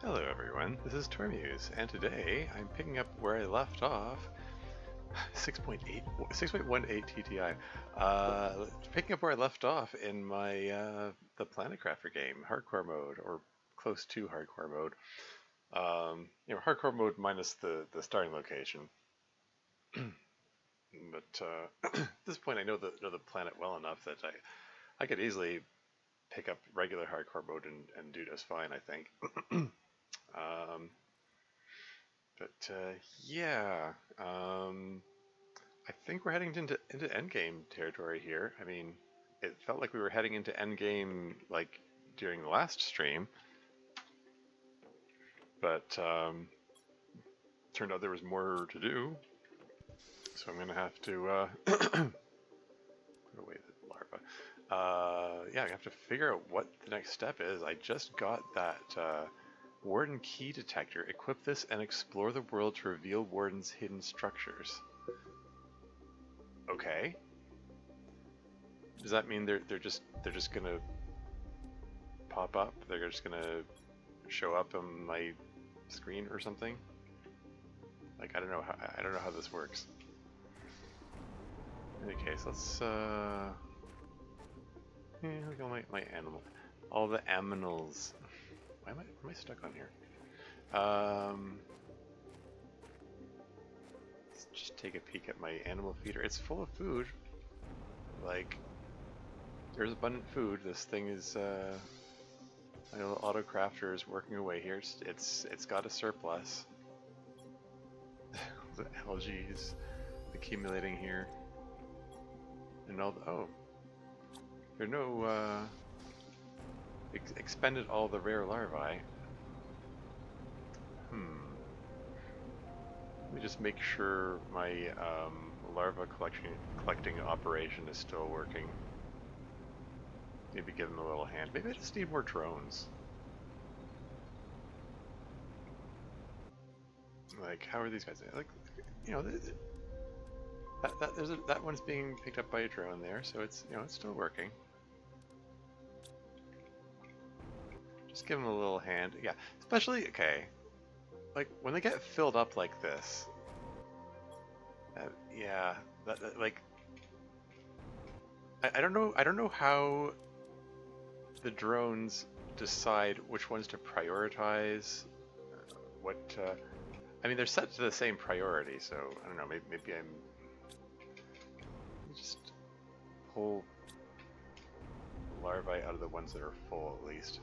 Hello everyone, this is Tormuse, and today I'm picking up where I left off. 6.18 TTI. Picking up where I left off in my the Planet Crafter game, hardcore mode, or close to hardcore mode. Hardcore mode minus the starting location. But at this point, I know the planet well enough that I could easily pick up regular hardcore mode and do just fine, I think. Yeah, I think we're heading into endgame territory here. I mean, it felt like we were heading into endgame like during the last stream, but turned out there was more to do. So I'm gonna have to put away the larva. Yeah, I have to figure out what the next step is. I just got that Warden key detector. Equip this and explore the world to reveal Warden's hidden structures. Okay. Does that mean they're just gonna pop up? They're just gonna show up on my screen or something? Like I don't know how this works. In any case, let's look at my animal. All the aminals. Why am I stuck on here? Let's just take a peek at my animal feeder. It's full of food. Like, there's abundant food. This thing is, I know the auto crafter is working away here. It's got a surplus. The algae is accumulating here, and all the, oh, there are no expended all the rare larvae. Let me just make sure my larva collecting operation is still working. Maybe give them a little hand. Maybe I just need more drones. Like, how are these guys? Like, you know, that one's being picked up by a drone there, so it's it's still working. Just give them a little hand. Yeah, especially okay. Like when they get filled up like this. Yeah, like I don't know how the drones decide which ones to prioritize. I mean, they're set to the same priority, so I don't know. Maybe let me just pull larvae out of the ones that are full at least,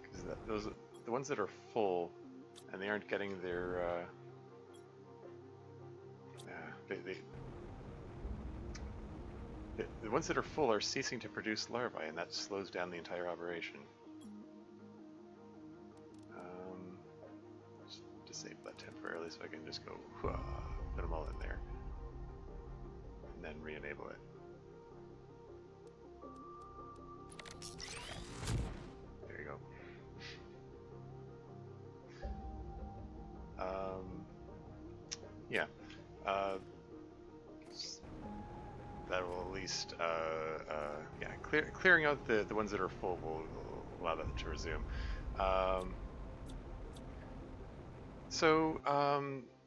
because the ones that are full and they aren't getting their the ones that are full are ceasing to produce larvae, and that slows down the entire operation. Just disable that temporarily so I can just go put them all in there, and then re-enable it. There you go. Yeah. That will at least, yeah, clearing out the ones that are full will allow that to resume.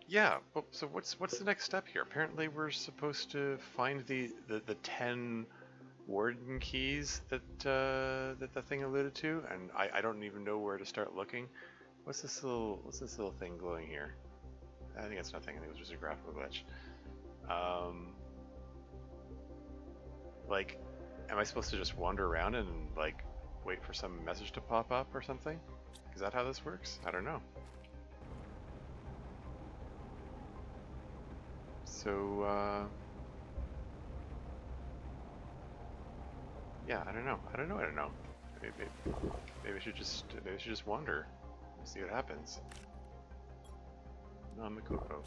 Yeah. So what's the next step here? Apparently, we're supposed to find the 10 warden keys that that the thing alluded to, and I don't even know where to start looking. What's this little thing glowing here? I think it's nothing. I think it was just a graphical glitch. Like, am I supposed to just wander around and like wait for some message to pop up or something? Is that how this works? I don't know. So yeah, I don't know. Maybe I should just wander and see what happens. No, I'm a Kupo.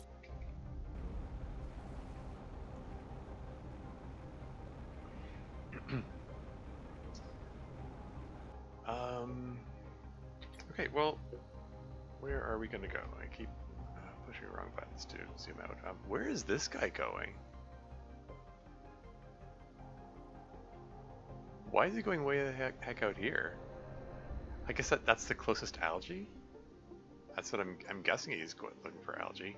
Okay, well, where are we gonna go? I keep pushing the wrong buttons to zoom out. Where is this guy going? Why is he going way the heck out here? I guess that's the closest algae. That's what I'm guessing he's looking for algae.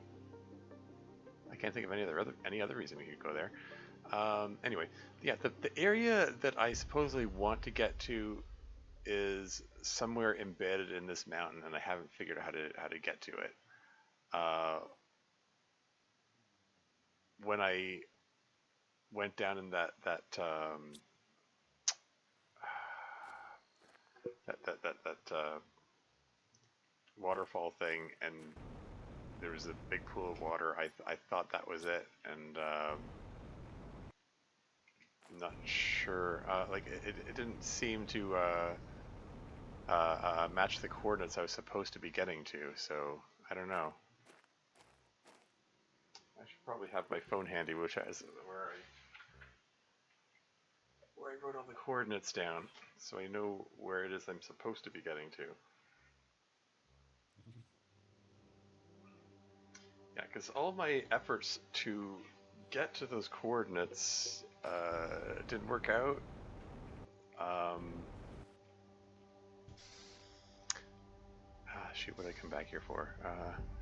I can't think of any other reason we could go there. Anyway, yeah, the area that I supposedly want to get to is somewhere embedded in this mountain, and I haven't figured out how to get to it. When I went down in that waterfall thing, and there was a big pool of water, I thought that was it, and I'm not sure. Like it didn't seem to match the coordinates I was supposed to be getting to, so I don't know. I should probably have my phone handy, which has where I wrote all the coordinates down, so I know where it is I'm supposed to be getting to. Yeah, because all of my efforts to get to those coordinates didn't work out. Shoot, what did I come back here for?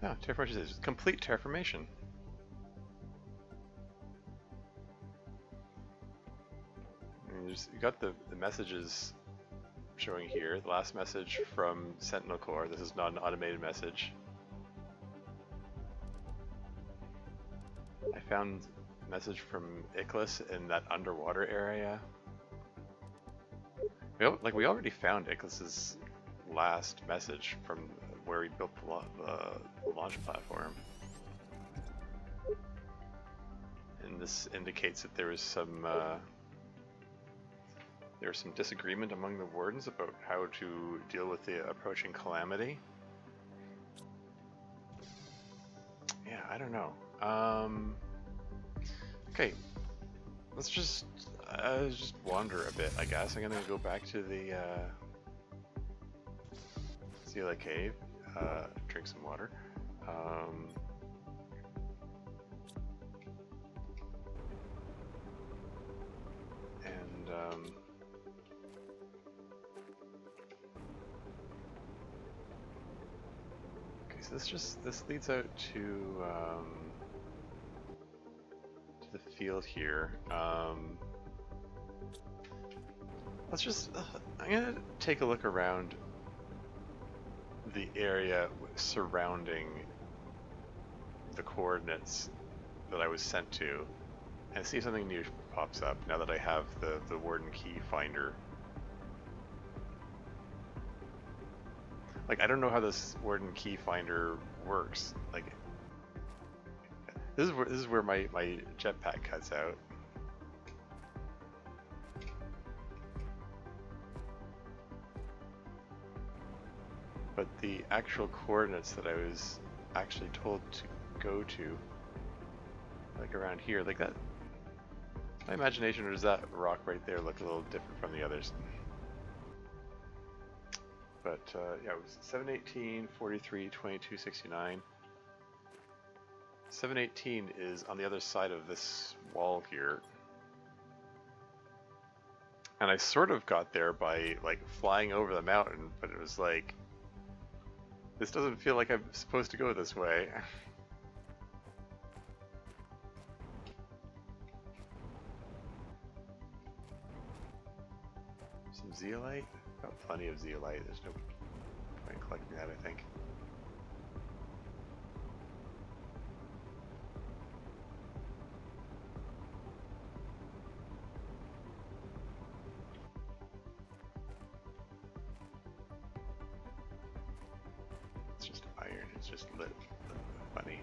No, terraformation is complete terraformation. You got the messages showing here. The last message from Sentinel Core. This is not an automated message. I found a message from Ichlis in that underwater area. We already found Ichlis's last message from where he built the launch platform. And this indicates that there was some disagreement among the wardens about how to deal with the approaching calamity. Yeah, I don't know. Okay, let's just wander a bit, I guess. I'm gonna go back to the Zila Cave, drink some water. Okay, so this leads out to the field here. Let's just, I'm gonna take a look around the area surrounding the coordinates that I was sent to and see if something new pops up now that I have the warden key finder. Like, I don't know how this warden key finder works. Like, this is where my jetpack cuts out. But the actual coordinates that I was actually told to go to, like around here, like that, my imagination, or does that rock right there look a little different from the others? But yeah, it was 718, 43, 22, 69. 718 is on the other side of this wall here. And I sort of got there by like flying over the mountain, but it was like, this doesn't feel like I'm supposed to go this way. Some zeolite? Got plenty of zeolite. There's no point in collecting that, I think. It's just iron. It's just lit. Funny.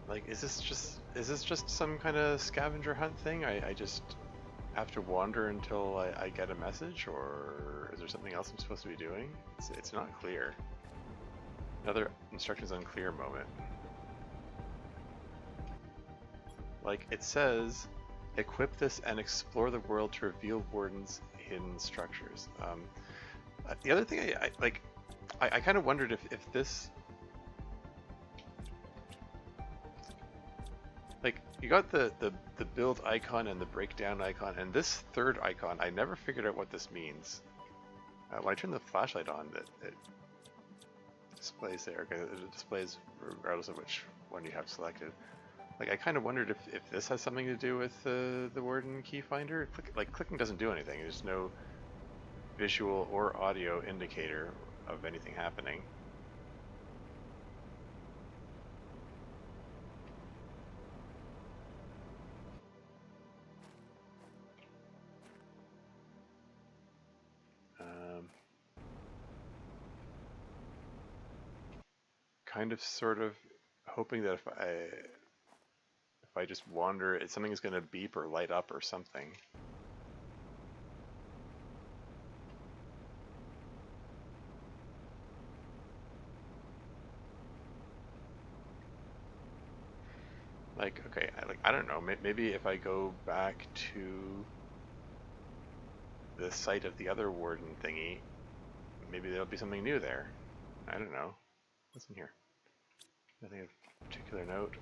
Like, is this just some kind of scavenger hunt thing? I just have to wander until I get a message, or is there something else I'm supposed to be doing? It's not clear. Another instructions unclear moment. Like, it says, equip this and explore the world to reveal wardens' hidden structures. The other thing I kind of wondered if this Like, you got the build icon and the breakdown icon, and this third icon, I never figured out what this means. When I turn the flashlight on, it displays there. Okay, it displays regardless of which one you have selected. Like, I kind of wondered if this has something to do with the warden key finder. Clicking doesn't do anything. There's no visual or audio indicator of anything happening. Kind of, sort of, hoping that if I just wander, something is going to beep or light up or something. Like, okay, I don't know. Maybe if I go back to the site of the other warden thingy, maybe there'll be something new there. I don't know. What's in here? Nothing of particular note.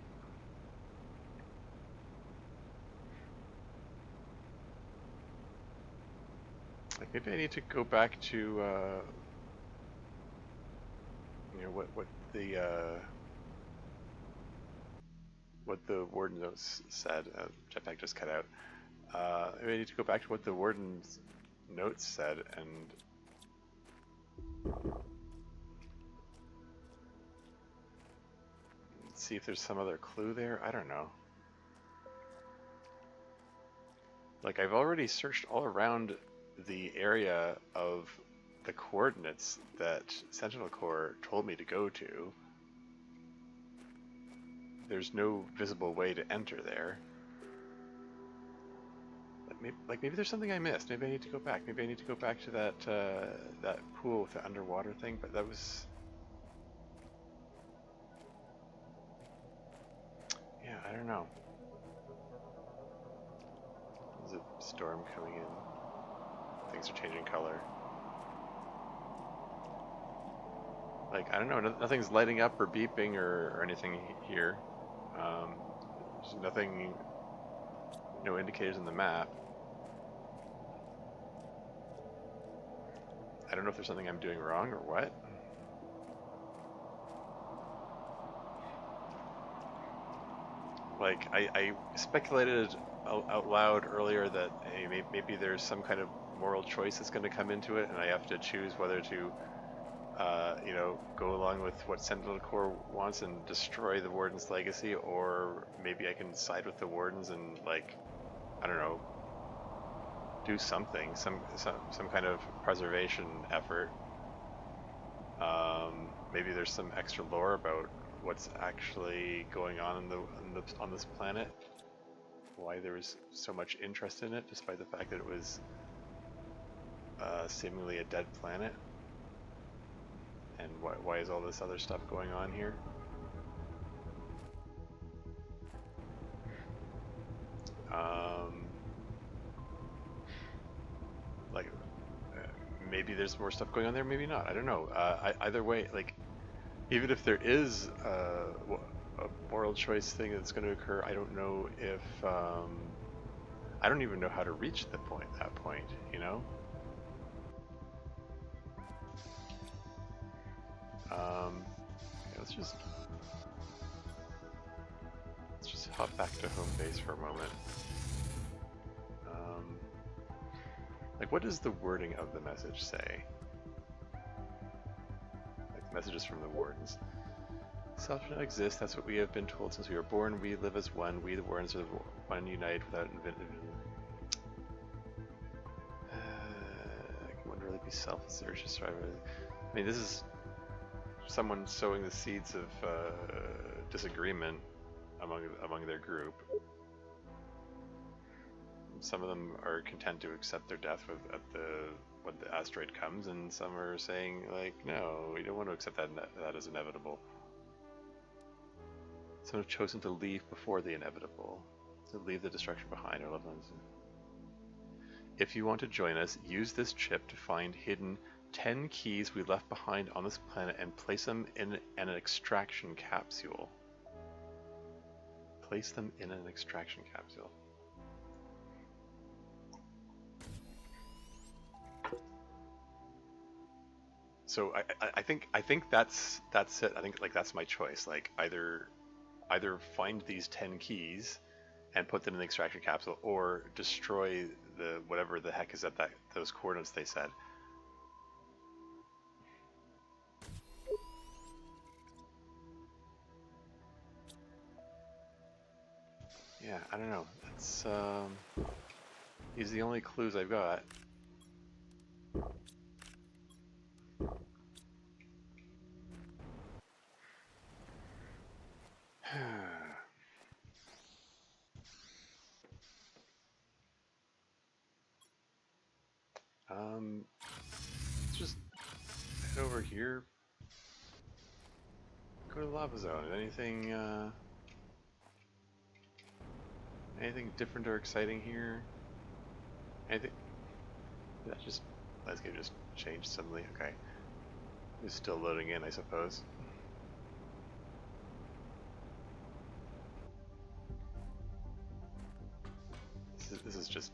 Like, maybe I need to go back to, you know, what the warden notes said. Jetpack just cut out. Maybe I need to go back to what the warden's notes said and see if there's some other clue there. I don't know. Like, I've already searched all around the area of the coordinates that Sentinel Corps told me to go to. There's no visible way to enter there. Maybe there's something I missed. Maybe I need to go back. Maybe I need to go back to that pool with the underwater thing. But that was, yeah, I don't know. There's a storm coming in. Things are changing color. Like, I don't know. Nothing's lighting up or beeping or anything here. There's nothing. No indicators in the map. I don't know if there's something I'm doing wrong or what. Like, I speculated out loud earlier that, hey, maybe there's some kind of moral choice that's going to come into it, and I have to choose whether to, you know, go along with what Sentinel Corps wants and destroy the Warden's legacy, or maybe I can side with the Wardens and, like, I don't know, do something, some kind of preservation effort. Maybe there's some extra lore about what's actually going on on this planet. Why there was so much interest in it, despite the fact that it was seemingly a dead planet. And why is all this other stuff going on here? Like, maybe there's more stuff going on there, maybe not. I don't know. Either way, like, even if there is a moral choice thing that's going to occur, I don't know if I don't even know how to reach that point, you know? Yeah, let's just hop back to home base for a moment. Like, what does the wording of the message say? Like, the messages from the Wardens. Self does not exist, that's what we have been told since we were born. We live as one. We, the Wardens, are one, united without can one really be selfless or just strive? I mean, this is someone sowing the seeds of disagreement among their group. Some of them are content to accept their death when the asteroid comes, and some are saying, like, no, we don't want to accept that as inevitable. Some have chosen to leave before the inevitable, to leave the destruction behind our loved ones. If you want to join us, use this chip to find hidden 10 keys we left behind on this planet and place them in an extraction capsule. place them in an extraction capsule. So I think that's it. I think like that's my choice. Like either find these 10 keys and put them in the extraction capsule, or destroy the whatever the heck is at those coordinates they said. Yeah, I don't know. That's these are the only clues I've got. Let's just head over here. Go to the lava zone. Anything different or exciting here? Anything? Did that just landscape just changed suddenly? Okay, it's still loading in, I suppose. This is just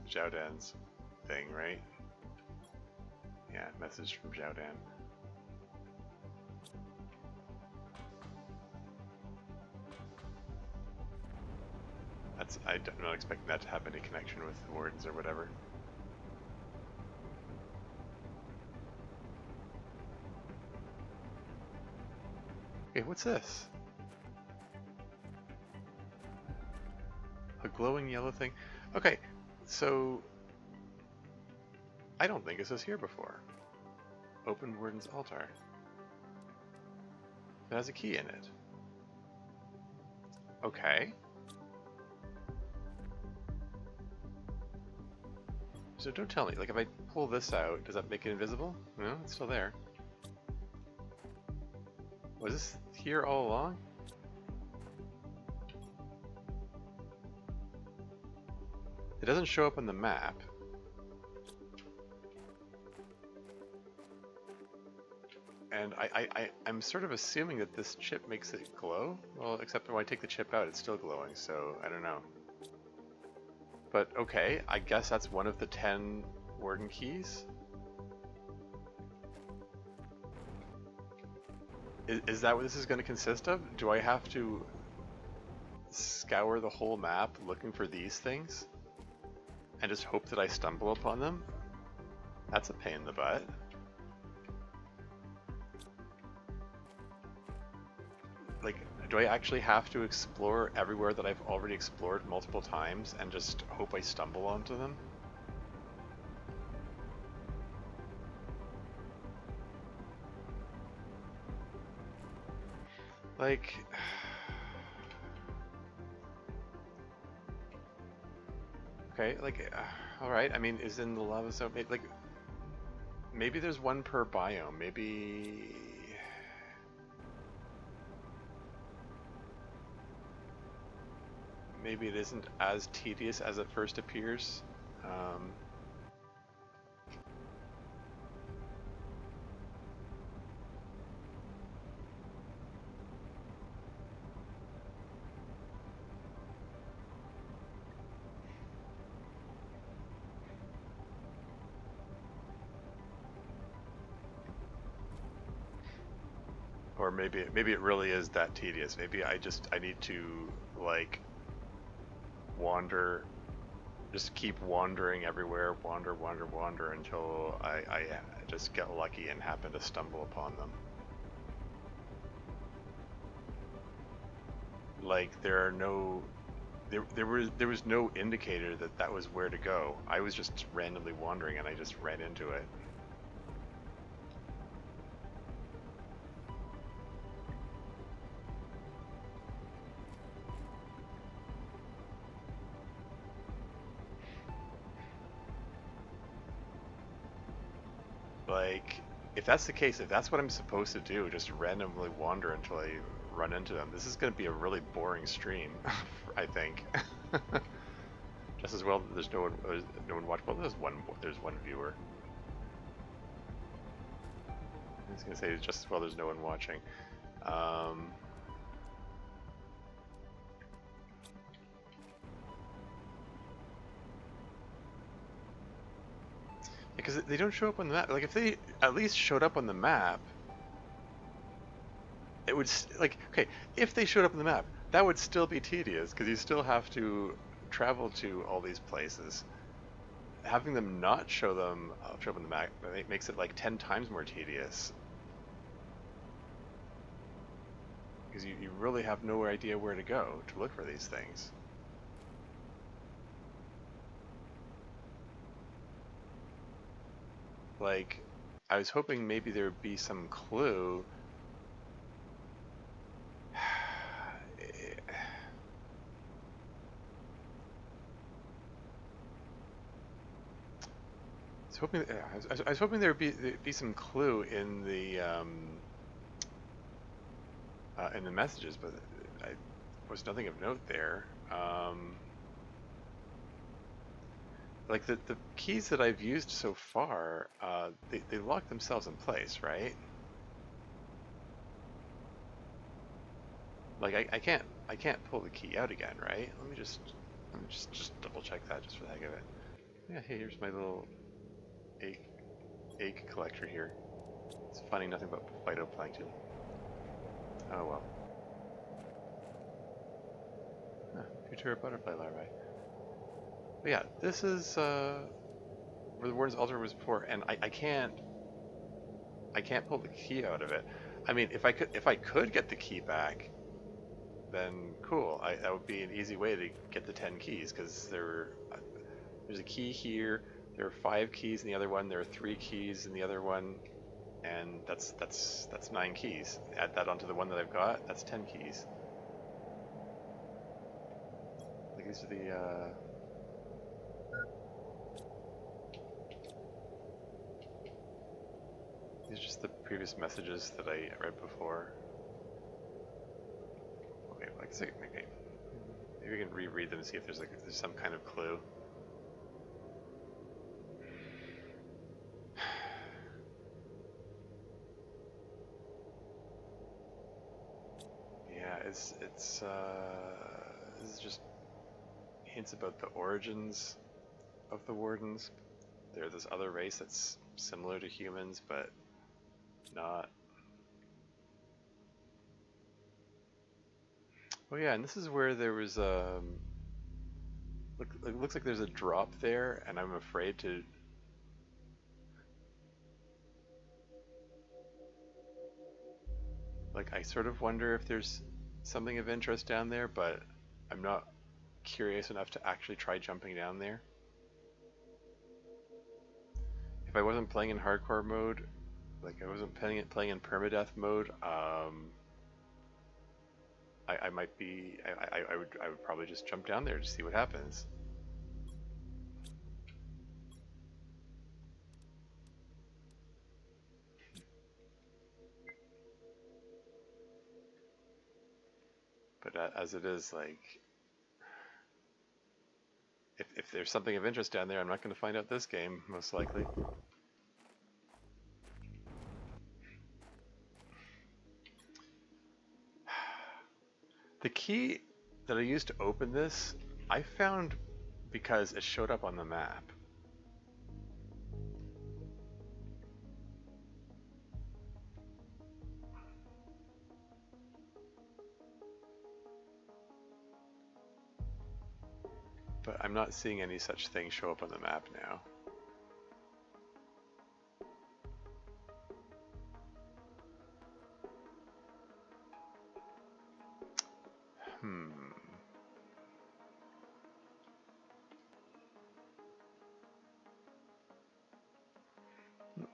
Zhao thing, right? Yeah, message from Zhao. I'm not expecting that to have any connection with the wardens or whatever. Okay, what's this? A glowing yellow thing? Okay, so I don't think this was here before. Open Warden's altar. It has a key in it. Okay. So don't tell me, like if I pull this out, does that make it invisible? No, it's still there. Was this here all along? It doesn't show up on the map. And I'm sort of assuming that this chip makes it glow. Well, except when I take the chip out, it's still glowing, so I don't know. But okay, I guess that's one of the 10 warden keys. Is that what this is going to consist of? Do I have to scour the whole map looking for these things? And just hope that I stumble upon them? That's a pain in the butt. Like, do I actually have to explore everywhere that I've already explored multiple times and just hope I stumble onto them? Like... Okay, like, alright, I mean, is in the lava zone, like, maybe there's one per biome, maybe... Maybe it isn't as tedious as it first appears. Or maybe it really is that tedious. Maybe I need to like wander, just keep wandering everywhere, wander until I just get lucky and happen to stumble upon them. Like there was no indicator that was where to go. I was just randomly wandering and I just ran into it. Like, if that's the case, if that's what I'm supposed to do, just randomly wander until I run into them, this is going to be a really boring stream, I think. Just as well that there's no one watching. Well, there's one viewer. I was going to say just as well there's no one watching. because they don't show up on the map. Like if they at least showed up on the map, it would like okay. If they showed up on the map, that would still be tedious because you still have to travel to all these places. Having them not show up on the map makes it like 10 times more tedious because you really have no idea where to go to look for these things. Like, I was hoping maybe there would be some clue. I was hoping there'd be some clue in the messages, but I was nothing of note there. Like the keys that I've used so far, they lock themselves in place, right? Like I can't pull the key out again, right? Let me just double check that just for the heck of it. Yeah, hey, here's my little egg egg collector here. It's finding nothing but phytoplankton. Oh well. Huh, future butterfly larvae. But yeah, this is where the warden's altar was before, and I can't pull the key out of it. I mean, if I could get the key back, then cool. That would be an easy way to get the 10 keys because there's a key here. There are 5 keys in the other one. There are 3 keys in the other one, and that's 9 keys. Add that onto the one that I've got. That's 10 keys. Like these are the. These are just the previous messages that I read before. Okay, like maybe we can reread them and see if there's some kind of clue. Yeah, this is just hints about the origins of the wardens. They're this other race that's similar to humans, but not. Oh yeah, and this is where there was it looks like there's a drop there, and I'm afraid to. Like, I sort of wonder if there's something of interest down there, but I'm not curious enough to actually try jumping down there. If I wasn't playing in hardcore mode, like I wasn't playing in permadeath mode, I might be. I would probably just jump down there to see what happens. But as it is, like, if there's something of interest down there, I'm not going to find out this game, most likely. The key that I used to open this, I found because it showed up on the map. But I'm not seeing any such thing show up on the map now.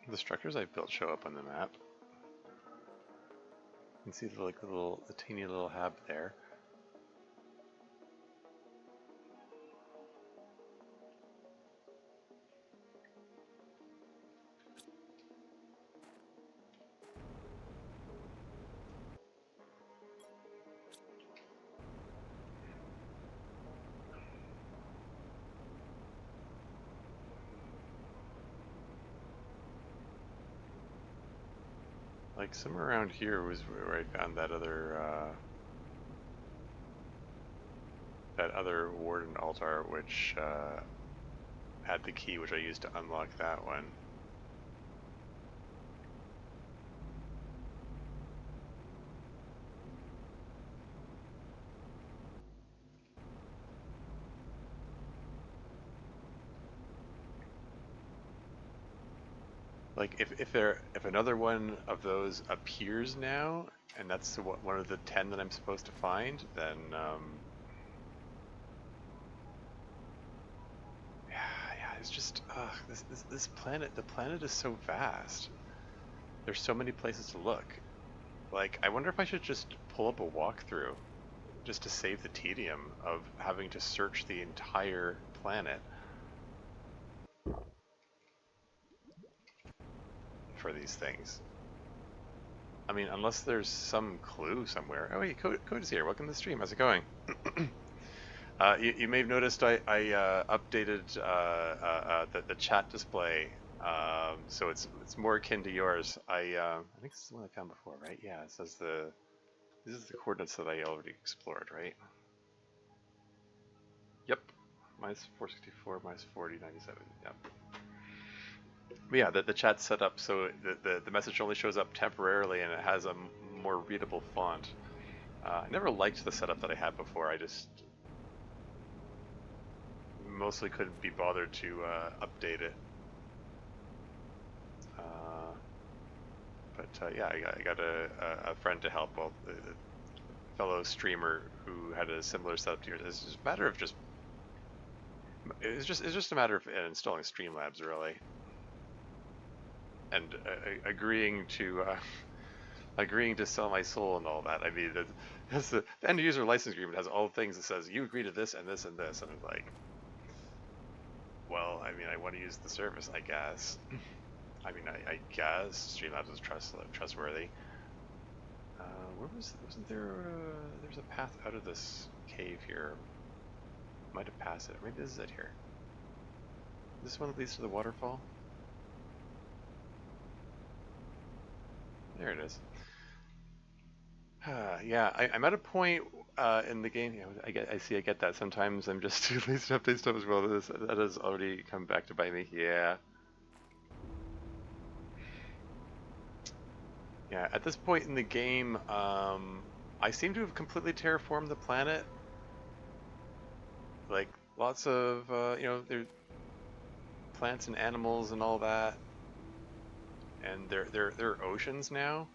The structures I've built show up on the map. You can see the teeny little hab there. Like somewhere around here was where I found that other warden altar, which had the key which I used to unlock that one. Like if another one of those appears now, and that's one of the 10 that I'm supposed to find, then yeah, it's just this planet. The planet is so vast. There's so many places to look. Like, I wonder if I should just pull up a walkthrough just to save the tedium of having to search the entire planet for these things. I mean, unless there's some clue somewhere. Oh wait, Code is here. Welcome to the stream. How's it going? You may have noticed I updated the chat display, so it's more akin to yours. I think this is the one I found before, right? Yeah, it says this is the coordinates that I already explored, right? Yep, minus 464, minus 4097. Yep. But yeah, the chat's set up so the message only shows up temporarily, and it has a more readable font. I never liked the setup that I had before. I just mostly couldn't be bothered to update it. But yeah, I got a friend to help. Well, a fellow streamer who had a similar setup to yours. It's just a matter of it's just a matter of installing Streamlabs, really, and agreeing to sell my soul and all that. I mean, the end user license agreement has all the things that says you agree to this and this and this, and it's like, well, I mean, I want to use the service, I guess. I mean, I guess Streamlabs is trustworthy. Wasn't there, there's a path out of this cave here. Might have passed it. Maybe this is it here. Is this one that leads to the waterfall? There it is. Yeah, I'm at a point in the game. I get that. Sometimes I'm just too lazy to update stuff as well. That has already come back to bite me. Yeah. Yeah, at this point in the game, I seem to have completely terraformed the planet. Like, lots of, there's plants and animals and all that. And there are oceans now.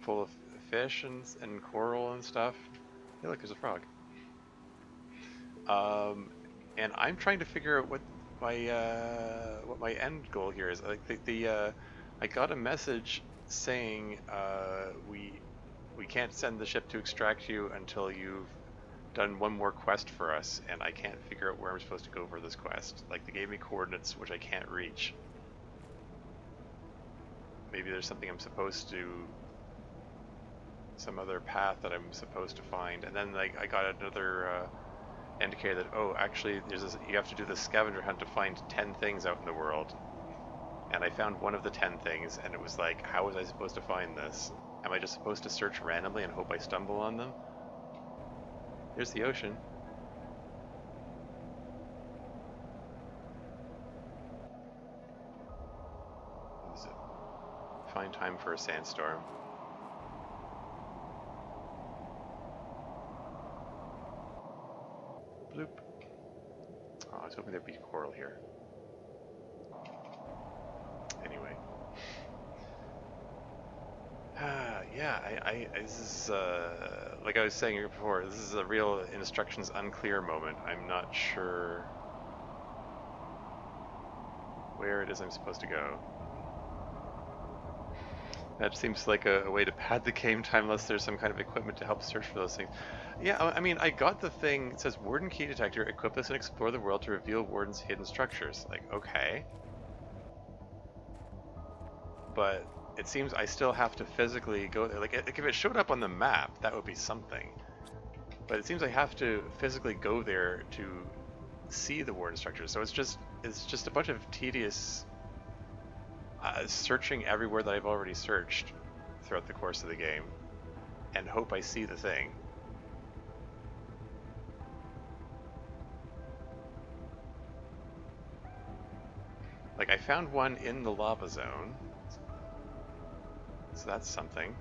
Full of fish and coral and stuff. Hey, look, there's a frog. And I'm trying to figure out what my end goal here is. Like I got a message saying we can't send the ship to extract you until you've done one more quest for us, and I can't figure out where I'm supposed to go for this quest. Like, they gave me coordinates which I can't reach. Maybe there's something I'm supposed to, some other path that I'm supposed to find, and then like I got another indicator that, oh, actually you have to do the scavenger hunt to find 10 things out in the world. And I found one of the 10 things, and it was like, how was I supposed to find this? Am I just supposed to search randomly and hope I stumble on them? Here's the ocean. What is it? Find time for a sandstorm. Bloop. Oh, I was hoping there'd be coral here. Anyway. Yeah, this is, like I was saying before, this is a real instructions unclear moment. I'm not sure where it is I'm supposed to go. That seems like a way to pad the game time unless there's some kind of equipment to help search for those things. Yeah, I mean, I got the thing, it says Warden Key Detector, equip this and explore the world to reveal Warden's hidden structures. Like, okay. But it seems I still have to physically go there. Like, if it showed up on the map, that would be something. But it seems I have to physically go there to see the Warden structures. So it's just a bunch of tedious searching everywhere that I've already searched throughout the course of the game, and hope I see the thing. Like, I found one in the lava zone, so that's something.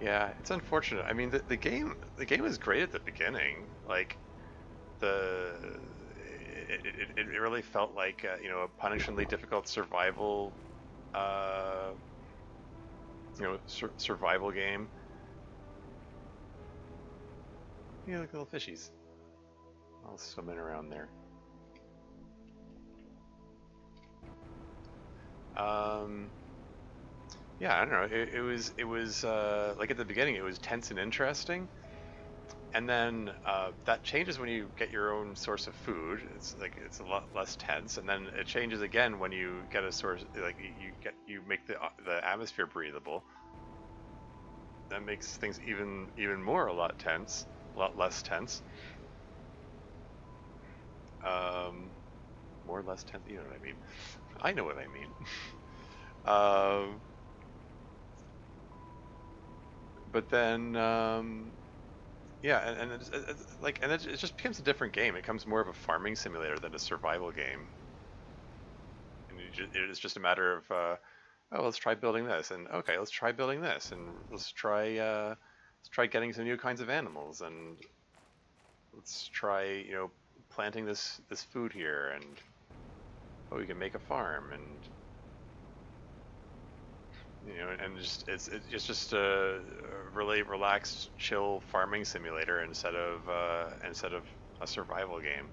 Yeah, it's unfortunate. I mean, the game was great at the beginning. Like the it really felt like a punishingly difficult survival uh, survival game. Yeah, look at little fishies all swimming around there. Um, yeah, I don't know. It was like at the beginning it was tense and interesting, and then that changes when you get your own source of food. It's a lot less tense, and then it changes again when you get a source like you make the atmosphere breathable. That makes things even more a lot less tense. Um, more or less tense. You know what I mean? I know what I mean. um, but then yeah, and it just becomes a different game. It becomes more of a farming simulator than a survival game. And it is just a matter of oh, let's try building this, and okay, let's try building this, and let's try getting some new kinds of animals, and let's try planting this food here, and oh, we can make a farm, and and just it's just a really relaxed, chill farming simulator instead of a survival game.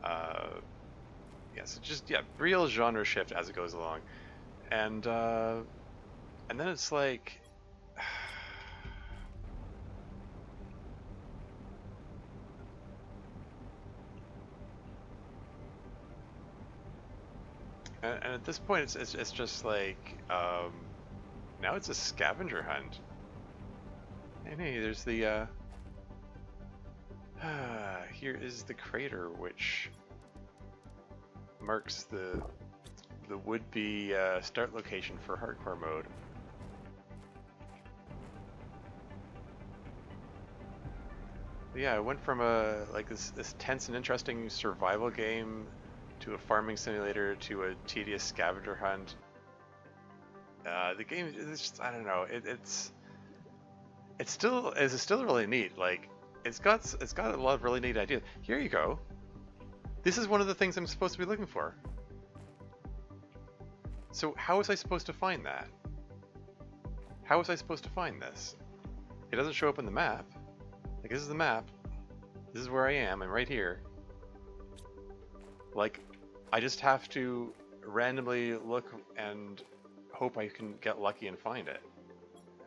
Uh, yes, just yeah, real genre shift as it goes along, and uh, and then it's like, and at this point it's just like now it's a scavenger hunt. And hey, there's the here is the crater which marks the would-be start location for hardcore mode. But yeah, I went from a like this tense and interesting survival game to a farming simulator to a tedious scavenger hunt. The game is just, I don't know. It's still really neat. Like it's got a lot of really neat ideas. Here you go. This is one of the things I'm supposed to be looking for. So how was I supposed to find that? How was I supposed to find this? It doesn't show up in the map. Like, this is the map. This is where I am. I'm right here. Like, I just have to randomly look and hope I can get lucky and find it.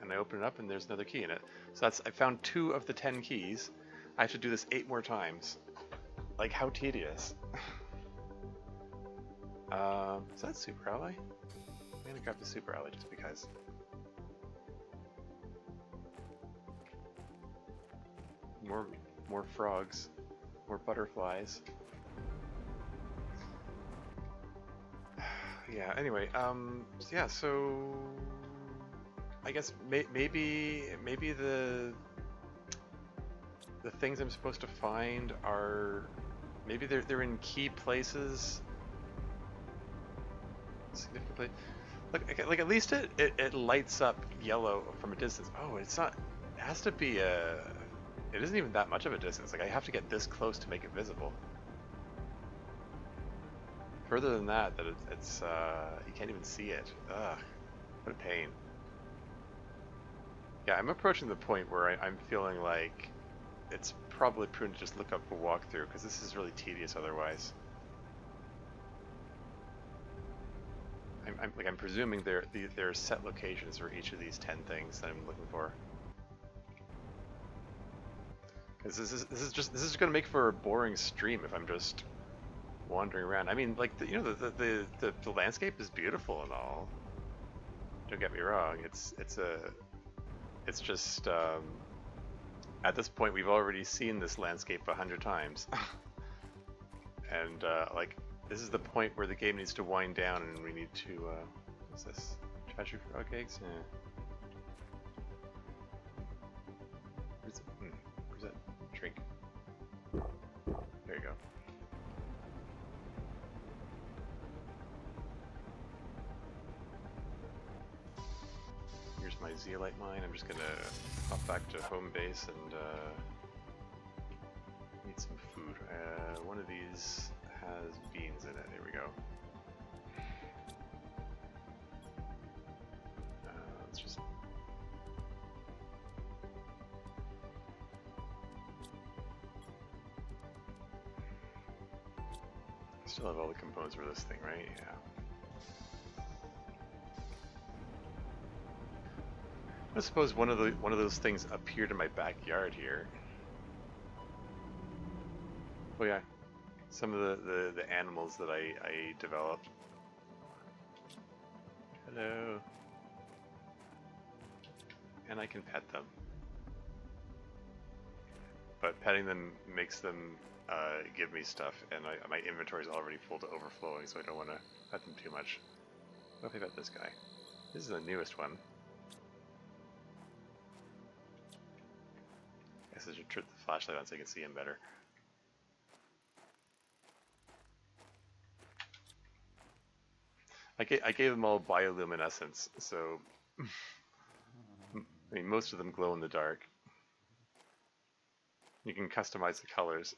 And I open it up and there's another key in it. So I found 2 of the 10 keys. I have to do this 8 more times. Like, how tedious. Is that super ally? I'm gonna grab the super ally just because. More frogs, more butterflies. Yeah. Anyway, yeah. So I guess maybe the things I'm supposed to find are maybe they're in key places. Significantly. Like at least it lights up yellow from a distance. Oh, it's not. It has to be a. It isn't even that much of a distance. Like I have to get this close to make it visible. Further than that, it's you can't even see it. Ugh, what a pain. Yeah, I'm approaching the point where I'm feeling like it's probably prudent to just look up a walkthrough because this is really tedious otherwise. I'm presuming there are set locations for each of these 10 things that I'm looking for. Because this is going to make for a boring stream if I'm just wandering around. I mean, like the landscape is beautiful and all. Don't get me wrong. It's just at this point we've already seen this landscape 100 times, and like this is the point where the game needs to wind down and we need to what's this? Treasure frog eggs? Yeah. Where's that drink? There you go. Here's my zeolite mine. I'm just gonna hop back to home base and need some food. One of these has beans in it. Here we go. Let's just... Still have all the components for this thing, right? Yeah. I suppose one of those things appeared in my backyard here. Oh yeah, some of the animals that I developed. Hello. And I can pet them. But petting them makes them give me stuff, and my inventory is already full to overflowing, so I don't want to pet them too much. What if I pet this guy? This is the newest one. I guess I should turn the flashlight on so I can see him better. I gave them all bioluminescence, so I mean most of them glow in the dark. You can customize the colors.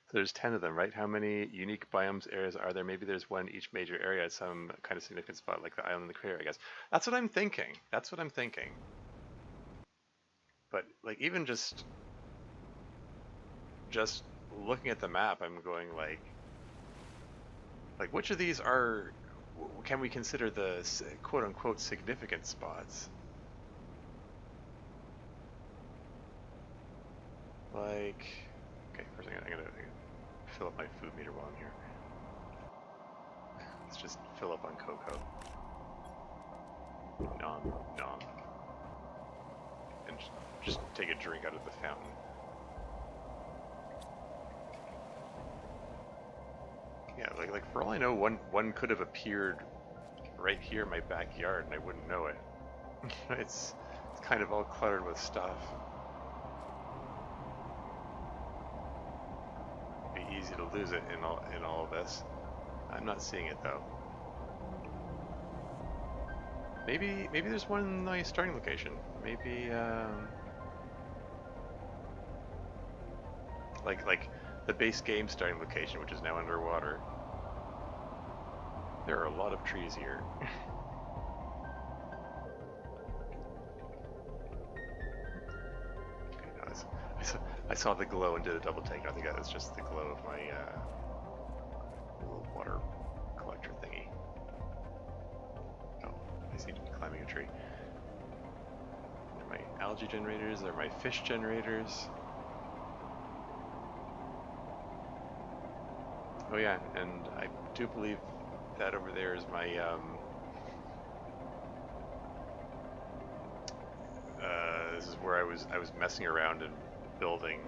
So there's 10 of them, right? How many unique biomes areas are there? Maybe there's one each major area at some kind of significant spot, like the island in the crater, I guess. That's what I'm thinking. That's what I'm thinking. But like even just looking at the map, I'm going like which of these can we consider the quote-unquote significant spots? Like, okay, first I'm gonna fill up my food meter while I'm here. Let's just fill up on cocoa. Nom, nom. And just take a drink out of the fountain. Yeah, like for all I know, one could have appeared right here in my backyard and I wouldn't know it. It's kind of all cluttered with stuff. It'd be easy to lose it in all of this. I'm not seeing it though. Maybe there's one nice starting location. Maybe like the base game starting location, which is now underwater. There are a lot of trees here. Okay, no, I saw the glow and did a double take. I think that was just the glow of my little water collector thingy. Oh, I seem to be climbing a tree. They're my algae generators, they're my fish generators. Oh yeah, and I do believe that over there is my this is where I was messing around and building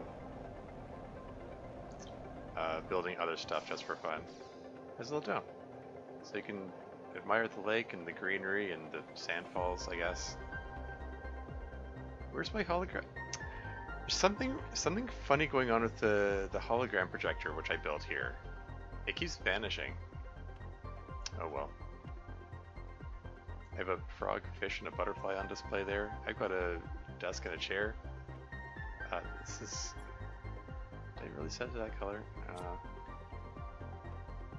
building other stuff just for fun. There's a little dome, so you can admire the lake and the greenery and the sandfalls, I guess. Where's my hologram? There's something funny going on with the hologram projector which I built here. It keeps vanishing. Oh well. I have a frog, fish, and a butterfly on display there. I've got a desk and a chair. This is... Did I really set to that color?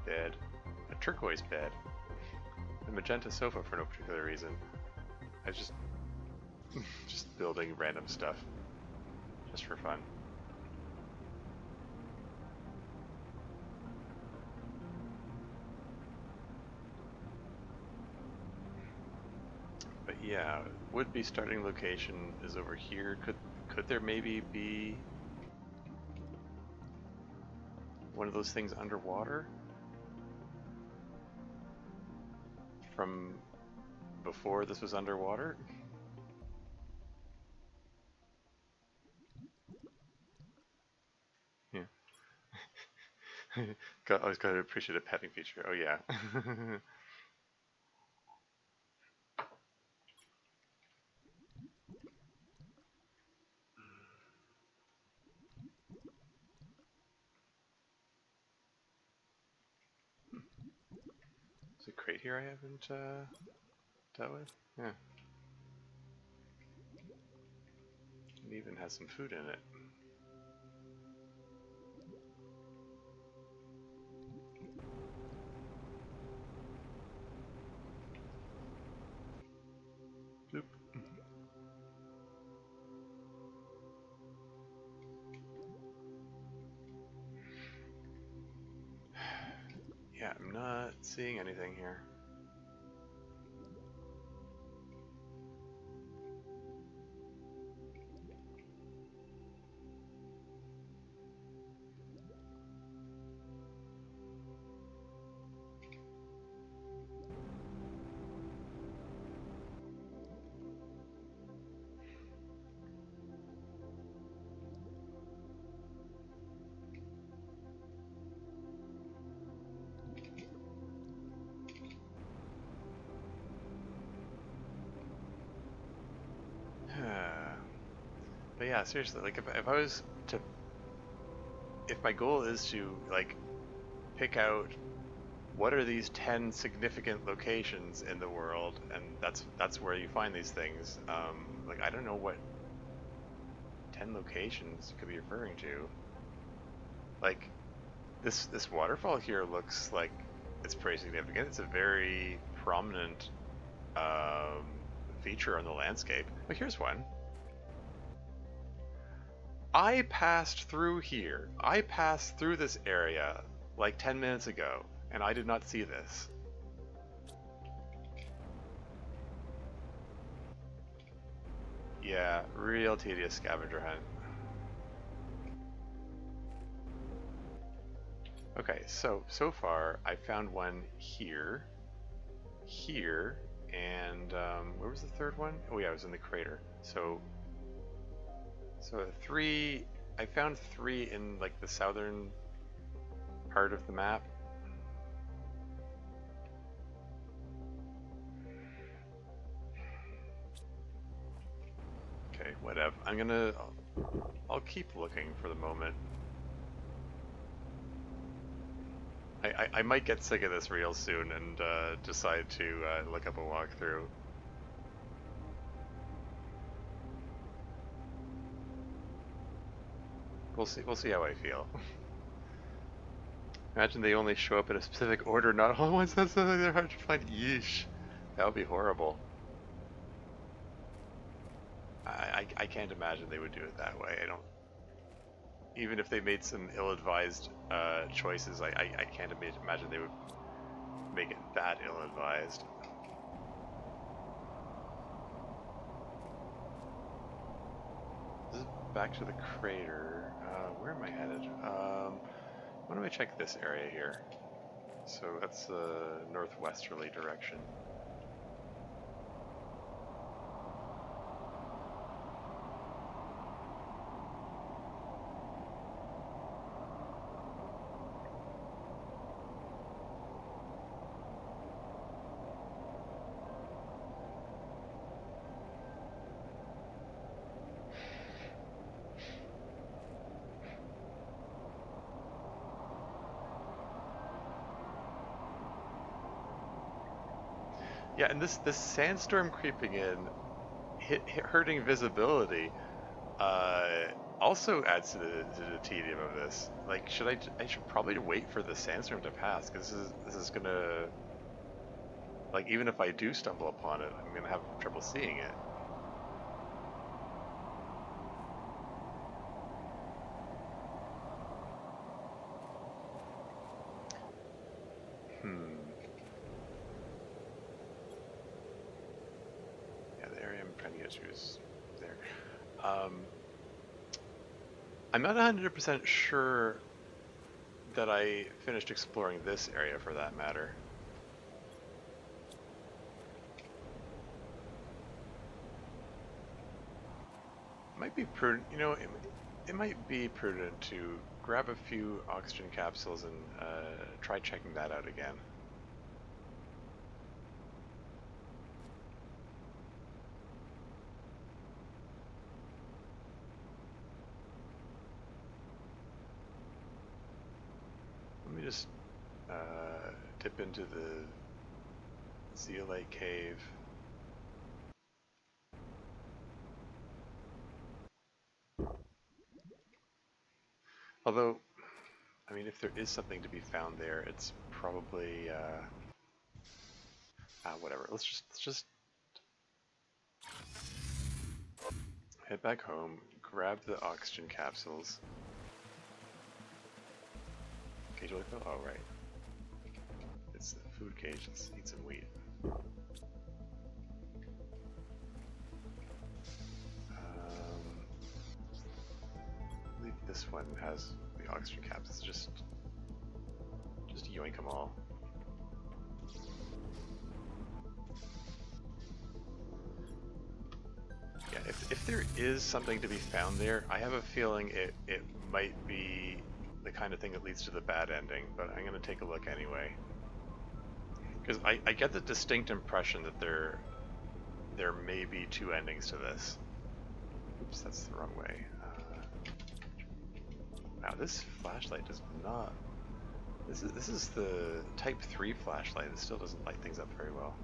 Bed. A turquoise bed. A magenta sofa for no particular reason. I was just building random stuff. Just for fun. But yeah, would-be starting location is over here. Could there maybe be one of those things underwater? From before this was underwater? Yeah. I always gotta appreciate a petting feature. Oh yeah. There's a crate here I haven't dealt with? Yeah. It even has some food in it. Boop. Yeah, I'm not seeing anything here. But yeah, seriously, like if I was to, if my goal is to like pick out what are these 10 significant locations in the world, and that's where you find these things. Like I don't know what 10 locations you could be referring to. Like this waterfall here looks like it's pretty significant. It's a very prominent feature on the landscape. But here's one. I passed through here. I passed through this area like 10 minutes ago, and I did not see this. Yeah, real tedious scavenger hunt. Okay, so far I found one here, here, and where was the third one? Oh yeah, it was in the crater. So three. I found three in like the southern part of the map. Okay, whatever. I'll keep looking for the moment. I might get sick of this real soon and decide to look up a walkthrough. We'll see how I feel. Imagine they only show up in a specific order, not all at once. That's something they're hard to find. Yeesh. That would be horrible. I can't imagine they would do it that way. I don't. Even if they made some ill-advised choices, I can't imagine they would make it that ill-advised. This is back to the crater. Where am I headed? Why don't I check this area here? So that's the northwesterly direction. Yeah, and this sandstorm creeping in, hurting visibility, also adds to the tedium of this. Like, I should probably wait for the sandstorm to pass, because this is gonna, like, even if I do stumble upon it, I'm gonna have trouble seeing it. Yeah, the area I'm trying to get to is there. I'm not 100% sure that I finished exploring this area for that matter. Might be prudent, you know, it might be prudent to grab a few oxygen capsules and try checking that out again. Let me just dip into the zeolite cave. Although, I mean, if there is something to be found there, it's probably whatever. Let's just head back home, grab the oxygen capsules. Cage will fill. Oh right, it's the food cage. Let's eat some wheat. I believe this one has the oxygen capsules. Just yoink them all. Yeah, if there is something to be found there, I have a feeling it might be the kind of thing that leads to the bad ending, but I'm going to take a look anyway. Because I get the distinct impression that there may be two endings to this. Oops, that's the wrong way. Wow, this flashlight does not... This is the Type 3 flashlight. It still doesn't light things up very well.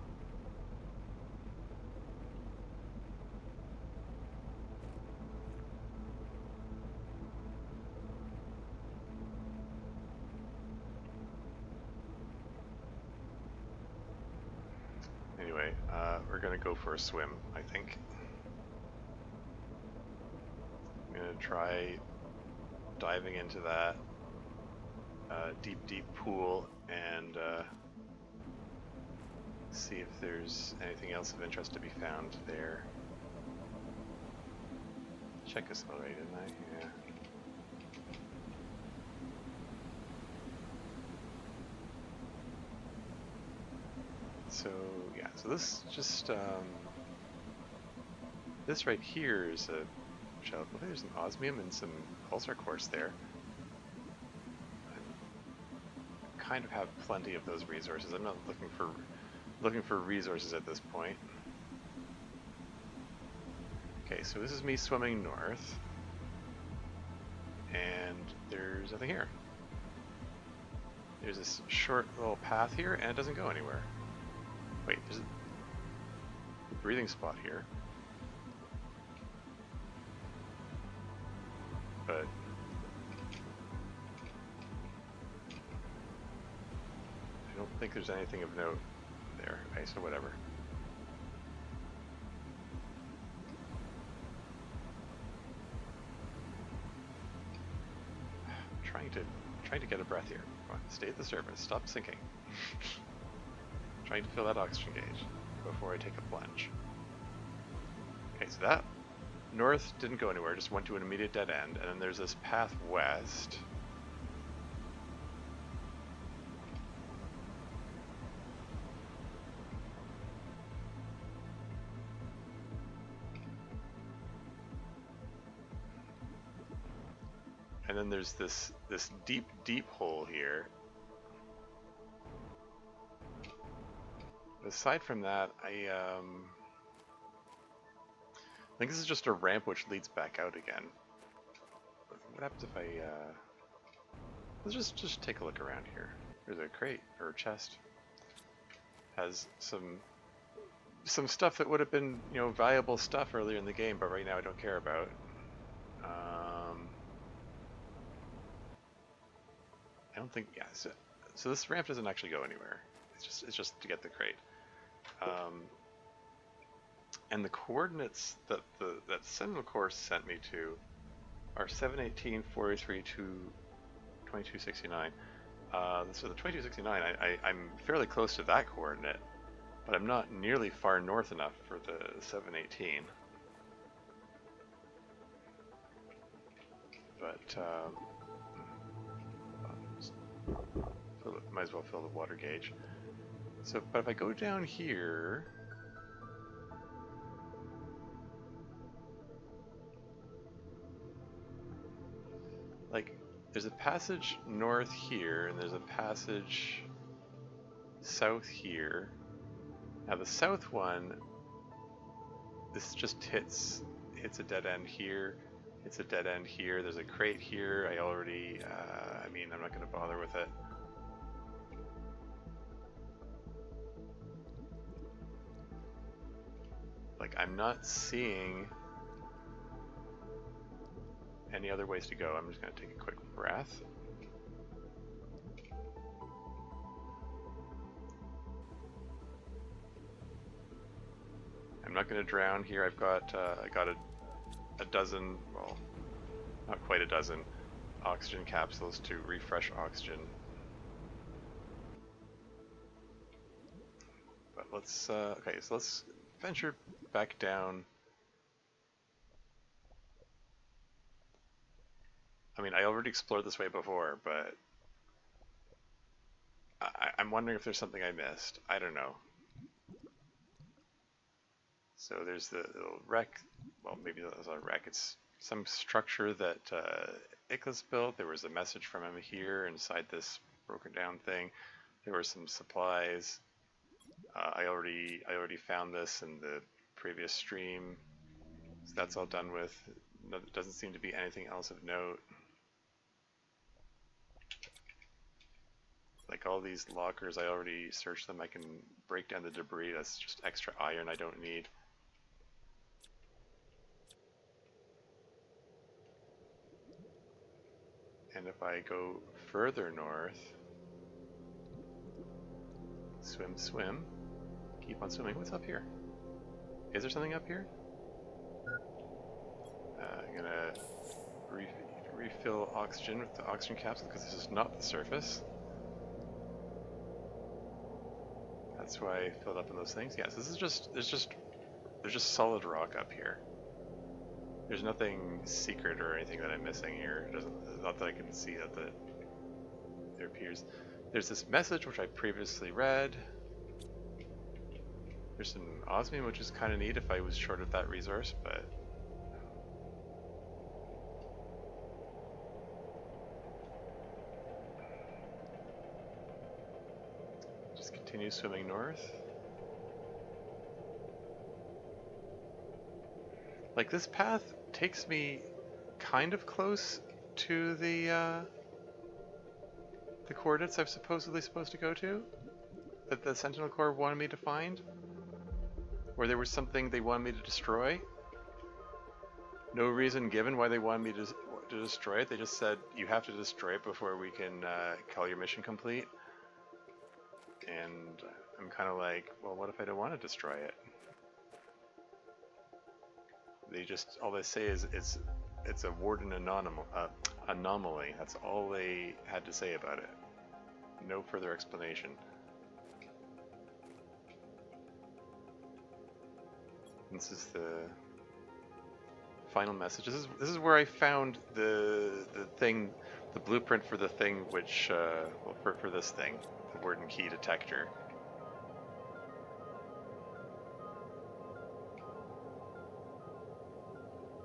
Anyway, we're gonna go for a swim, I think. I'm gonna try diving into that deep pool and see if there's anything else of interest to be found there. Check this already, didn't I? Yeah. So yeah, so this just this right here is a shell. Well, there's an osmium and some pulsar quartz there. I kind of have plenty of those resources. I'm not looking for resources at this point. Okay, so this is me swimming north, and there's nothing here. There's this short little path here, and it doesn't go anywhere. Wait, there's a breathing spot here. But I don't think there's anything of note there. Okay, so whatever. Trying to get a breath here. Come on, stay at the surface. Stop sinking. Trying to fill that oxygen gauge before I take a plunge. Okay, so that north didn't go anywhere, just went to an immediate dead end, and then there's this path west. And then there's this deep hole here. Aside from that, I think this is just a ramp which leads back out again. What happens if I let's just take a look around here. There's a crate or a chest. Has some stuff that would have been, you know, valuable stuff earlier in the game, but right now I don't care about. I don't think, yeah, so this ramp doesn't actually go anywhere. It's just to get the crate. And the coordinates that that Sentinel course sent me to are 718, 483, 2269. So the 2269, I'm fairly close to that coordinate, but I'm not nearly far north enough for the 718. But might as well fill the water gauge. So, but if I go down here, like, there's a passage north here, and there's a passage south here. Now the south one, this just hits a dead end here. It's a dead end here. There's a crate here. I already, I mean, I'm not going to bother with it. Like, I'm not seeing any other ways to go. I'm just going to take a quick breath. I'm not going to drown here. I've got I got a dozen, well, not quite a dozen, oxygen capsules to refresh oxygen. But let's okay, so let's venture back down. I mean, I already explored this way before, but I'm wondering if there's something I missed. I don't know. So there's the little wreck. Well, maybe that was a wreck. It's some structure that Ickles built. There was a message from him here inside this broken down thing. There were some supplies. I already found this in the previous stream. So that's all done with. No, there doesn't seem to be anything else of note. Like all these lockers, I already searched them. I can break down the debris. That's just extra iron I don't need. And if I go further north, swim, swim, keep on swimming. What's up here? Is there something up here? I'm gonna refill oxygen with the oxygen capsule because this is not the surface. That's why I filled up in those things. Yes, this is there's just solid rock up here. There's nothing secret or anything that I'm missing here. Not that I can see that there appears. There's this message which I previously read. There's some osmium, which is kind of neat if I was short of that resource, but just continue swimming north. Like this path takes me kind of close to the coordinates I'm supposedly supposed to go to, that the Sentinel Corps wanted me to find, or there was something they wanted me to destroy. No reason given why they wanted me to destroy it. They just said you have to destroy it before we can call your mission complete. And I'm kind of like, well, what if I don't want to destroy it? They just, all they say is it's a warden anomaly. That's all they had to say about it. No further explanation. This is the final message. This is where I found the thing, the blueprint for the thing which, well, for this thing, the warden key detector.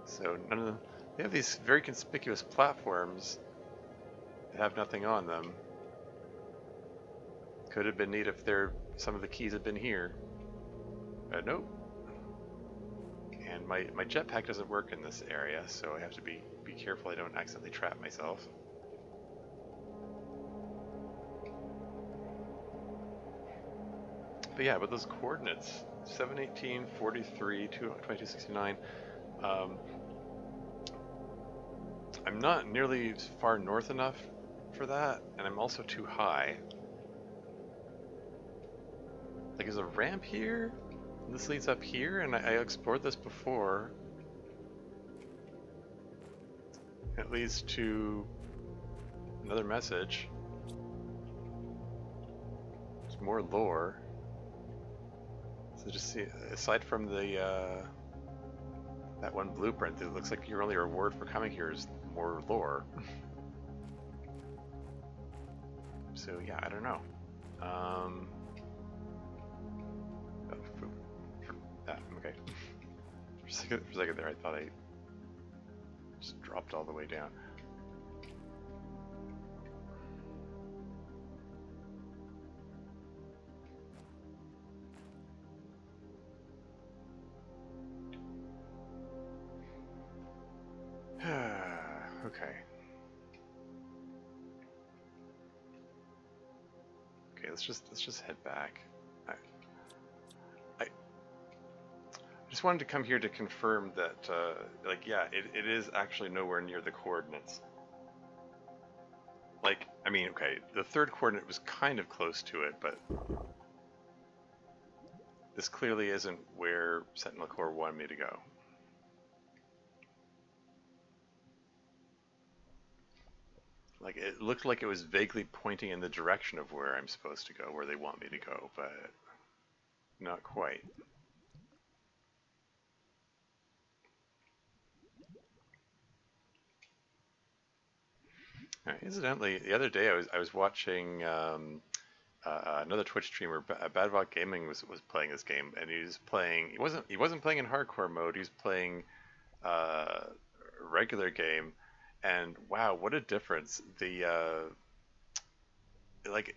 So none of them, they have these very conspicuous platforms that have nothing on them. Could have been neat if some of the keys had been here. Nope. And my jetpack doesn't work in this area, so I have to be careful I don't accidentally trap myself. But yeah, with those coordinates, 718, 43, 2269, I'm not nearly far north enough for that, and I'm also too high. Like, there's a ramp here, and this leads up here, and I explored this before. It leads to another message. There's more lore. So just see, aside from the that one blueprint, it looks like your only reward for coming here is more lore. So yeah, I don't know. Okay. For a second there, I thought I just dropped all the way down. Okay. Okay, let's just head back. I just wanted to come here to confirm that, like, yeah, it is actually nowhere near the coordinates. Like, I mean, okay, the third coordinate was kind of close to it, but this clearly isn't where Sentinel Core wanted me to go. Like, it looked like it was vaguely pointing in the direction of where I'm supposed to go, where they want me to go, but not quite. Incidentally, the other day I was watching another Twitch streamer, Badvok Gaming, was playing this game, and he was playing. He wasn't playing in hardcore mode. He was playing regular game, and wow, what a difference! Like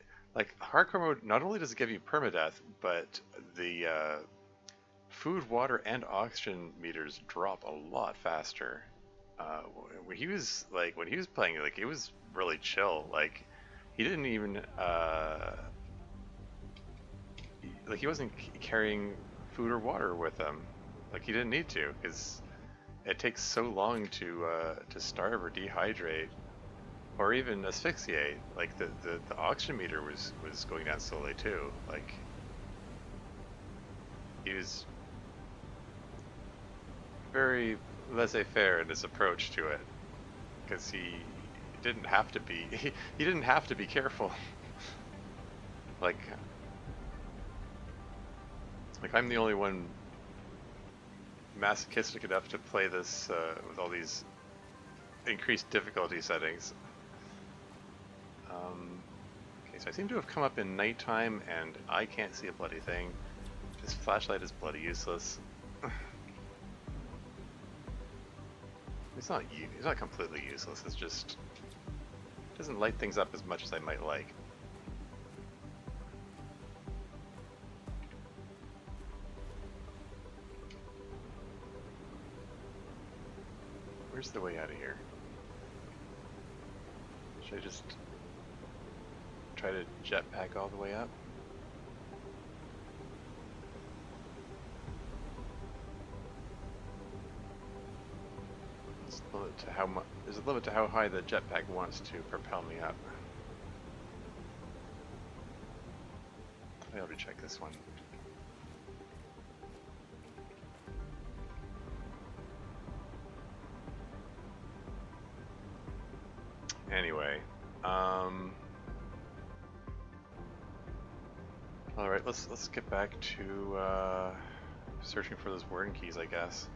hardcore mode, not only does it give you permadeath, but the food, water, and oxygen meters drop a lot faster. When he was playing, like, it was really chill. Like, he didn't even like, he wasn't carrying food or water with him. Like, he didn't need to, because it takes so long to starve or dehydrate or even asphyxiate. Like, the oxygen meter was going down slowly too. Like, he was very laissez-faire in his approach to it, because he didn't have to be he didn't have to be careful. like I'm the only one masochistic enough to play this with all these increased difficulty settings. Okay, so I seem to have come up in nighttime, and I can't see a bloody thing. This flashlight is bloody useless. It's not completely useless. It's just, it doesn't light things up as much as I might like. Where's the way out of here? Should I just try to jetpack all the way up? There's a limit to how high the jetpack wants to propel me up. I'll be able to check this one. Anyway, all right, let's get back to searching for those warden keys, I guess.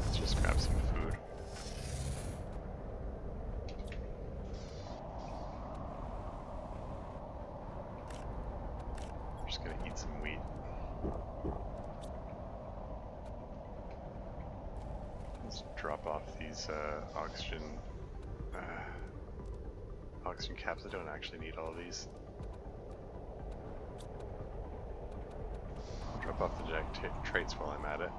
Let's just grab some food. I'm just gonna eat some wheat. Let's drop off these oxygen caps. I don't actually need all of these. I'll drop off the genetic traits while I'm at it.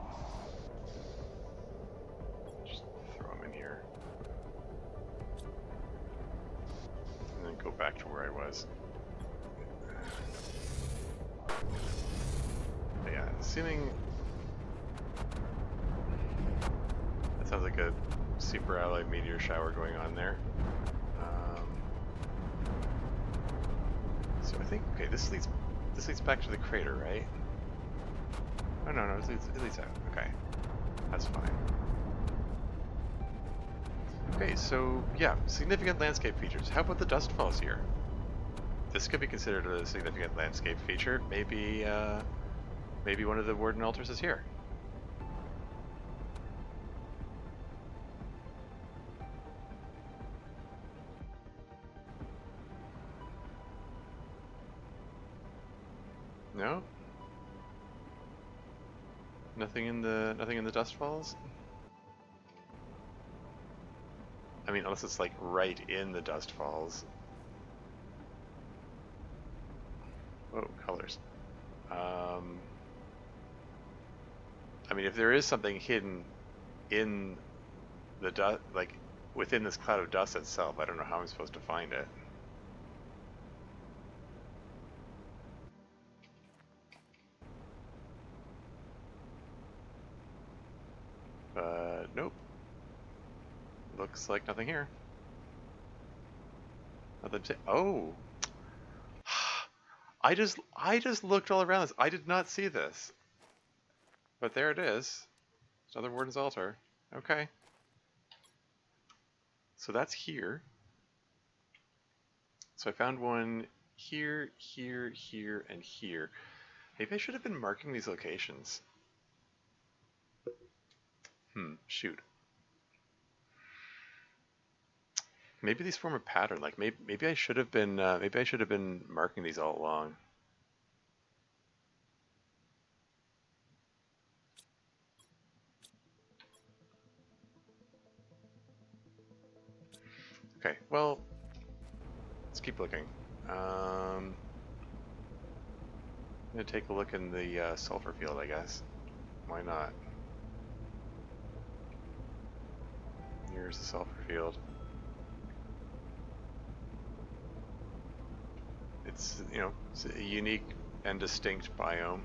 Just throw them in here. And then go back to where I was. But yeah, assuming that sounds like a super alloy meteor shower going on there. So I think, okay, this leads back to the crater, right? Oh no, it leads out. Okay, that's fine. Okay, so yeah, significant landscape features. How about the dust falls here? This could be considered a significant landscape feature. Maybe maybe one of the warden altars is here. No? Nothing in the dust falls? I mean, unless it's like right in the dust falls. Whoa, colors. I mean, if there is something hidden in the dust, like within this cloud of dust itself, I don't know how I'm supposed to find it. But nope. Looks like nothing here. Nothing to, oh. I just looked all around this. I did not see this. But there it is. It's another Warden's Altar. Okay. So that's here. So I found one here, here, here, and here. Maybe I should have been marking these locations. Shoot. Maybe these form a pattern. Like maybe I should have been marking these all along. Okay, well, let's keep looking. I'm gonna take a look in the sulfur field, I guess. Why not? Here's the sulfur field. It's, you know, it's a unique and distinct biome.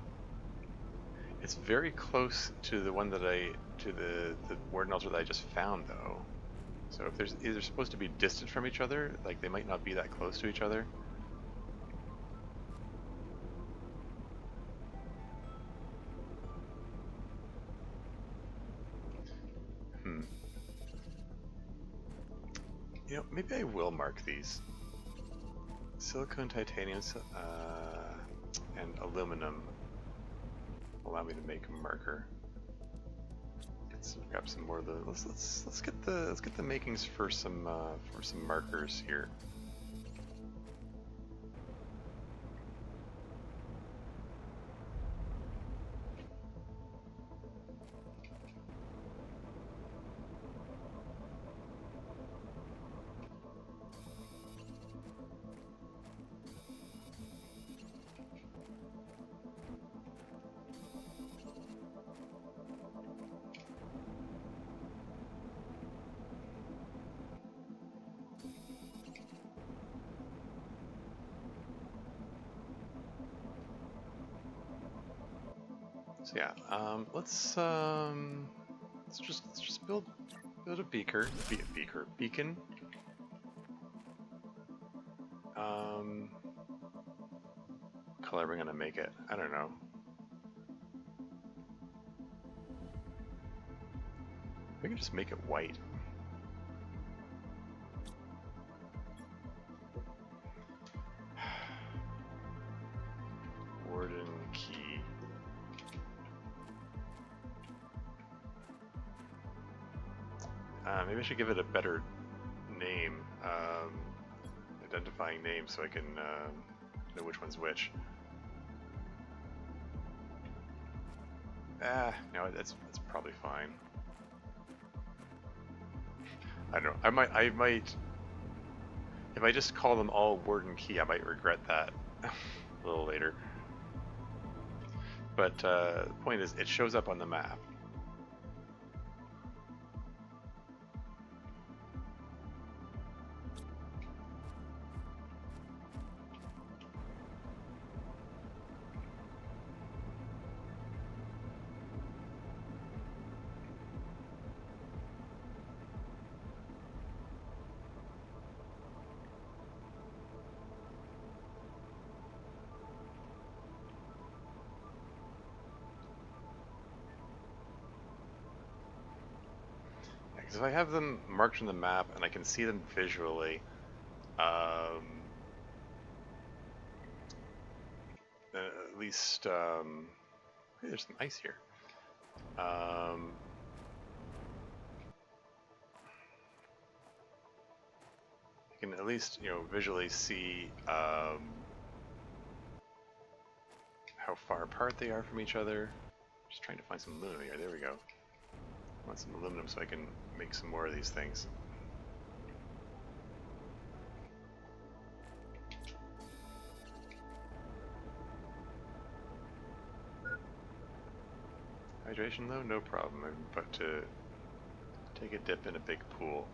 It's very close to the one that to the Warden Altar that I just found, though. So if there's either supposed to be distant from each other, like they might not be that close to each other. You know, maybe I will mark these. Silicone, titanium, and aluminum allow me to make a marker. Let's grab some more of the. Let's get the makings for some markers here. So yeah, let's just build a beacon. Color we're gonna make it. I don't know. We can just make it white. Warden key. Maybe I should give it a better name, identifying name, so I can know which one's which. No, that's probably fine. I don't know. I might. If I just call them all Warden Key, I might regret that a little later. But the point is, it shows up on the map. Because if I have them marked on the map and I can see them visually, at least, hey, there's some ice here. I can at least, you know, visually see how far apart they are from each other. Just trying to find some aluminum here. There we go. I want some aluminum so I can make some more of these things. Hydration though, no problem. I'm about to take a dip in a big pool.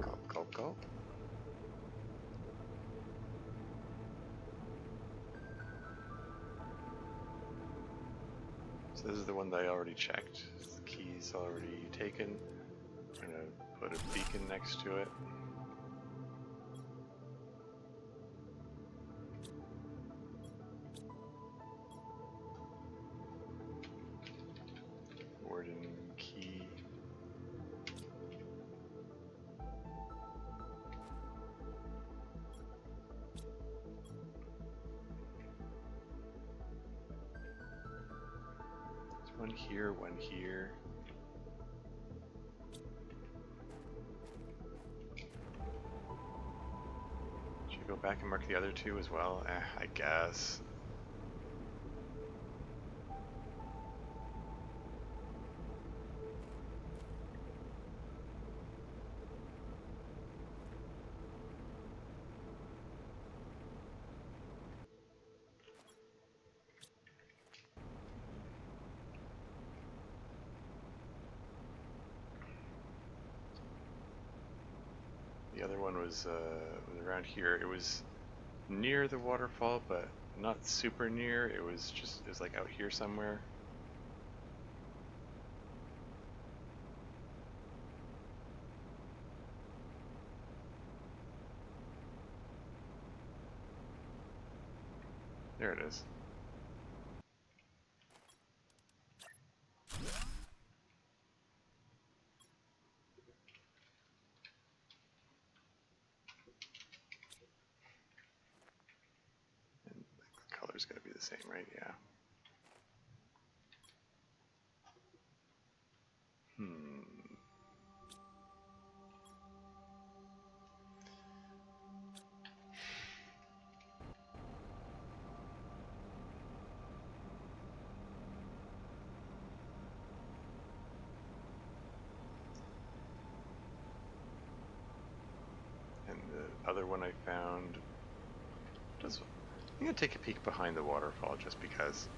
Gulp, gulp, gulp. So this is the one that I already checked. The key's already taken. I'm gonna put a beacon next to it. Warden key. There's one here, one here. Should I go back and mark the other two as well? I guess. The other one was around here. It was near the waterfall, but not super near. It was like out here somewhere. There it is. And the color's gonna be the same, right? Yeah. And the other one I found does. I'm gonna take a peek behind the waterfall just because.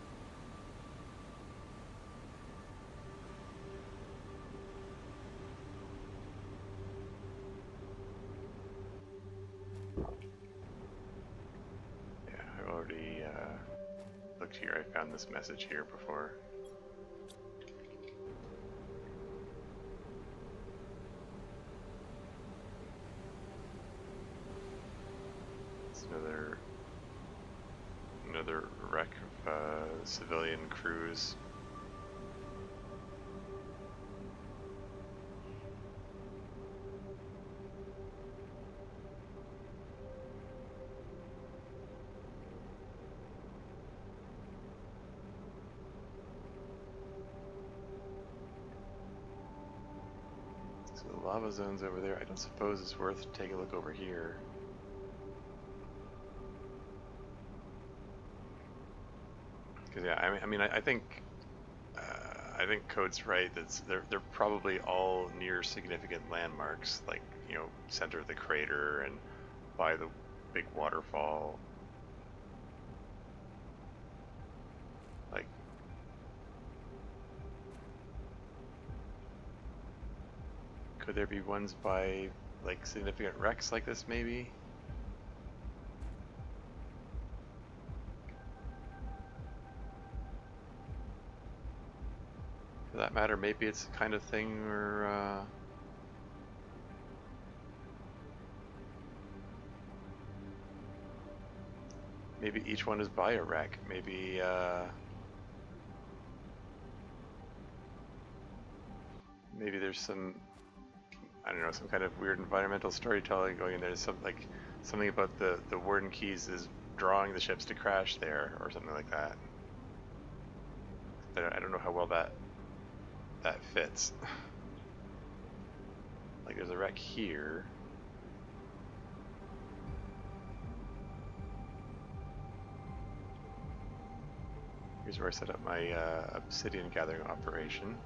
Yeah, I already looked here. I found this message here before. It's another wreck of civilian crews. So the lava zone's over there. I don't suppose it's worth taking a look over here. Because yeah, I think Code's right. They're probably all near significant landmarks, like center of the crater and by the big waterfall. Like, could there be ones by like significant wrecks like this, maybe? For that matter, maybe it's the kind of thing where maybe each one is by a wreck. Maybe maybe there's some, I don't know, some kind of weird environmental storytelling going in there. Something about the Warden Keys is drawing the ships to crash there, or something like that. I don't know how well that fits. Like, there's a wreck here. Here's where I set up my obsidian gathering operation.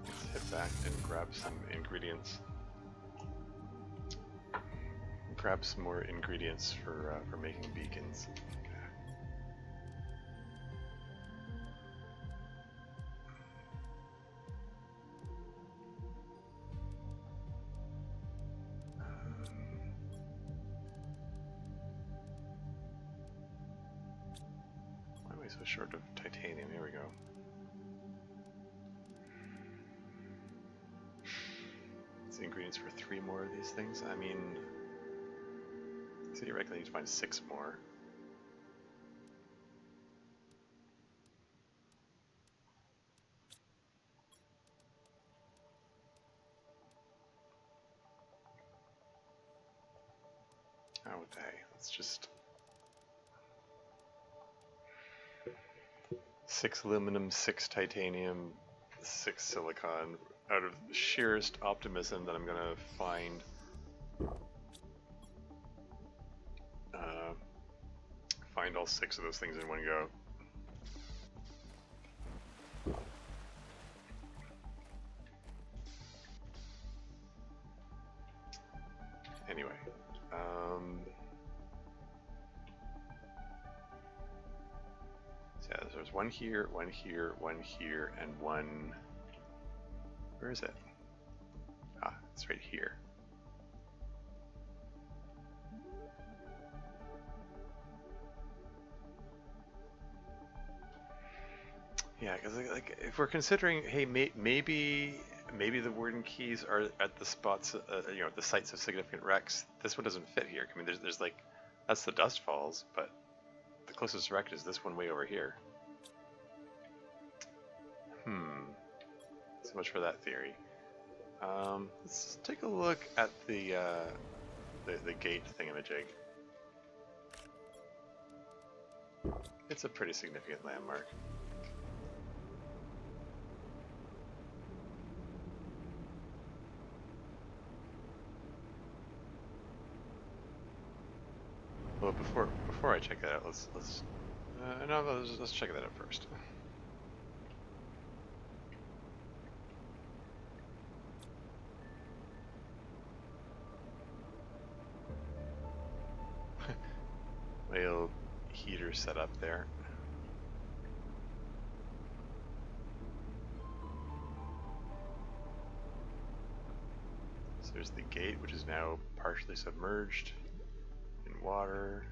Let's hit back and grab some ingredients. Grab some more ingredients for making beacons. Why am I so short of titanium? Here we go. It's the ingredients for 3 more of these things. I mean, theoretically, I need to find 6 more. Oh, what the hey? Let's just 6 aluminum, 6 titanium, 6 silicon. Out of the sheerest optimism that I'm gonna find all 6 of those things in one go. Anyway, so yeah, there's 1 here, 1 here, 1 here, and 1. Where is it? Ah, it's right here. Yeah, because like if we're considering, hey, maybe the warden keys are at the spots, you know, the sites of significant wrecks. This one doesn't fit here. I mean, there's like, that's the Dust Falls, but the closest wreck is this one way over here. So much for that theory. Let's take a look at the gate thingamajig. It's a pretty significant landmark. Well, before I check that out, let's check that out first. My little heater set up there. So there's the gate, which is now partially submerged in water.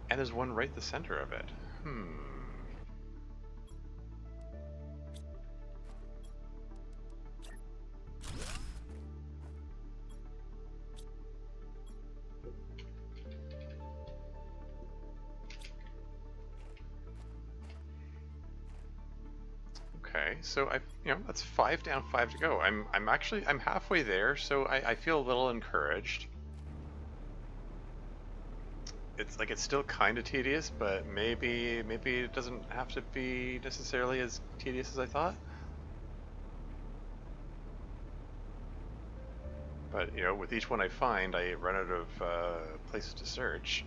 And there's one right in the center of it. Okay, so that's 5 down, 5 to go. I'm halfway there, so I feel a little encouraged. It's still kind of tedious, but maybe it doesn't have to be necessarily as tedious as I thought. But with each one I find, I run out of places to search.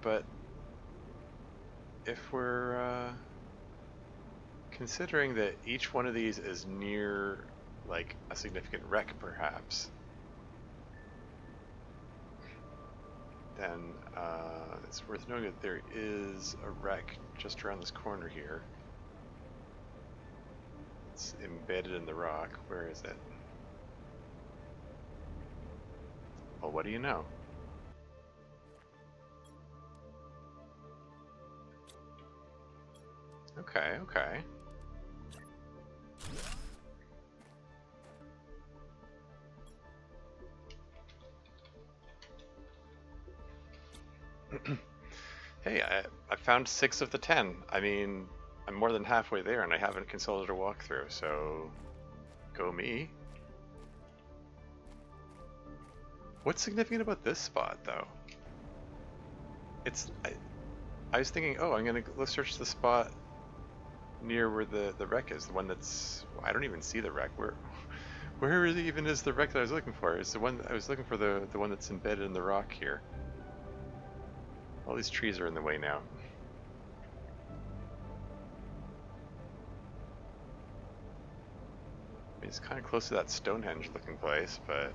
But if we're considering that each one of these is near like a significant wreck perhaps, then it's worth knowing that there is a wreck just around this corner here. It's embedded in the rock. Where is it? Well, what do you know? Okay, okay. Hey, I found 6 of the 10. I mean, I'm more than halfway there and I haven't consulted a walkthrough, so go me. What's significant about this spot, though? It's I was thinking, oh, I'm gonna go search the spot near where the wreck is, the one that's, I don't even see the wreck. Where really even is the wreck that I was looking for? It's the one I was looking for, the one that's embedded in the rock here. All these trees are in the way now. I mean, it's kind of close to that Stonehenge looking place, but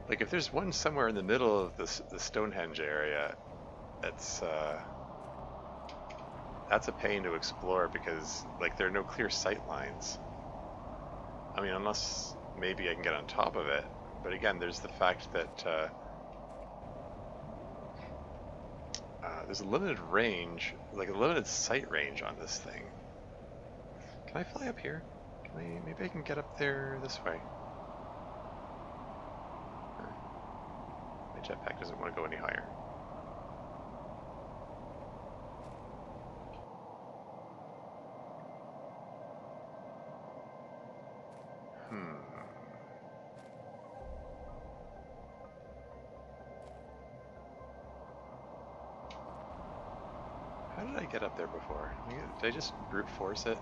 like if there's one somewhere in the middle of the Stonehenge area, that's a pain to explore because like there are no clear sight lines. I mean, unless maybe I can get on top of it. But again, there's the fact that there's a limited range, like a limited sight range on this thing. Can I fly up here? Maybe I can get up there this way. My jetpack doesn't want to go any higher. How did I get up there before? Did I just brute force it?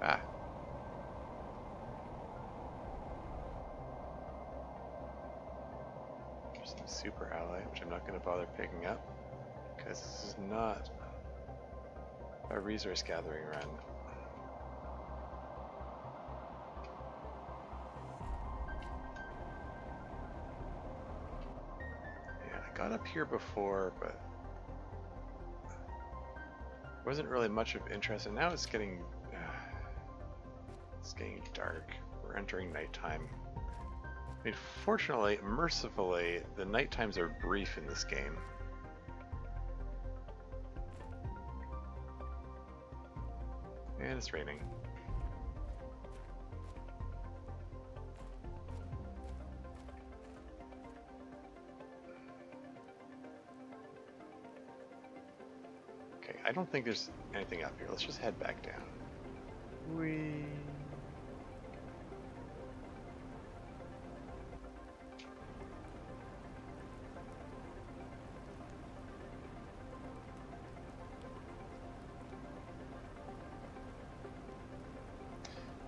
Ah. There's some super ally, which I'm not going to bother picking up, because this is not a resource gathering run. Yeah, I got up here before, but wasn't really much of interest, and now it's getting dark. We're entering nighttime. I mean, fortunately, mercifully, the night times are brief in this game. And it's raining. Okay, I don't think there's anything up here. Let's just head back down. Whee!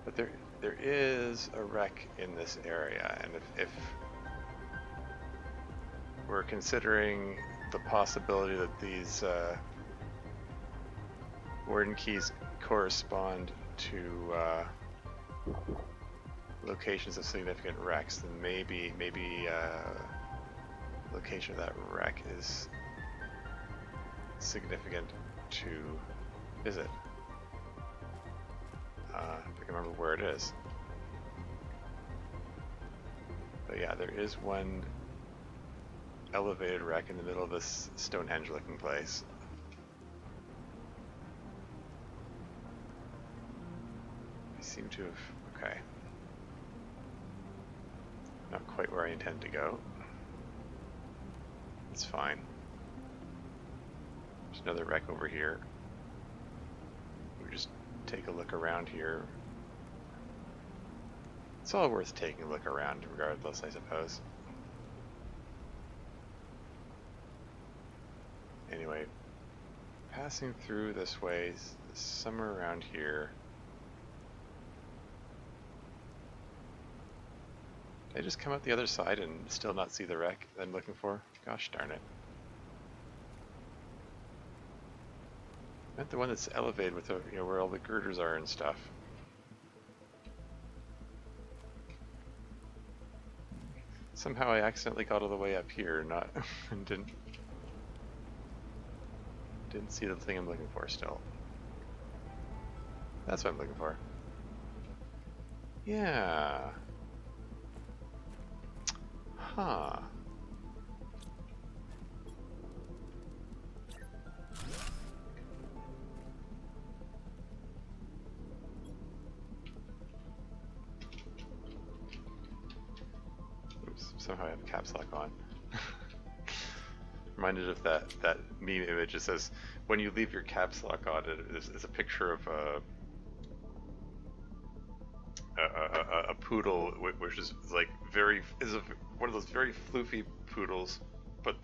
But there is a wreck in this area, and if we're considering the possibility that these warden keys correspond to locations of significant wrecks, then maybe location of that wreck is significant to visit. If I can remember where it is. But yeah, there is one elevated wreck in the middle of this Stonehenge looking place. I seem to have, okay. Not quite where I intend to go. It's fine. There's another wreck over here. We just take a look around here. It's all worth taking a look around regardless, I suppose. Anyway, passing through this way, somewhere around here. Did I just come out the other side and still not see the wreck I'm looking for? Gosh darn it. I meant the one that's elevated with the, where all the girders are and stuff. Somehow I accidentally got all the way up here, and didn't see the thing I'm looking for still. That's what I'm looking for. Yeah. Huh. Oops, somehow I have caps lock on. Reminded of that meme image. It says, when you leave your caps lock on, it's a picture of a poodle, which is like one of those very floofy poodles, but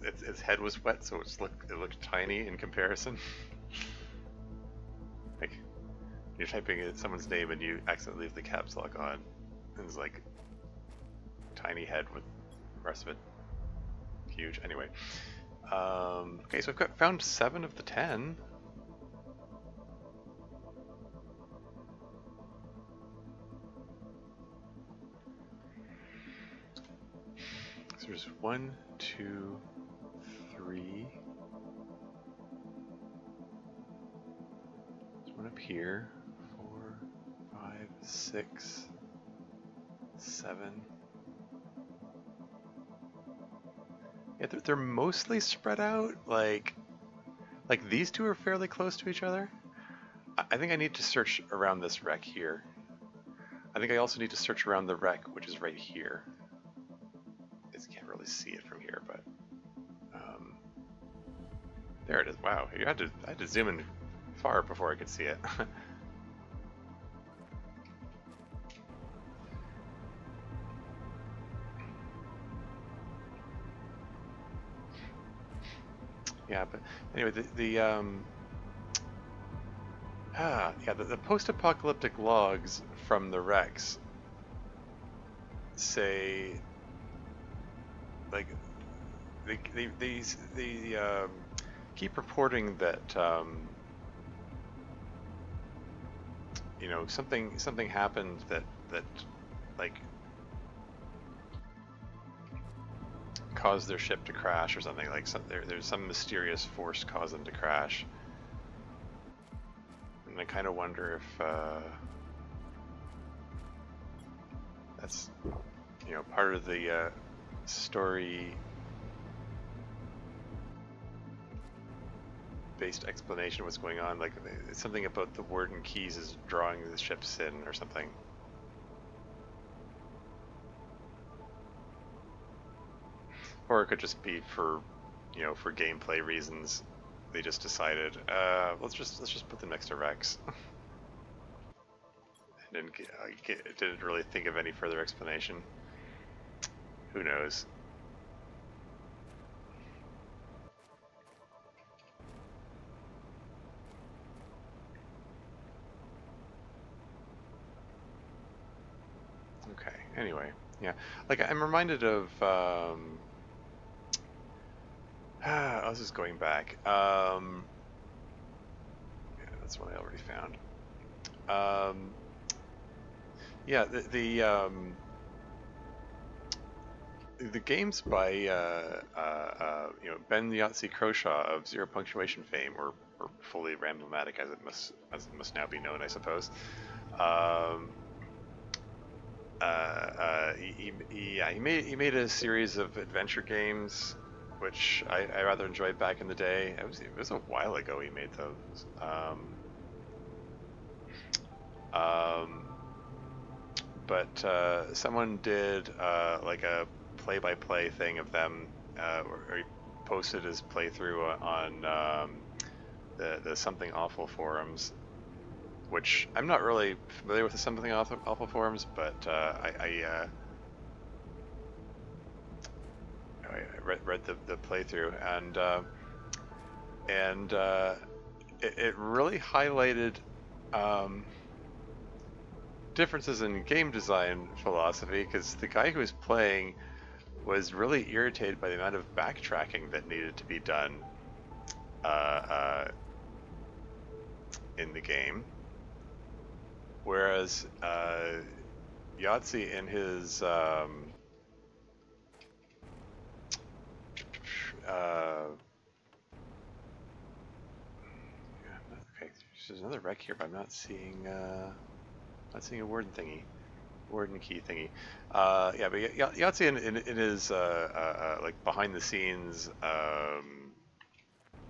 its head was wet, so it looked tiny in comparison. Like you're typing in someone's name and you accidentally leave the caps lock on, and it's like tiny head with the rest of it huge. Anyway, okay, so I've found 7 of the 10. So there's 1, 2, 3. There's one up here. 4, 5, 6, 7. Yeah, they're mostly spread out. Like these two are fairly close to each other. I think I need to search around this wreck here. I think I also need to search around the wreck, which is right here. I just can't really see it from here, but there it is. Wow, I had to zoom in far before I could see it. Yeah, but anyway, the post-apocalyptic logs from the wrecks say, like, they keep reporting that you know, something happened that like caused their ship to crash or something. Like there's some mysterious force caused them to crash, and I kind of wonder if that's, you know, part of the story based explanation of what's going on. Like it's something about the Warden Keys is drawing the ships in or something. Or it could just be for, you know, for gameplay reasons. They just decided, let's just put them next to Rex. Didn't really think of any further explanation. Who knows? Okay. Anyway, yeah. Like I'm reminded of. I was just going back. Yeah, that's one I already found. Yeah, the games by you know, Ben Yahtzee Croshaw of Zero Punctuation fame, or fully Randomatic as it must now be known, I suppose. He made a series of adventure games, which I rather enjoyed back in the day. It was a while ago he made those. But someone did like a play-by-play thing of them, where he posted his playthrough on the Something Awful forums, which I'm not really familiar with the Something Awful forums, but I read the playthrough, and it really highlighted differences in game design philosophy, because the guy who was playing was really irritated by the amount of backtracking that needed to be done in the game, whereas Yahtzee in his okay, there's another wreck here, but I'm not seeing a warden thingy. Warden key thingy. Yeah, but Yahtzee in his like behind the scenes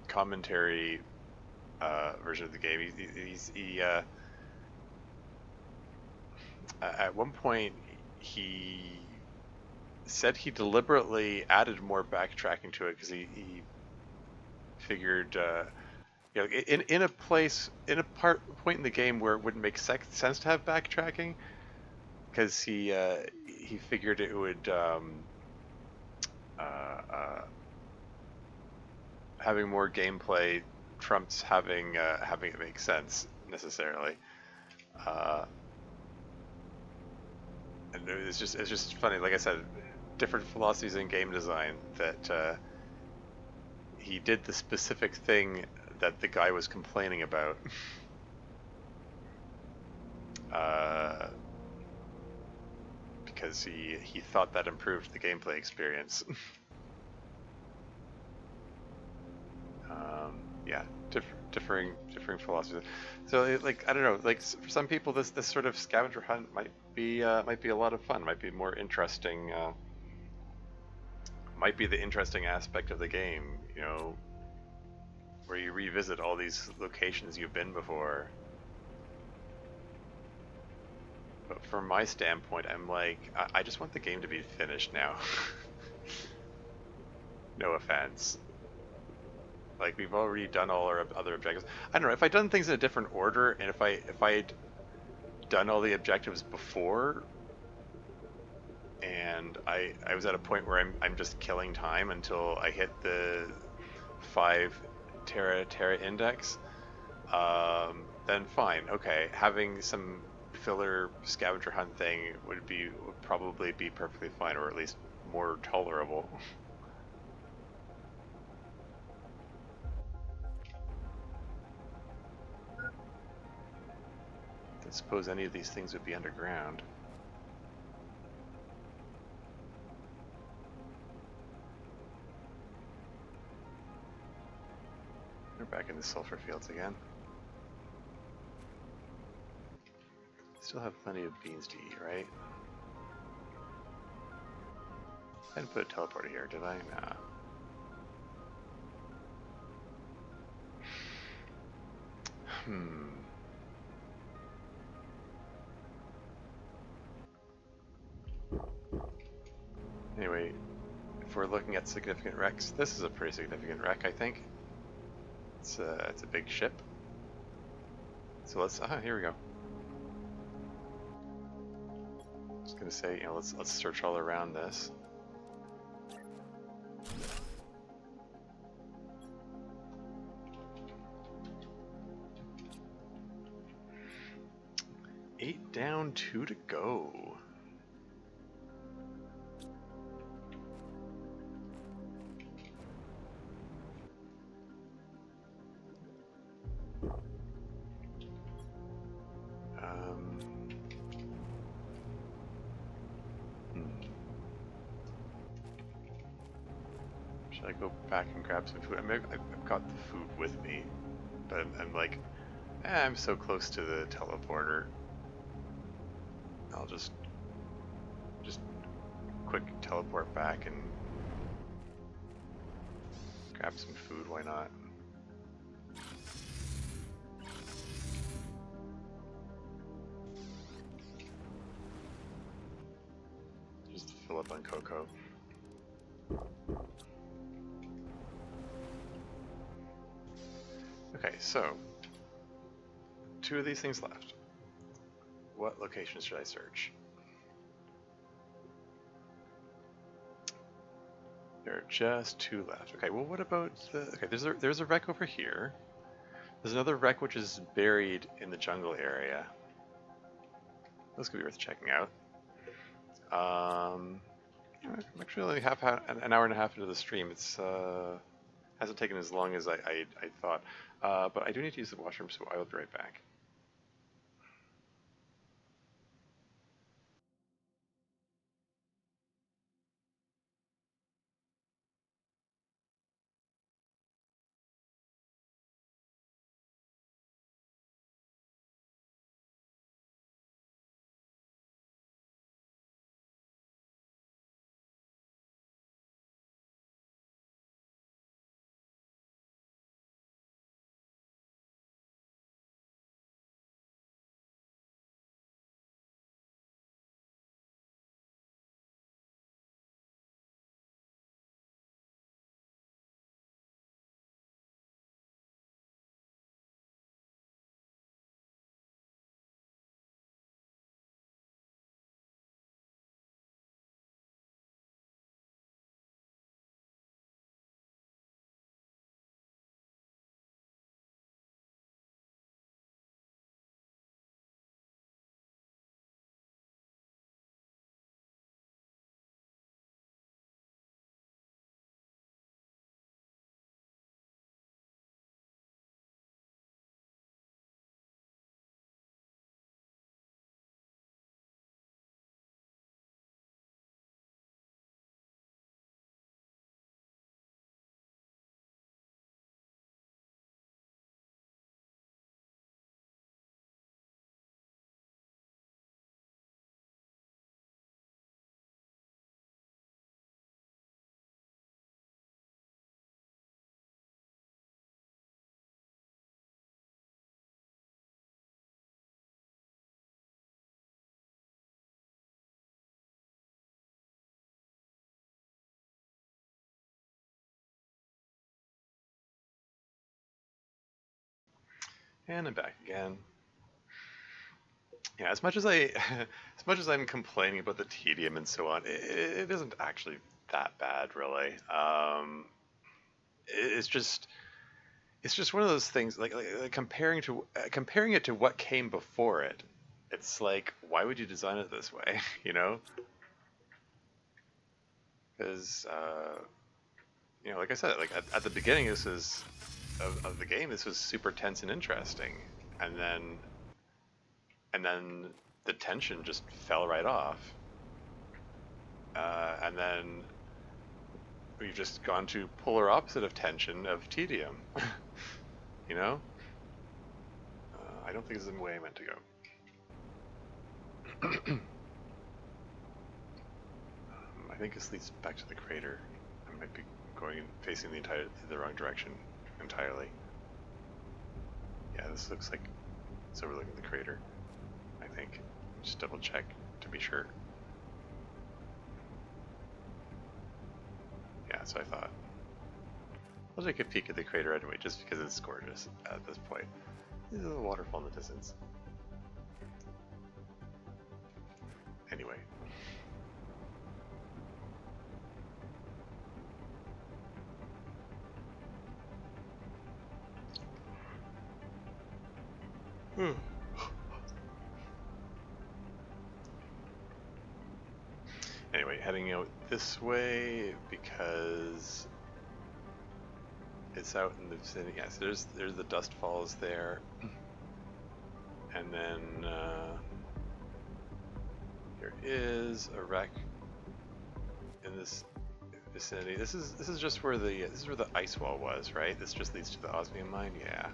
commentary version of the game, at one point he said he deliberately added more backtracking to it because he figured you know, in a place in a point in the game where it wouldn't make sense to have backtracking, because he figured it would uh, uh, having more gameplay trumps having it make sense necessarily. Uh, and it's just funny. Like I said, different philosophies in game design that he did the specific thing that the guy was complaining about. uh, because he thought that improved the gameplay experience. Yeah, differing philosophies. So like I don't know, like for some people this sort of scavenger hunt might be a lot of fun, might be more interesting, might be the interesting aspect of the game, you know, where you revisit all these locations you've been before. But from my standpoint, I'm like, I just want the game to be finished now. No offense. Like we've already done all our other objectives. I don't know if I'd done things in a different order, and if I'd done all the objectives before, and I was at a point where I'm just killing time until I hit the 5 Terra index, then fine. Okay, having some filler scavenger hunt thing would probably be perfectly fine, or at least more tolerable. I suppose any of these things would be underground. We're back in the sulfur fields again. Still have plenty of beans to eat, right? I didn't put a teleporter here, did I? Nah. Anyway, if we're looking at significant wrecks, this is a pretty significant wreck, I think. It's a big ship. So let's, here we go. I was gonna say, you know, let's search all around this. Eight down, 2 to go. Should I go back and grab some food? I mean, I've got the food with me, but I'm like, I'm so close to the teleporter. I'll just quick teleport back and grab some food, why not? Just fill up on cocoa. Okay, so 2 of these things left. What locations should I search? There are just 2 left. Okay, well what about the... Okay, there's a wreck over here. There's another wreck which is buried in the jungle area. Those could be worth checking out. I'm actually only an hour and a half into the stream. It's hasn't taken as long as I thought. But I do need to use the washroom, so I will be right back. And I'm back again. Yeah, as much as as much as I'm complaining about the tedium and so on, it isn't actually that bad, really. It's just one of those things like comparing it to what came before it. It's like, why would you design it this way? You know, because like I said, like at the beginning, this is of the game, this was super tense and interesting, and then the tension just fell right off, and then we've just gone to polar opposite of tension of tedium. You know, I don't think this is the way I meant to go. I think this leads back to the crater. I might be going and facing the wrong direction entirely. Yeah, this looks like it's overlooking the crater, I think. Just double check to be sure. Yeah, that's what I thought. I'll take a peek at the crater anyway, just because it's gorgeous at this point. There's a little waterfall in the distance. Anyway. Anyway, heading out this way because it's out in the vicinity. Yeah, so there's the dust falls there, and then there is a wreck in this vicinity. This is just where the ice wall was, right? This just leads to the osmium mine. Yeah.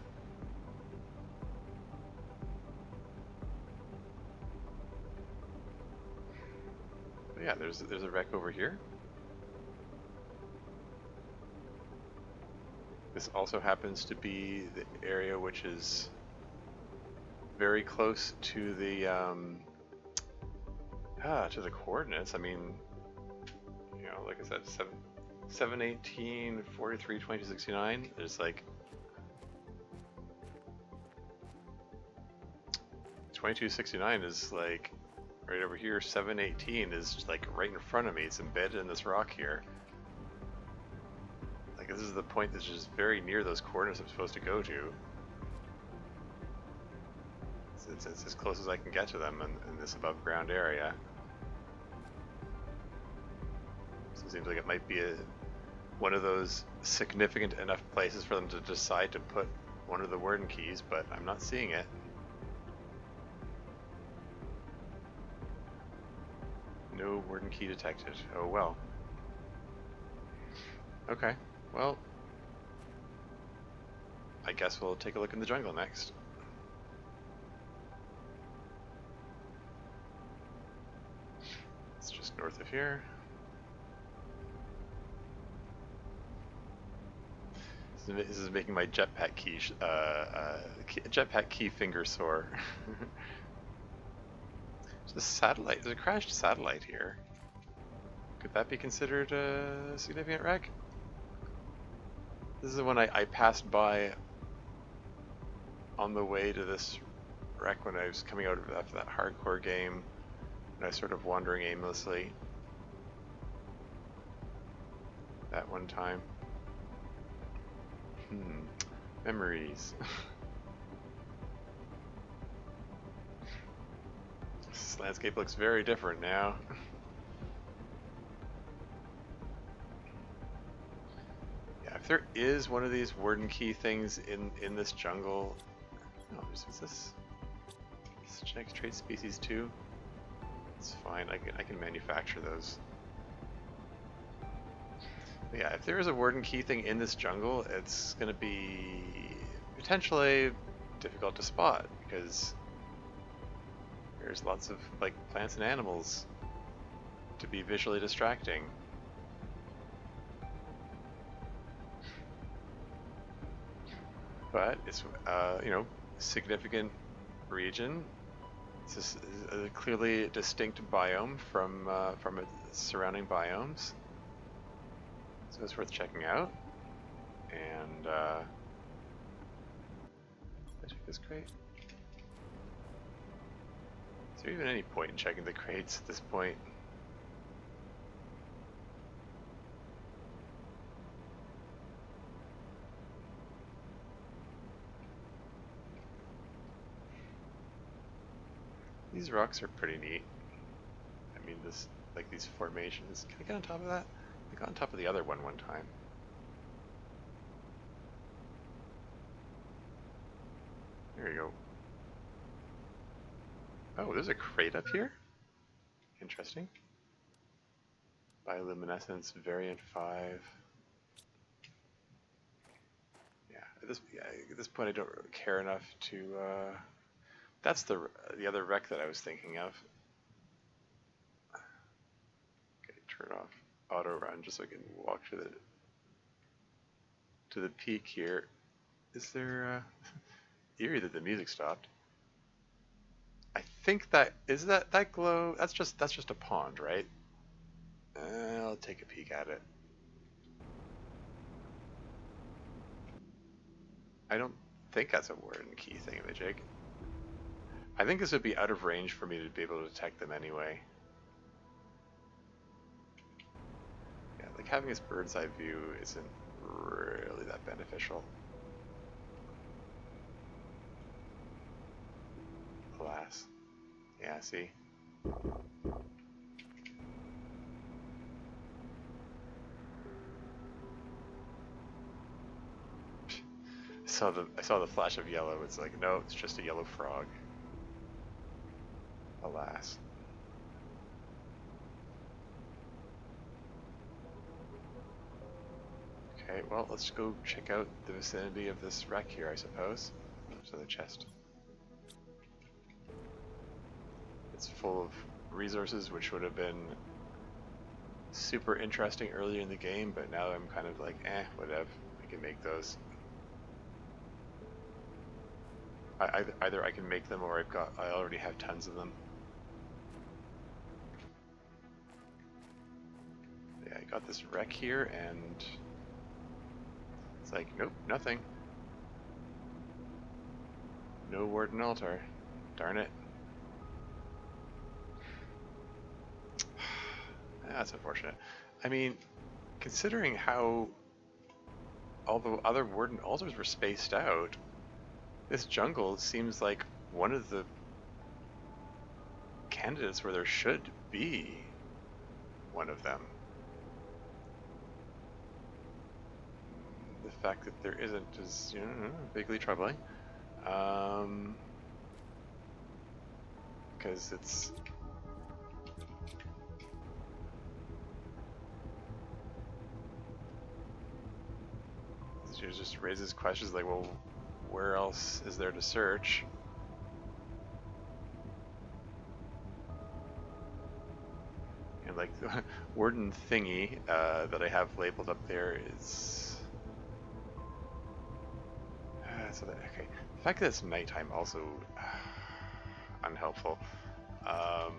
But yeah, there's a wreck over here. This also happens to be the area which is very close to the coordinates. I mean, like I said, 718, 43, 2269. There's like 2269 is like right over here. 718 is like right in front of me. It's embedded in this rock here. Like, this is the point that's just very near those coordinates I'm supposed to go to. It's as close as I can get to them in this above ground area. So it seems like it might be one of those significant enough places for them to decide to put one of the warden keys, but I'm not seeing it. No warden key detected. Oh well. Okay, well, I guess we'll take a look in the jungle next. It's just north of here. This is making my jetpack key finger sore. There's a satellite. There's a crashed satellite here. Could that be considered a significant wreck? This is the one I passed by on the way to this wreck when I was coming out of that hardcore game, and I was sort of wandering aimlessly that one time. Memories. This landscape looks very different now. Yeah, if there is one of these warden key things in this jungle, is this genetic trait species 2? It's fine. I can manufacture those. But yeah, if there is a warden key thing in this jungle, it's going to be potentially difficult to spot because there's lots of like plants and animals to be visually distracting. But it's significant region. It's a clearly distinct biome from its surrounding biomes. So it's worth checking out. And check this crate? Is there even any point in checking the crates at this point? These rocks are pretty neat. I mean, this, like these formations. Can I get on top of that? I got on top of the other one time. There you go. Oh, there's a crate up here? Interesting. Bioluminescence, variant 5. Yeah, at this point I don't really care enough to, that's the other wreck that I was thinking of. Okay, turn off auto run just so I can walk to the peak here. Is there, eerie that the music stopped. I think that that glow. That's just a pond, right? I'll take a peek at it. I don't think that's a warden key thingamajig. I think this would be out of range for me to be able to detect them anyway. Yeah, like having this bird's eye view isn't really that beneficial. Alas. Yeah, see? I saw the flash of yellow. It's like, no, it's just a yellow frog. Alas. Okay, well, let's go check out the vicinity of this wreck here, I suppose. There's another chest. It's full of resources which would have been super interesting earlier in the game, but now I'm kind of like, whatever. I can make those. Either I can make them or I already have tons of them. Yeah, I got this wreck here and it's like, nope, nothing. No warden altar. Darn it. That's unfortunate. I mean, considering how all the other warden altars were spaced out, this jungle seems like one of the candidates where there should be one of them. The fact that there isn't is, you know, vaguely troubling. Because it's... It just raises questions like, well, where else is there to search? And like the warden thingy that I have labeled up there is... okay. The fact that it's nighttime also unhelpful. I'm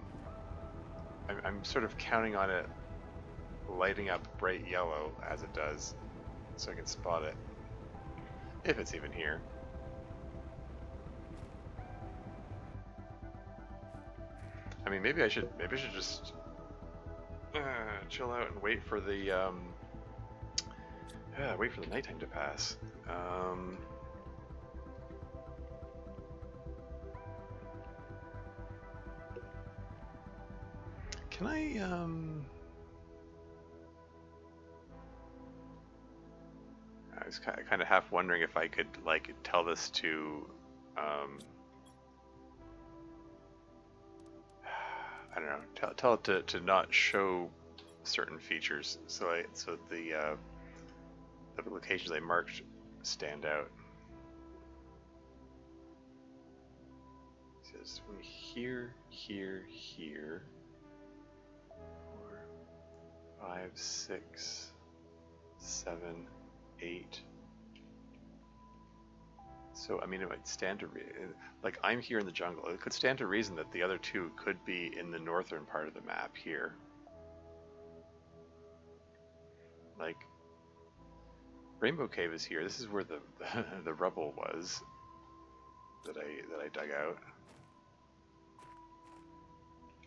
sort of counting on it lighting up bright yellow as it does, so I can spot it, if it's even here. I mean, maybe I should just chill out and wait for the nighttime to pass. Can I I was kind of half wondering if I could like tell this to I don't know, tell it to not show certain features, so the locations I marked stand out. So it's from here, here, here. 4, 5, 6, 7, 8. So, I mean, it might stand to like, I'm here in the jungle. It could stand to reason that the other two could be in the northern part of the map here. Like, Rainbow Cave is here. This is where the the rubble was. that I dug out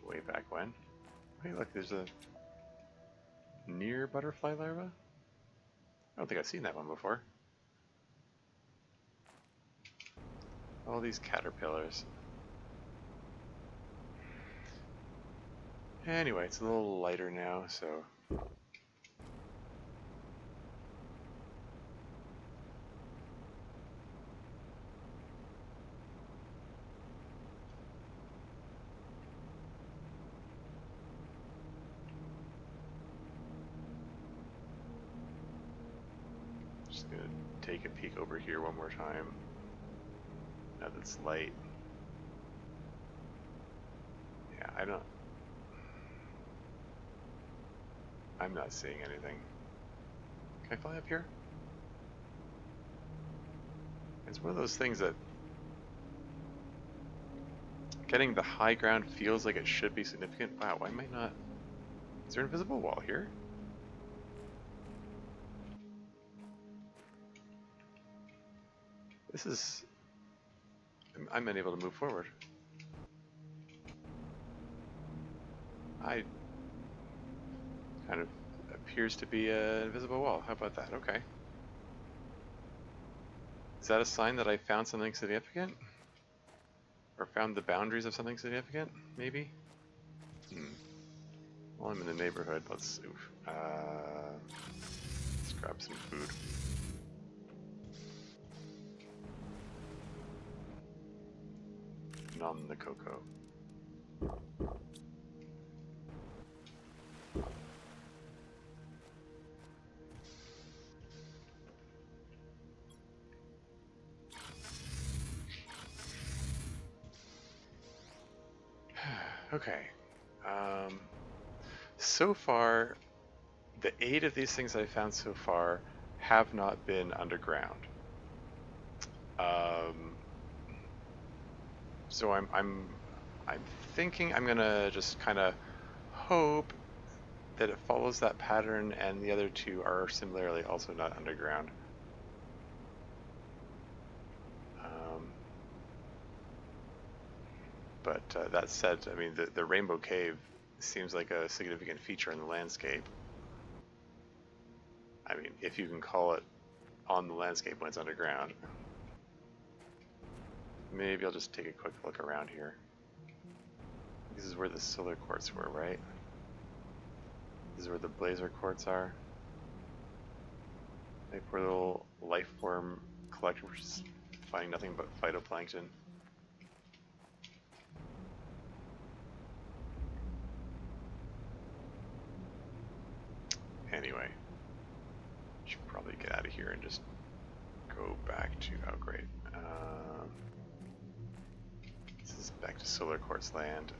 way back when. Hey, look, there's a near butterfly larva. I don't think I've seen that one before. All these caterpillars. Anyway, it's a little lighter now, so just gonna take a peek over here one more time. Now that it's light. Yeah, I'm not seeing anything. Can I fly up here? It's one of those things that getting the high ground feels like it should be significant. Wow, why am I not? Is there an invisible wall here? This is... I'm unable to move forward. I kind of appears to be an invisible wall. How about that? Okay. Is that a sign that I found something significant? Or found the boundaries of something significant, maybe? Well, I'm in the neighborhood. Let's grab some food. Nom the cocoa. Okay. So far, the 8 of these things I've found so far have not been underground. So I'm thinking I'm gonna just kind of hope that it follows that pattern, and the other 2 are similarly also not underground. But that said, I mean, the Rainbow Cave seems like a significant feature in the landscape. I mean, if you can call it on the landscape when it's underground. Maybe I'll just take a quick look around here. This is where the solar quartz were, right? This is where the blazer quartz are. My poor little life form collector, which is finding nothing but phytoplankton. Anyway, should probably get out of here and just go back to, oh great. This is back to solar quartz land.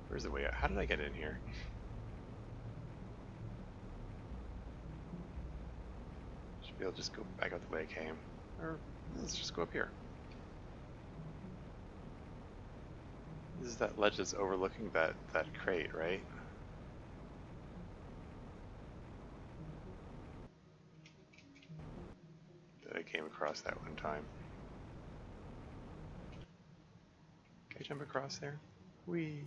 Where's the way out? How did I get in here? Should be able to just go back out the way I came. Or let's just go up here. This is that ledge that's overlooking that crate, right? That I came across that one time. Can I jump across there? Whee!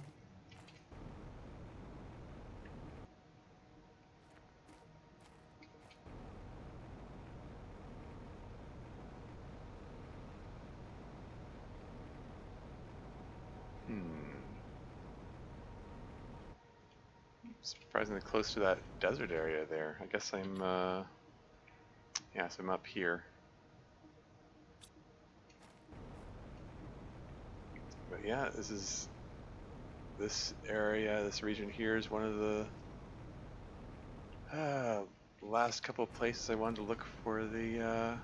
Surprisingly close to that desert area there. I guess I'm, yeah, so I'm up here. But yeah, this area, this region here is one of the last couple of places I wanted to look for the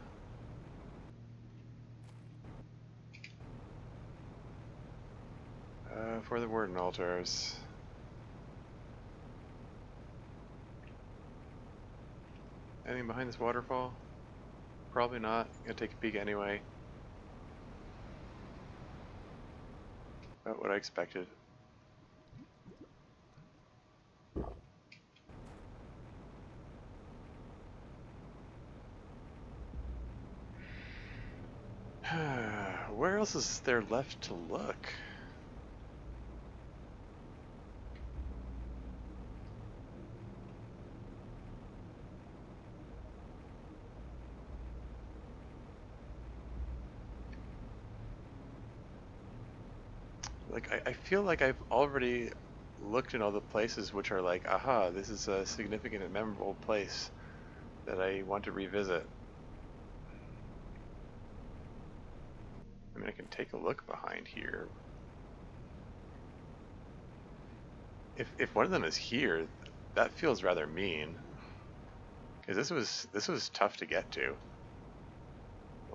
warden altars. Anything behind this waterfall? Probably not. Gonna take a peek anyway. About what I expected. else is there left to look? Like, I feel like I've already looked in all the places which are like, aha, this is a significant and memorable place that I want to revisit. I mean, I can take a look behind here. If one of them is here, that feels rather mean. Because this was tough to get to.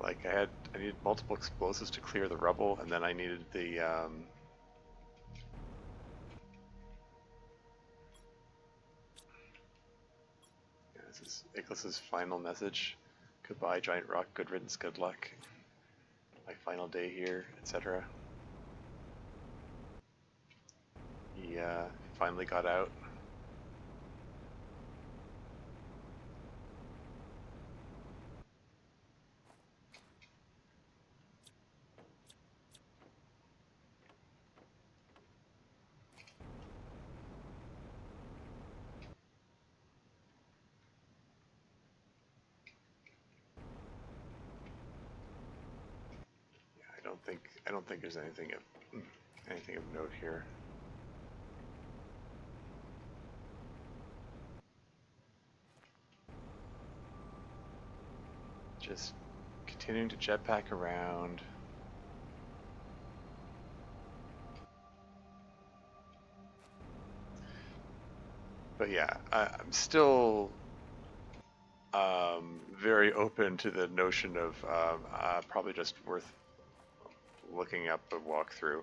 Like I needed multiple explosives to clear the rubble, and then I needed the yeah, this is Iglis's final message. Goodbye, giant rock. Good riddance. Good luck. My final day here, etc. He finally got out. I don't think there's anything of note here. Just continuing to jetpack around. But yeah, I'm still very open to the notion of probably just worth looking up a walkthrough.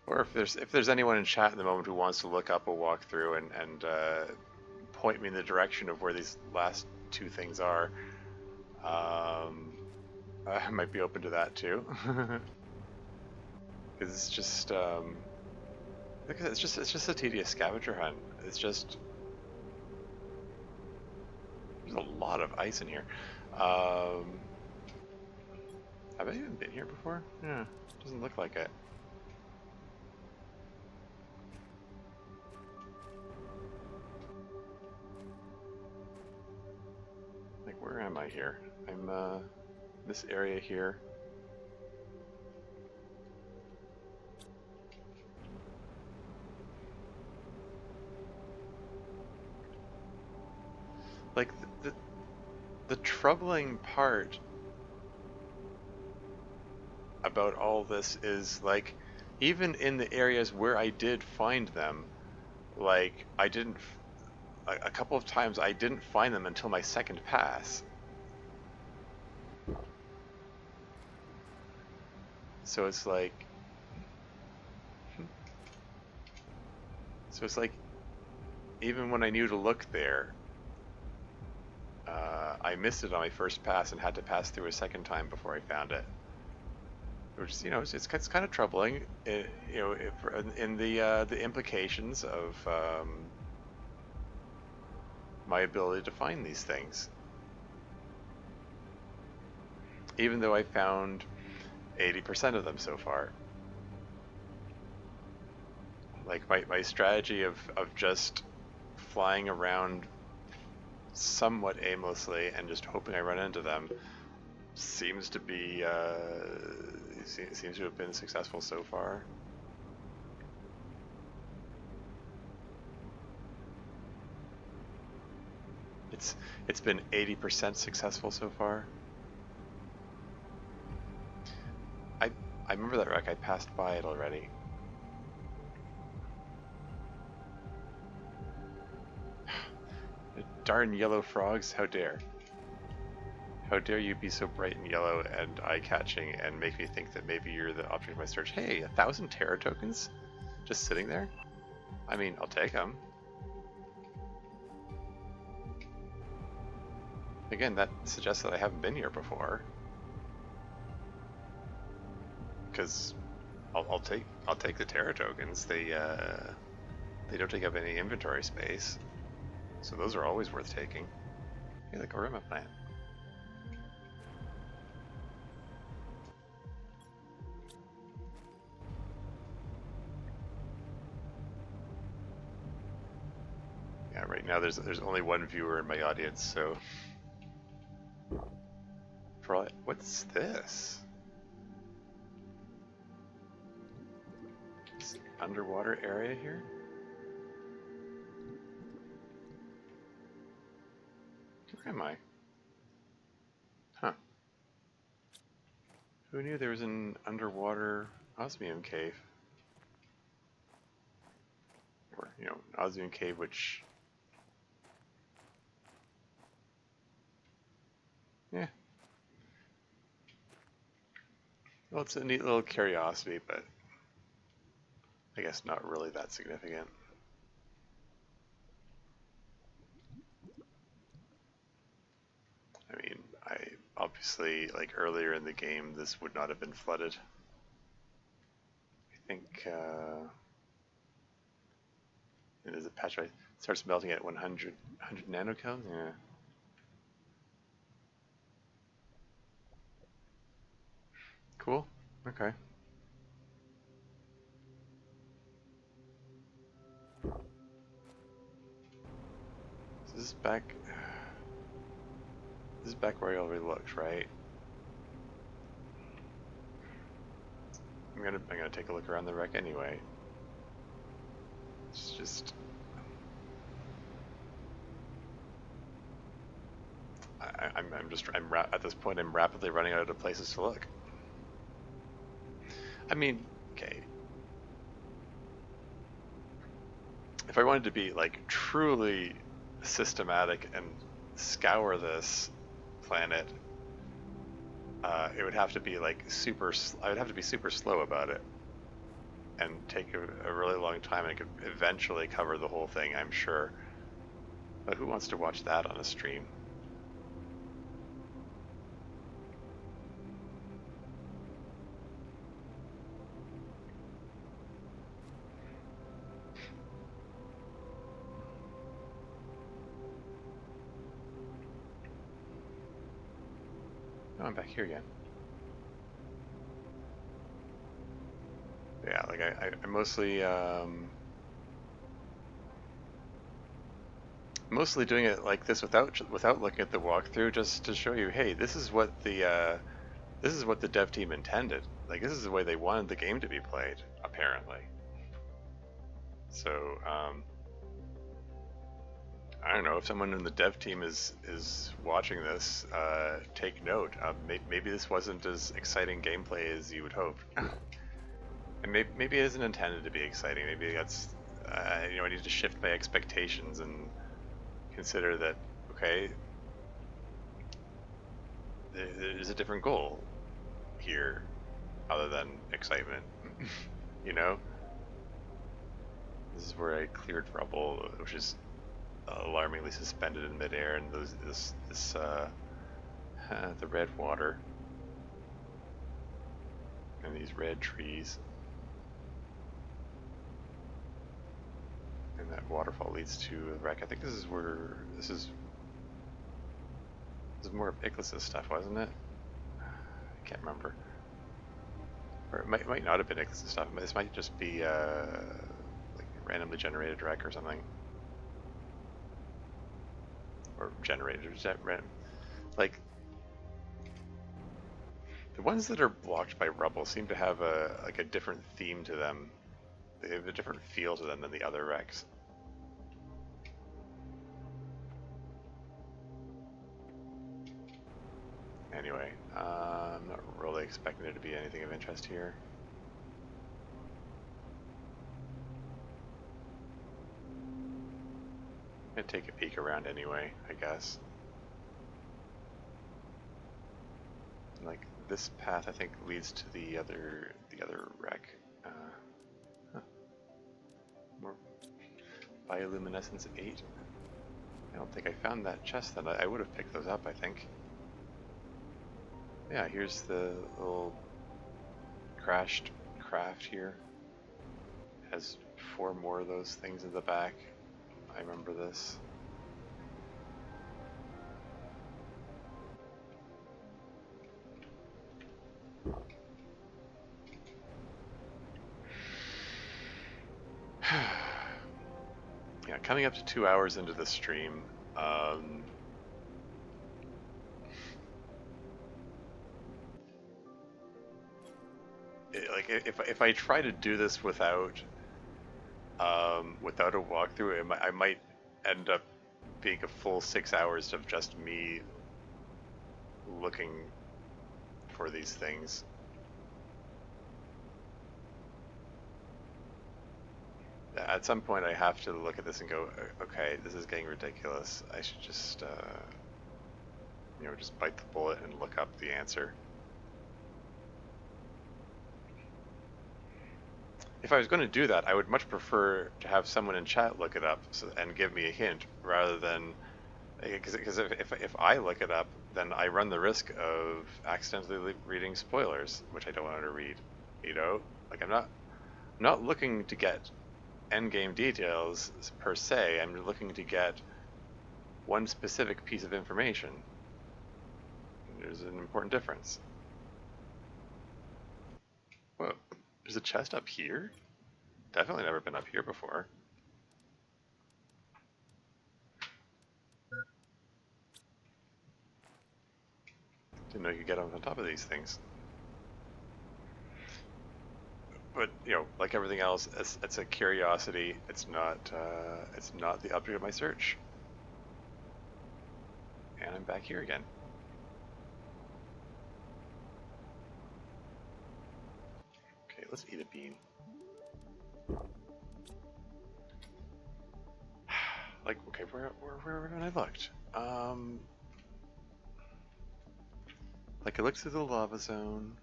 Or if there's anyone in chat at the moment who wants to look up a walkthrough and point me in the direction of where these last two things are, I might be open to that too. Because it's just it's just a tedious scavenger hunt. It's just there's a lot of ice in here. Have I even been here before? Yeah, doesn't look like it. Like, where am I here? I'm this area here. Like the troubling part about all this is, like, even in the areas where I did find them, like, I didn't a couple of times I didn't find them until my second pass. So it's like even when I knew to look there, I missed it on my first pass and had to pass through a second time before I found it. Which, you know, it's kind of troubling, you know, in the implications of my ability to find these things. Even though I found 80% of them so far. Like my strategy of just flying around somewhat aimlessly and just hoping I run into them seems to be seems to have been successful so far. It's been 80% successful so far. I remember that wreck. I passed by it already. Darn yellow frogs, how dare. How dare you be so bright and yellow and eye-catching and make me think that maybe you're the object of my search. Hey, 1,000 Terra tokens? Just sitting there? I mean, I'll take them. Again, that suggests that I haven't been here before. Because I'll take the Terra tokens. They don't take up any inventory space. So those are always worth taking. Hey, the Gorima plant. Right now, there's only one viewer in my audience, so for all, what's this? This underwater area here? Where am I? Huh. Who knew there was an underwater osmium cave? Or, you know, an osmium cave which... Yeah. Well, it's a neat little curiosity, but I guess not really that significant. I mean, I obviously, like earlier in the game, this would not have been flooded. I think it is a patch where it starts melting at 100 nanocals. Yeah. Cool. Okay. So this is back. This is back where I already looked, right? I'm gonna take a look around the wreck anyway. It's just at this point I'm rapidly running out of places to look. I mean, okay. If I wanted to be like truly systematic and scour this planet, it would have to be like I would have to be super slow about it and take a really long time, and it could eventually cover the whole thing, I'm sure. But who wants to watch that on a stream? Oh, I'm back here again. Yeah, like I mostly doing it like this without looking at the walkthrough, just to show you, hey, this is what the dev team intended. Like, this is the way they wanted the game to be played, apparently. So I don't know if someone in the dev team is watching this. Take note. Maybe this wasn't as exciting gameplay as you would hope, and maybe it isn't intended to be exciting. Maybe that's you know, I need to shift my expectations and consider that, okay, there's a different goal here other than excitement. You know, this is where I cleared rubble, which is alarmingly suspended in midair, and the red water and these red trees, and that waterfall leads to a wreck. I think this is more of Ichlus's stuff, wasn't it? I can't remember. Or it might not have been Ichlus's stuff. This might just be like a randomly generated wreck or something. Or generated, like the ones that are blocked by rubble seem to have a different theme to them. They have a different feel to them than the other wrecks. Anyway, I'm not really expecting there to be anything of interest here. I'm gonna take a peek around anyway, I guess. Like, this path I think leads to the other wreck. Huh. More bioluminescence 8. I don't think I found that chest then. I would have picked those up, I think. Yeah, here's the little crashed craft here. It has 4 more of those things in the back. I remember this. Yeah, coming up to 2 hours into the stream. Like if I try to do this without without a walkthrough, I might end up being a full 6 hours of just me looking for these things. At some point I have to look at this and go, okay, this is getting ridiculous. I should just, you know, just bite the bullet and look up the answer. If I was going to do that, I would much prefer to have someone in chat look it up and give me a hint, rather than, because if I look it up, then I run the risk of accidentally reading spoilers, which I don't want to read. You know, like I'm not looking to get endgame details per se. I'm looking to get one specific piece of information. There's an important difference. Whoa, there's a chest up here? Definitely never been up here before. Didn't know you could get on top of these things. But, you know, like everything else, it's a curiosity. It's not the object of my search. And I'm back here again. Okay, let's eat a bean. Like, okay, where haven't I looked? Like I looked through the lava zone.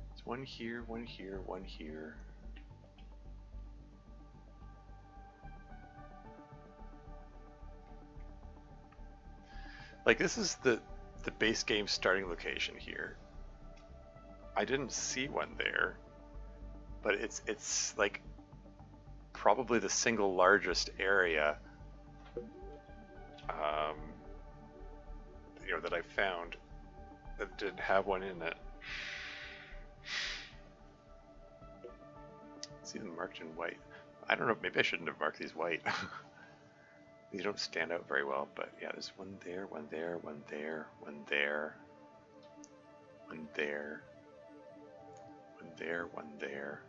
There's one here, one here, one here. Like this is the base game starting location here. I didn't see one there, but it's like probably the single largest area you know, that I found that didn't have one in it. See them marked in white. I don't know, maybe I shouldn't have marked these white. These don't stand out very well, but yeah, there's one there, one there, one there, one there, one there, one there, one there.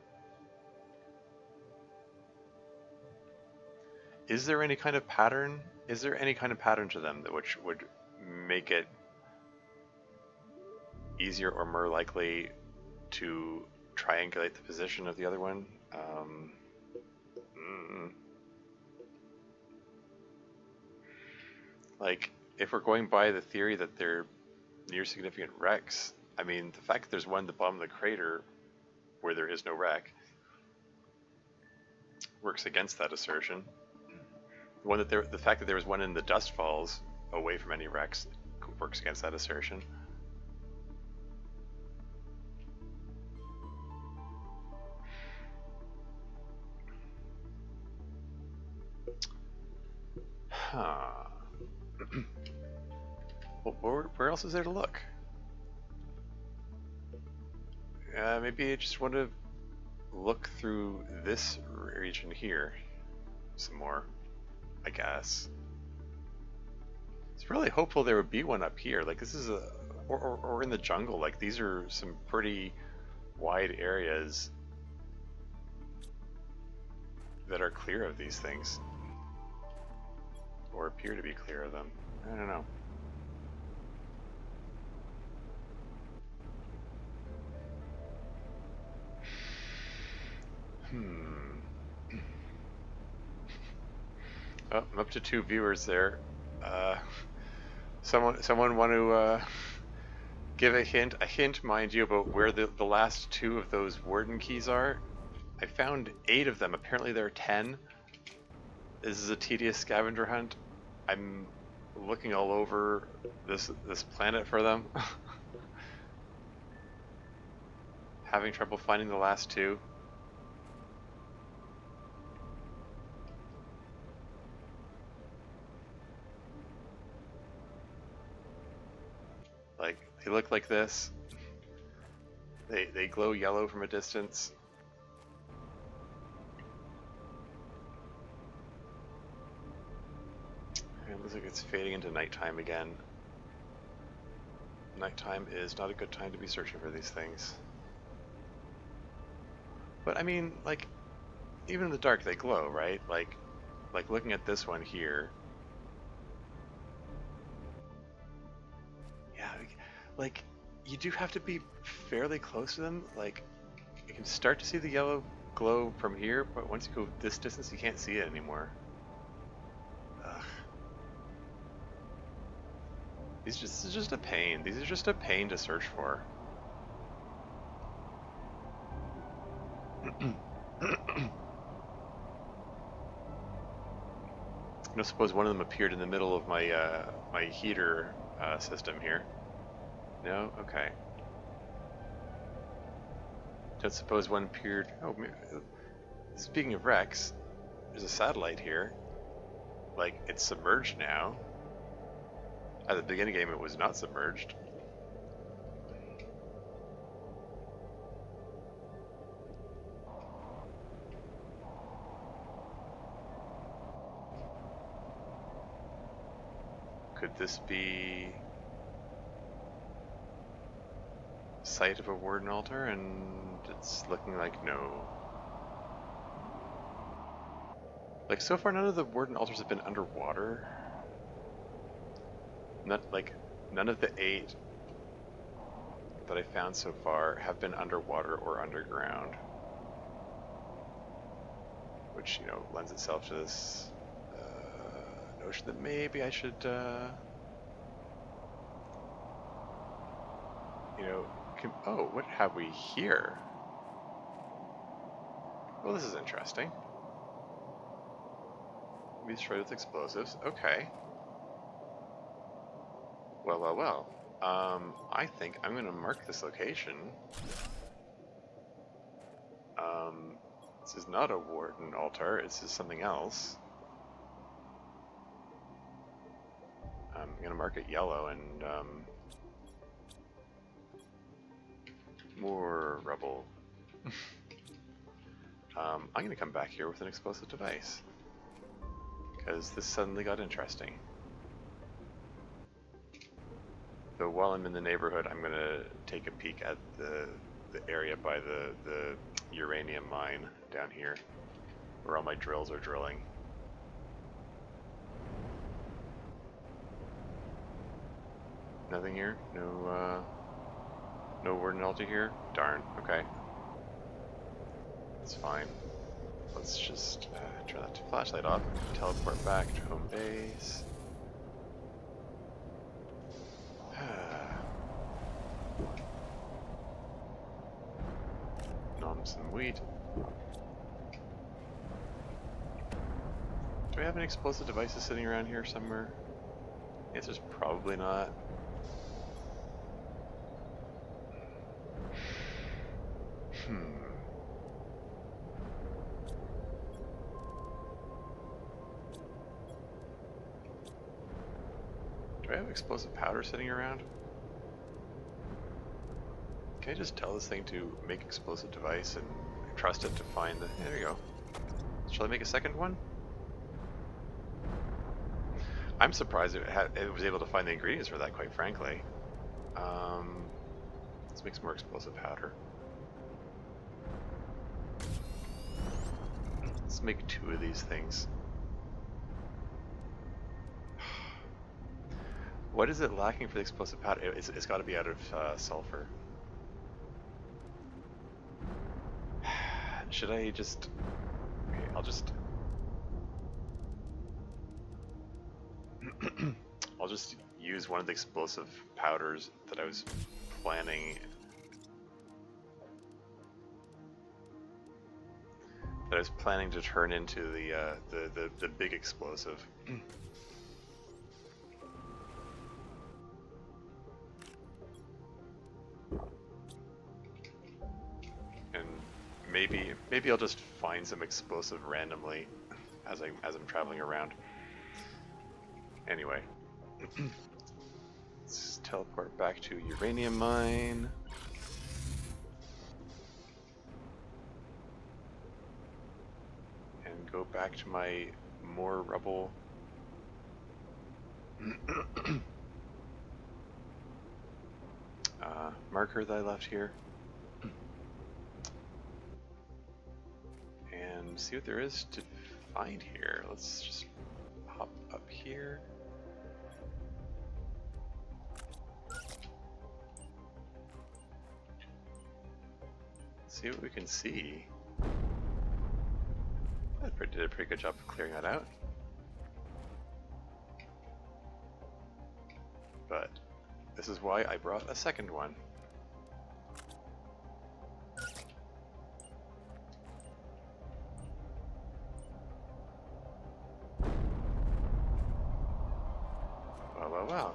Is there any kind of pattern? Is there any kind of pattern to them that which would make it easier or more likely to triangulate the position of the other one? Like, if we're going by the theory that they're near significant wrecks, I mean, the fact that there's one at the bottom of the crater where there is no wreck works against that assertion. The fact that there was one in the dust falls away from any wrecks works against that assertion. Huh. Well, where else is there to look? Maybe I just want to look through this region here some more, I guess. It's really hopeful there would be one up here. Like this is or in the jungle. Like these are some pretty wide areas that are clear of these things, or appear to be clear of them. I don't know. Oh, I'm up to 2 viewers there. Someone want to give a hint, mind you, about where the last 2 of those warden keys are? I found 8 of them. Apparently there are 10. This is a tedious scavenger hunt. I'm looking all over this planet for them. Having trouble finding the last 2. Like, they look like this. They glow yellow from a distance. Okay, it looks like it's fading into nighttime again. Nighttime is not a good time to be searching for these things. But I mean, like, even in the dark they glow, right? Like looking at this one here. Yeah, like you do have to be fairly close to them. Like, you can start to see the yellow glow from here, but once you go this distance, you can't see it anymore. Ugh. This is just a pain. These are just a pain to search for. I suppose one of them appeared in the middle of my my heater system here. No? Okay. Don't suppose one appeared... Oh, speaking of wrecks, there's a satellite here. Like, it's submerged now. At the beginning of the game, it was not submerged. Could this be site of a warden altar? And it's looking like no. Like, so far none of the warden altars have been underwater. None of the 8 that I found so far have been underwater or underground. Which, you know, lends itself to this notion that maybe I should, you know, oh, what have we here? Well, this is interesting. We destroyed with explosives. Okay. Well. I think I'm going to mark this location. This is not a warden altar. This is something else. I'm going to mark it yellow and more rubble. I'm going to come back here with an explosive device because this suddenly got interesting. So while I'm in the neighborhood, I'm going to take a peek at the area by the uranium mine down here, where all my drills are drilling. Nothing here? No warden altar here? Darn, okay. That's fine. Let's just turn that flashlight off and teleport back to home base. Nom some wheat. Do I have any explosive devices sitting around here somewhere? The answer's probably not. Do I have explosive powder sitting around? Can I just tell this thing to make explosive device and trust it to find the... There we go. Shall I make a second one? I'm surprised it was able to find the ingredients for that, quite frankly. Let's make some more explosive powder. Let's make 2 of these things. What is it lacking for the explosive powder? It's got to be out of sulfur. Should I just... Okay, I'll just... I'll just use one of the explosive powders that I was planning... to turn into the big explosive. And maybe I'll just find some explosive randomly as I'm traveling around. Anyway, let's teleport back to uranium mine. And go back to my more rubble Marker that I left here. And see what there is to find here. Let's just hop up here. See what we can see. I did a pretty good job of clearing that out. But this is why I brought a second one. Wow.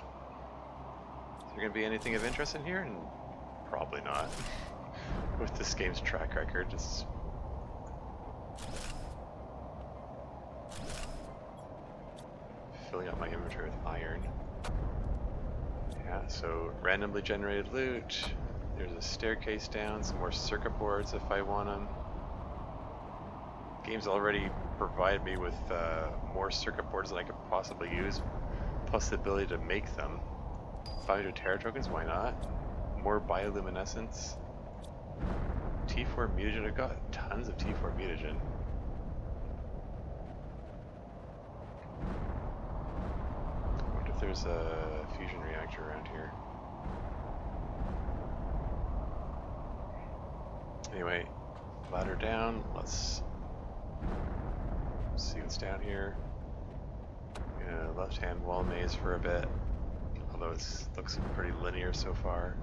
Is there going to be anything of interest in here? And probably not. With this game's track record, just... filling up my inventory with iron. Yeah, so randomly generated loot. There's a staircase down, some more circuit boards if I want them. Game's already provided me with more circuit boards than I could possibly use, plus the ability to make them. 500 Terra tokens, why not? More bioluminescence. T4 mutagen, I've got tons of T4 mutagen. I wonder if there's a fusion reactor around here. Anyway, ladder down, let's see what's down here. Left-hand wall maze for a bit, although it looks pretty linear so far.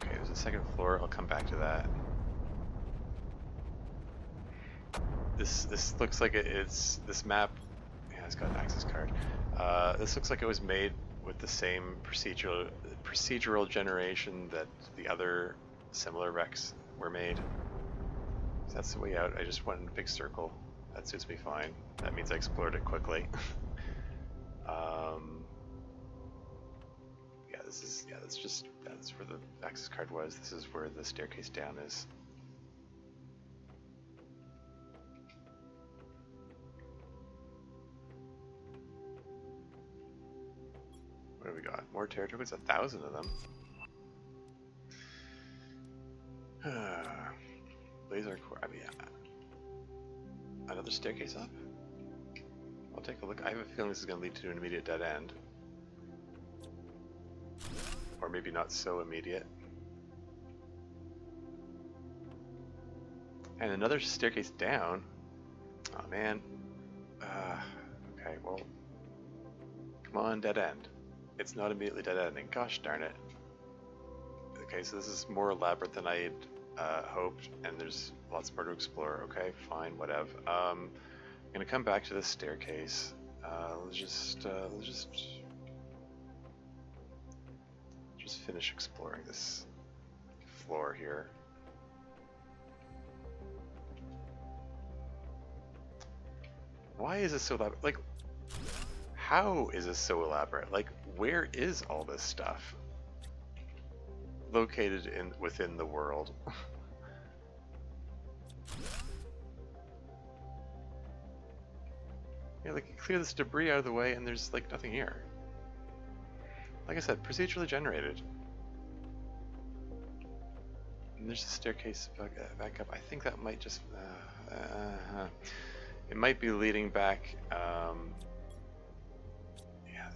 Okay, there's a second floor. I'll come back to that. This looks like it's this map. Yeah, it's got an access card. This looks like it was made with the same procedural generation that the other similar wrecks were made. So that's the way out. I just went in a big circle. That suits me fine. That means I explored it quickly. That's where the access card was. This is where the staircase down is. What do we got? More Terra tokens? 1,000 of them. Laser core. I mean, another staircase up? I'll take a look. I have a feeling this is going to lead to an immediate dead end. Or maybe not so immediate. And another staircase down. Oh man. Okay, well. Come on, dead end. It's not immediately dead ending. Gosh darn it. Okay, so this is more elaborate than I had hoped, and there's lots more to explore. Okay, fine, whatever. I'm gonna come back to this staircase. Let's just finish exploring this floor here. Why is this so elaborate? Like, how is this so elaborate? Like, where is all this stuff located within the world? Yeah, like, you clear this debris out of the way and there's like nothing here. Like I said, procedurally generated. And there's a staircase back up. I think that might just... it might be leading back... yeah,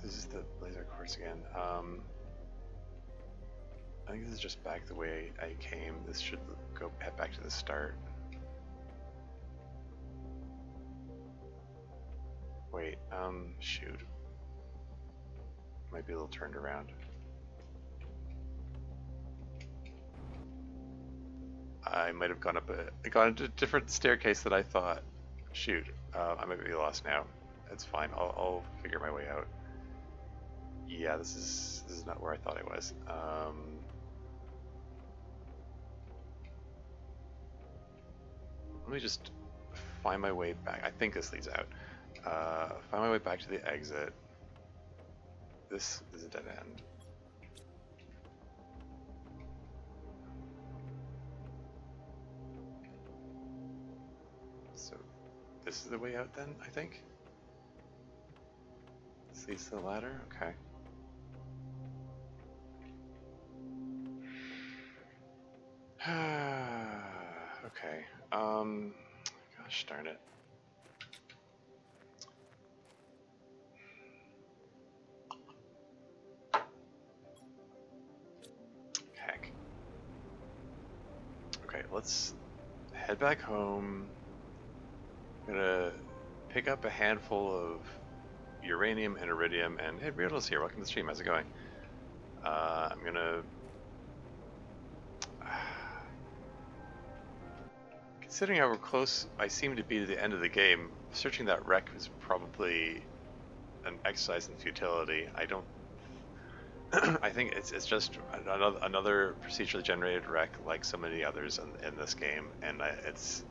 this is the laser course again. I think this is just back the way I came. This should head back to the start. Wait, shoot. Might be a little turned around. I might have gone a different staircase than I thought. Shoot, I might be lost now. That's fine. I'll figure my way out. Yeah, this is not where I thought I was. Let me just find my way back. I think this leads out. Find my way back to the exit. This is a dead end. So This is the way out then, I think? This leads to the ladder? Okay. Okay. Gosh darn it. Heck. Okay, let's head back home. I'm gonna pick up a handful of uranium and iridium, and hey, Beardless here. Welcome to the stream. How's it going? I'm gonna. Considering how close I seem to be to the end of the game, searching that wreck is probably an exercise in futility. I don't. I think it's just another procedurally generated wreck like so many others in this game, and it's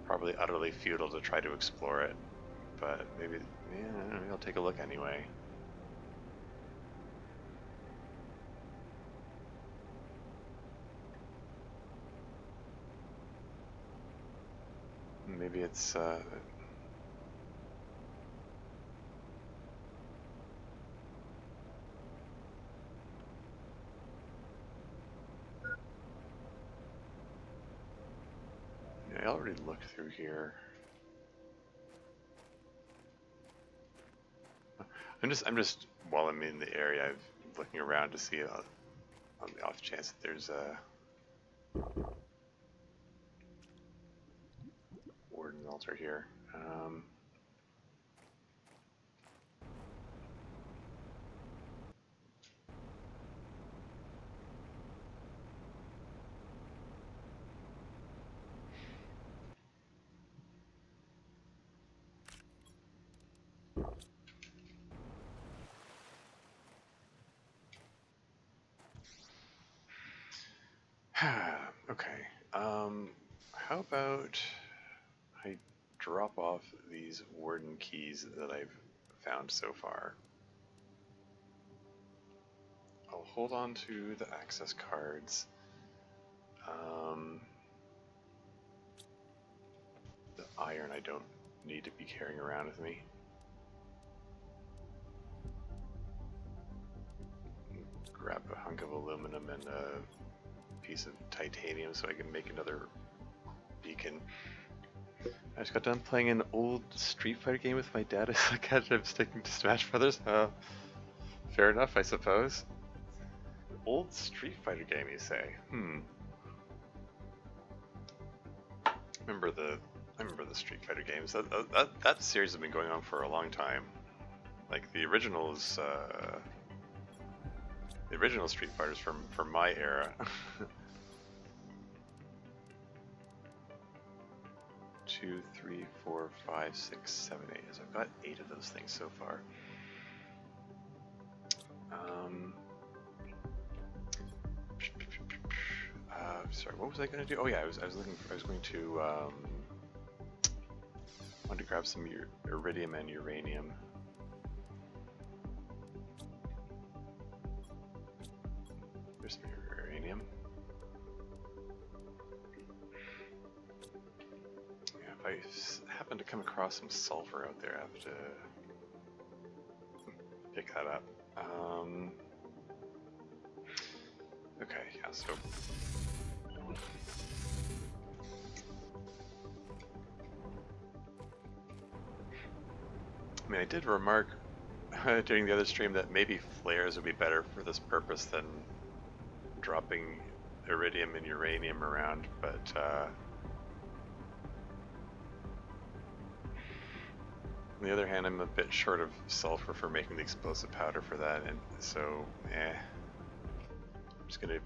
probably utterly futile to try to explore it. But maybe I'll take a look anyway. Maybe it's yeah, I already looked through here. I'm just while I'm in the area, I'm looking around to see on the off chance that there's a warden altar here. Okay. How about I drop off these warden keys that I've found so far? I'll hold on to the access cards. The iron I don't need to be carrying around with me. Grab a hunk of aluminum and a piece of titanium so I can make another beacon. I just got done playing an old Street Fighter game with my dad. I catch I'm sticking to Smash Brothers. Fair enough, I suppose. Old Street Fighter game, you say? I remember the Street Fighter games. That series has been going on for a long time. Like the original Street Fighters from my era. 2, 3, 4, 5, 6, 7, 8. So I've got 8 of those things so far. Sorry, what was I going to do? Oh yeah, I was going to wanted to grab some iridium and uranium. There's some uranium. Yeah, if I happen to come across some sulfur out there, I have to pick that up. Okay, yeah, so I mean, I did remark during the other stream that maybe flares would be better for this purpose than dropping iridium and uranium around, but on the other hand, I'm a bit short of sulfur for making the explosive powder for that, and so, I'm just gonna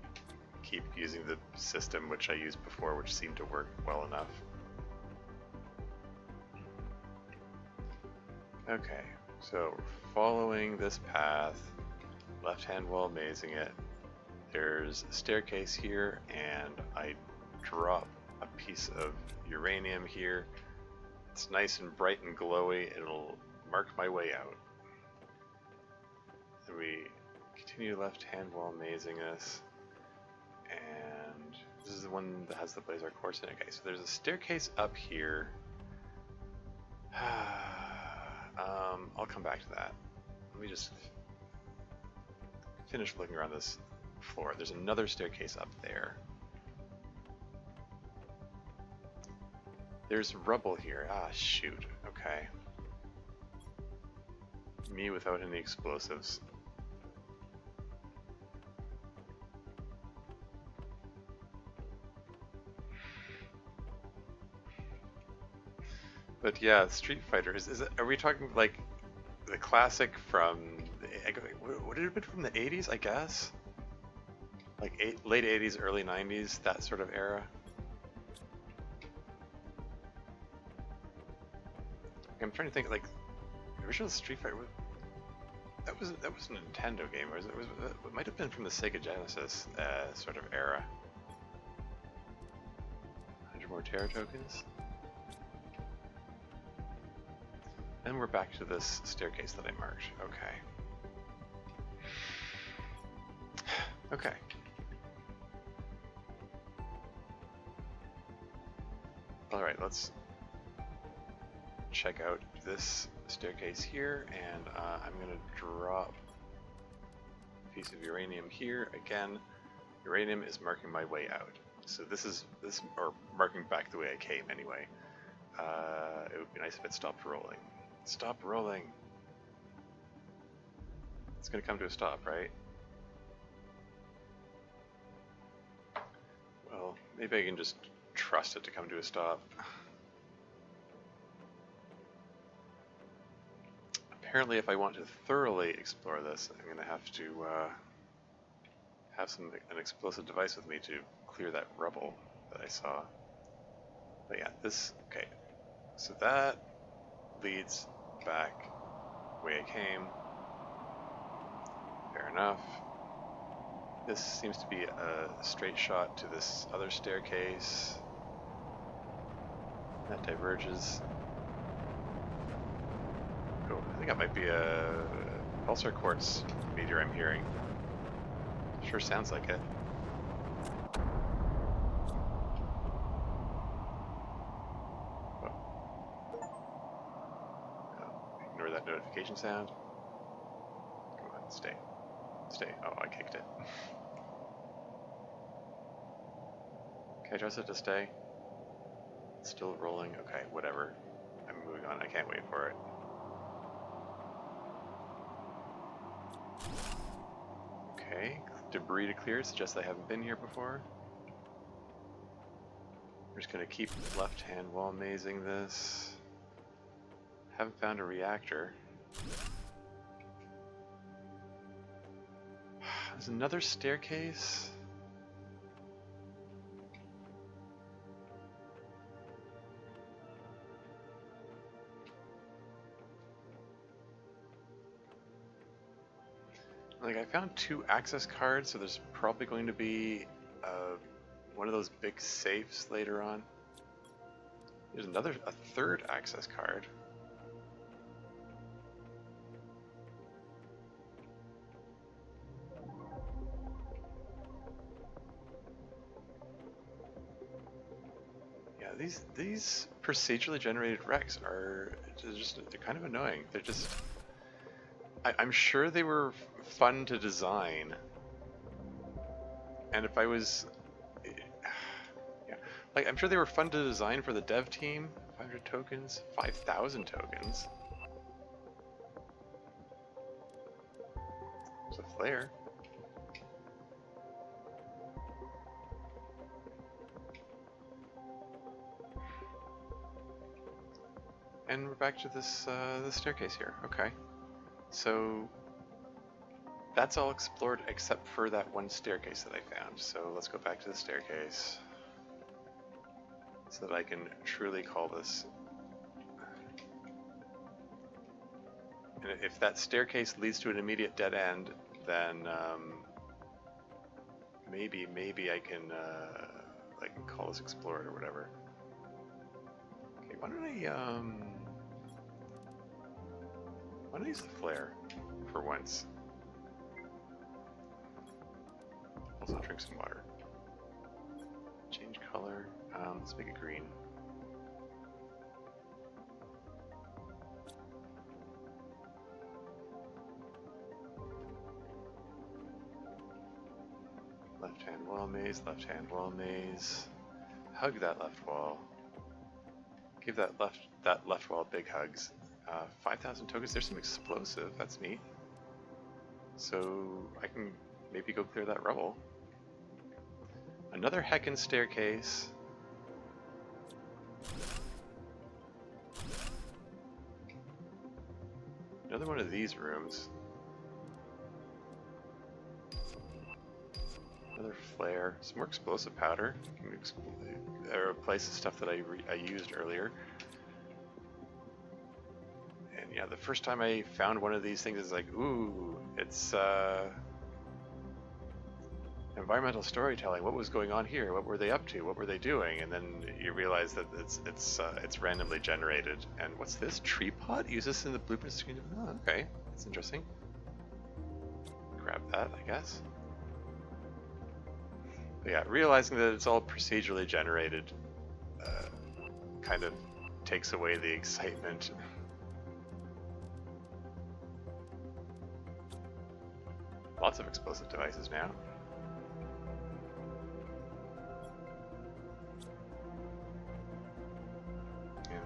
keep using the system which I used before, which seemed to work well enough. Okay, so following this path, left-hand wall mazing it, there's a staircase here, and I drop a piece of uranium here. It's nice and bright and glowy, it'll mark my way out. Then we continue left-hand wall mazing this, and this is the one that has the Blazar course in it. Okay, so there's a staircase up here. I'll come back to that. Let me just finish looking around this floor. There's another staircase up there. There's rubble here. Ah, shoot. Okay. Me without any explosives. But yeah, Street Fighter, are we talking like the classic from, would it have been from the 80s, I guess? Like late 80s, early 90s, that sort of era? I'm trying to think, like, the original Street Fighter, that was a Nintendo game, or it might have been from the Sega Genesis sort of era. 100 more Terra tokens. And we're back to this staircase that I marked. Okay. Okay. Alright, let's check out this staircase here, and I'm going to drop a piece of uranium here. Again, uranium is marking my way out. So or marking back the way I came anyway. It would be nice if it stopped rolling. Stop rolling! It's going to come to a stop, right? Well, maybe I can just trust it to come to a stop. Apparently, if I want to thoroughly explore this, I'm going to have to have an explosive device with me to clear that rubble that I saw. But yeah, okay. So that leads back the way I came. Fair enough. This seems to be a straight shot to this other staircase. That diverges. Oh, I think that might be a pulsar quartz meteor I'm hearing. Sure sounds like it. Ignore that notification sound. Come on, stay. Stay. Oh, I kicked it. Can I trust it to stay? It's still rolling. Okay, whatever. I'm moving on. I can't wait for it. Okay, debris to clear suggests I haven't been here before. We're just gonna keep left-hand wall mazing this. Haven't found a reactor. There's another staircase. Like, I found 2 access cards, so there's probably going to be one of those big safes later on. There's a third access card. Yeah, these procedurally generated wrecks they're kind of annoying. They're just, I'm sure they were fun to design, and if I was, yeah, like, I'm sure they were fun to design for the dev team. 500 tokens, 5,000 tokens. There's a flare. And we're back to this staircase here. Okay, so that's all explored except for that one staircase that I found. So let's go back to the staircase so that I can truly call this. And if that staircase leads to an immediate dead end, then maybe I can call this explored or whatever. Okay, why don't I use the flare for once? Also drink some water. Change color. Let's make it green. wall maze, left hand wall maze. Hug that left wall. Give that left wall big hugs. 5,000 tokens. There's some explosive. That's neat. So I can maybe go clear that rubble. Another heckin' staircase. Another one of these rooms. Another flare. Some more explosive powder. Replace the stuff that I used earlier. And yeah, the first time I found one of these things, it's like, ooh, it's environmental storytelling. What was going on here? What were they up to? What were they doing? And then you realize that it's randomly generated. And what's this? Tree pot? Use this in the blueprint screen. Oh, okay, that's interesting. Grab that, I guess. But yeah, realizing that it's all procedurally generated kind of takes away the excitement. Lots of explosive devices now. And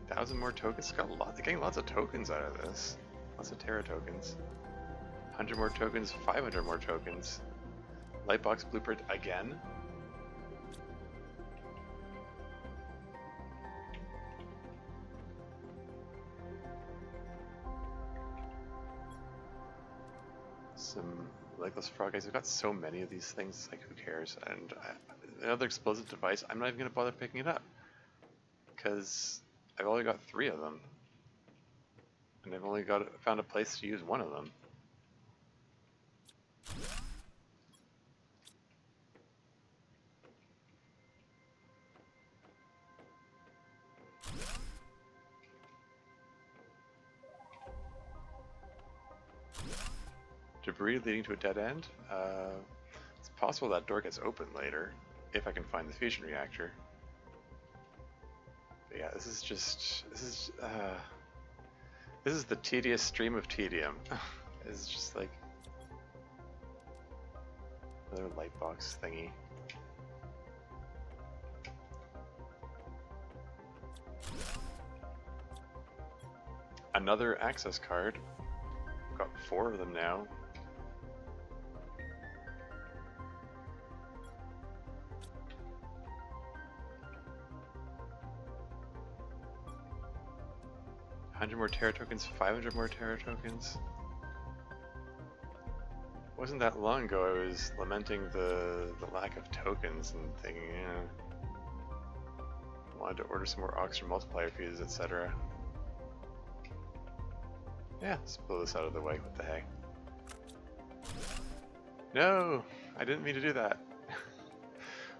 1,000 more tokens. Got a lot. They're getting lots of tokens out of this. Lots of Terra tokens. 100 more tokens. 500 more tokens. Lightbox blueprint again. Some legless frog guys. I've got so many of these things. Like, who cares? And another explosive device. I'm not even gonna bother picking it up because I've only got 3 of them, and I've only found a place to use 1 of them. Debris leading to a dead end. It's possible that door gets open later if I can find the fusion reactor. But yeah, this is the tedious stream of tedium. It's just like another light box thingy. Another access card. Got 4 of them now. More Terra tokens, 500 more Terra tokens. Wasn't that long ago I was lamenting the lack of tokens and thinking, I wanted to order some more oxygen multiplier fuses, etc. Yeah, let's blow this out of the way. What the heck? No! I didn't mean to do that.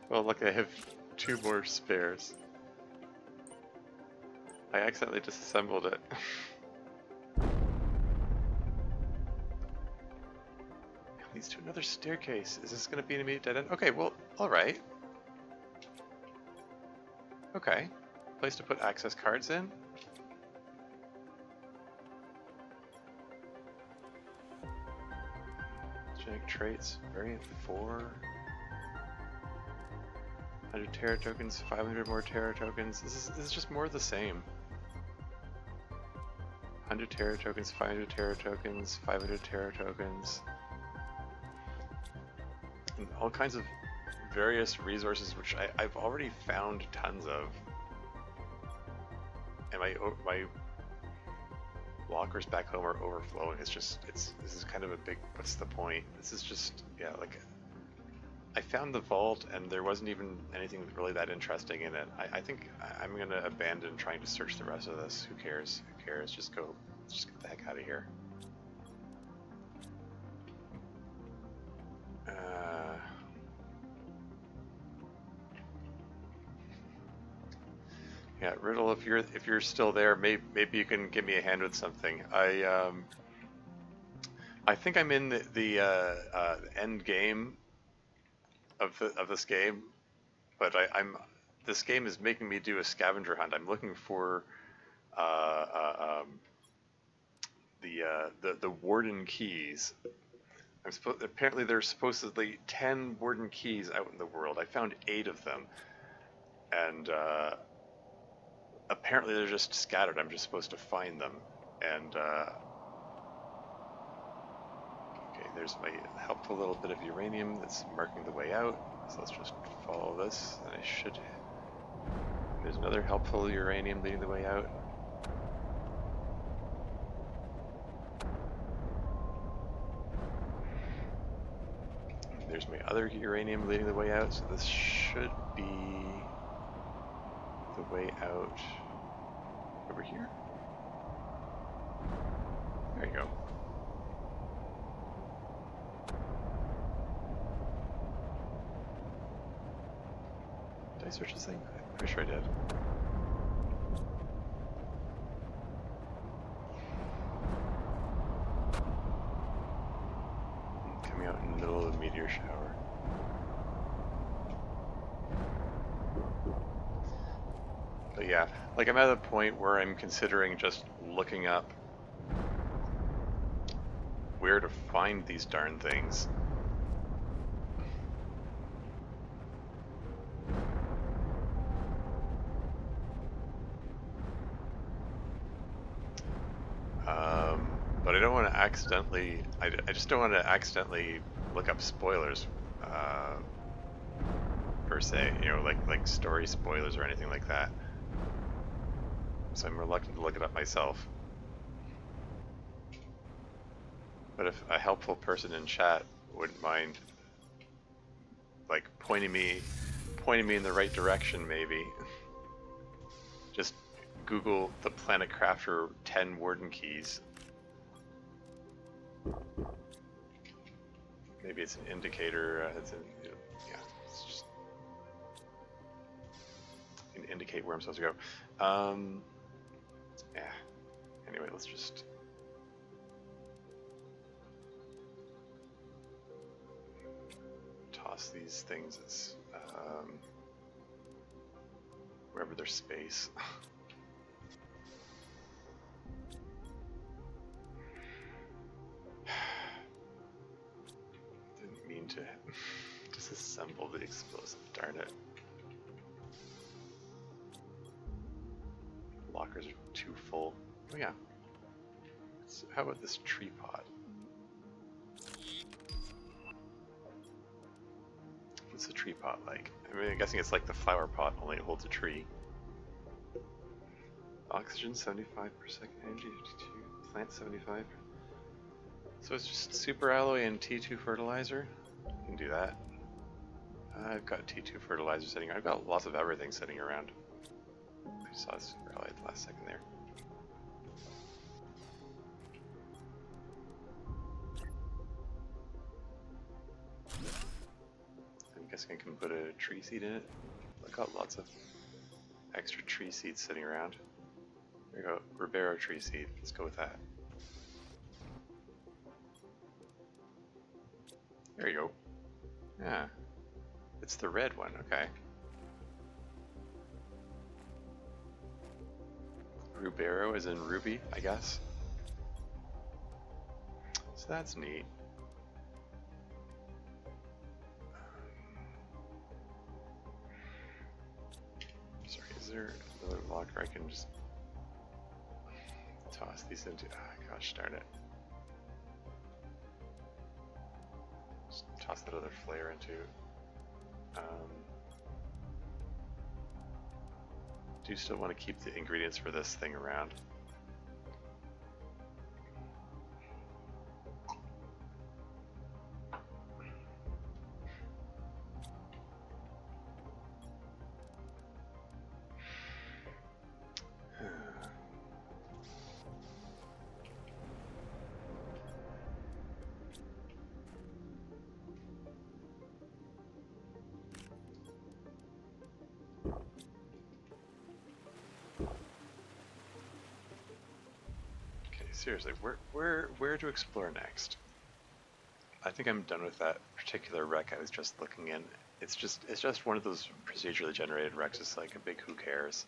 Well, look, I have 2 more spares. I accidentally disassembled it. It leads to another staircase. Is this going to be an immediate dead end? Okay, well, alright. Okay. Place to put access cards in. Genetic traits, variant 4. 100 Terra tokens, 500 more Terra tokens. This is just more of the same. 100 Terra tokens, 500 Terra tokens, 500 Terra tokens. And all kinds of various resources which I've already found tons of. And my lockers back home are overflowing. This is kind of a big, what's the point? This is just, yeah, like, I found the vault and there wasn't even anything really that interesting in it. I think I'm going to abandon trying to search the rest of this. Who cares? Who cares? Just get the heck out of here. Yeah, Riddle, if you're still there, maybe you can give me a hand with something. I think I'm in the end game of this game, but this game is making me do a scavenger hunt. I'm looking for the warden keys. Apparently there's supposedly 10 warden keys out in the world. I found 8 of them, and apparently they're just scattered. I'm just supposed to find them. And okay, there's my helpful little bit of uranium that's marking the way out. So let's just follow this, and I should. There's another helpful uranium leading the way out. There's my other uranium leading the way out, so this should be the way out over here. There you go. Did I search this thing? I'm pretty sure I did. Coming out in the middle of the meteor shower. But yeah, like I'm at a point where I'm considering just looking up where to find these darn things. But I don't want to accidentally, I just don't want to accidentally look up spoilers, per se, you know, like story spoilers or anything like that. So I'm reluctant to look it up myself. But if a helpful person in chat wouldn't mind, like, pointing me in the right direction, maybe. Just Google the Planet Crafter 10 warden keys. Maybe it's an indicator. It's just can indicate where I'm supposed to go. Yeah. Anyway, let's just. Toss these things as wherever there's space. Didn't mean to disassemble the explosive, darn it. Lockers are too full. Oh yeah. So how about this tree pot? What's the tree pot like? I mean, I'm guessing it's like the flower pot, only it holds a tree. Oxygen 75 per second, energy 52, plant 75. So it's just super alloy and T2 fertilizer. You can do that. I've got T2 fertilizer sitting. I've got lots of everything sitting around. I saw super alloy at the last second there. I'm guessing I can put a tree seed in it. I've got lots of extra tree seeds sitting around. There you go, Ribeiro tree seed. Let's go with that. There you go. Yeah. It's the red one, okay. Ribeiro is in ruby, I guess. So that's neat. Sorry, is there another locker I can just toss these into? Ah, gosh darn it. Just toss that other flare into. Do still want to keep the ingredients for this thing around. Seriously, where to explore next? I think I'm done with that particular wreck I was just looking in. It's just one of those procedurally generated wrecks. It's like a big who cares.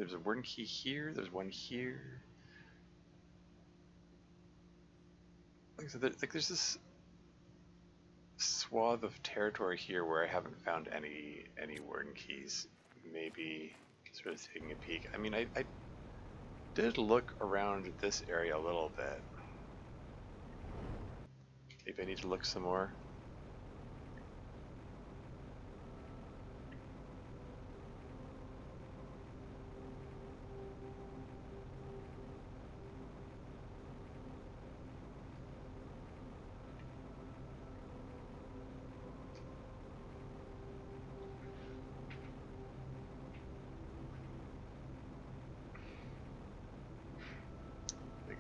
There's a warden key here. There's one here. So there's this swath of territory here where I haven't found any warden keys. Maybe sort of taking a peek. I mean, I did look around this area a little bit. Maybe I need to look some more.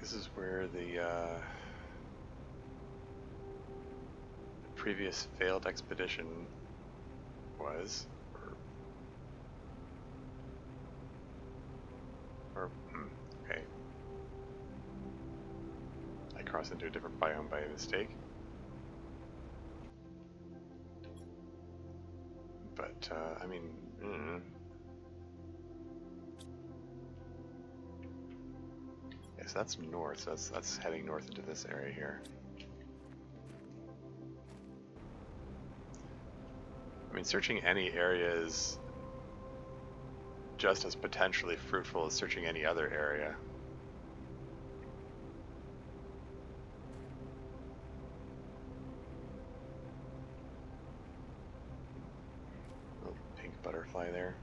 This is where the previous failed expedition was, okay. I crossed into a different biome by mistake. But, I mean, yeah, so that's north, so that's heading north into this area here. I mean, searching any area is just as potentially fruitful as searching any other area. Little pink butterfly there.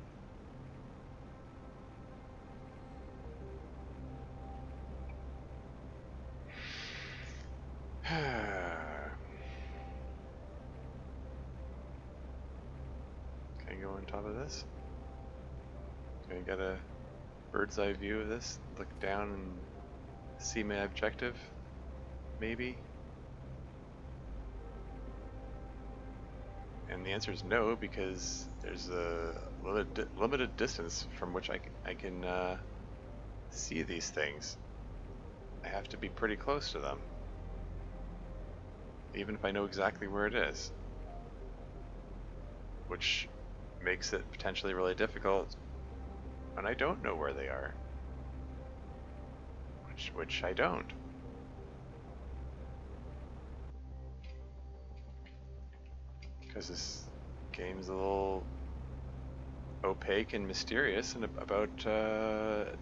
Can I go on top of this? Can I get a bird's eye view of this? Look down and see my objective? Maybe? And the answer is no, because there's a limited distance from which I can see these things. I have to be pretty close to them, even if I know exactly where it is, which makes it potentially really difficult when I don't know where they are, which I don't. Because this game's a little opaque and mysterious and about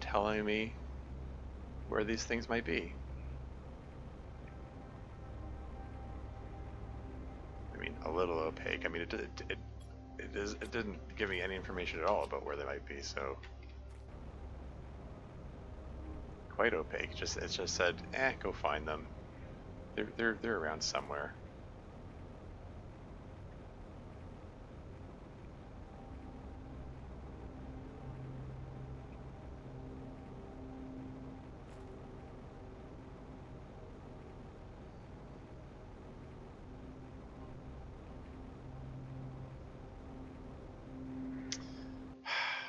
telling me where these things might be. I mean, a little opaque. I mean, it didn't give me any information at all about where they might be, so quite opaque. It just said, go find them. They're around somewhere.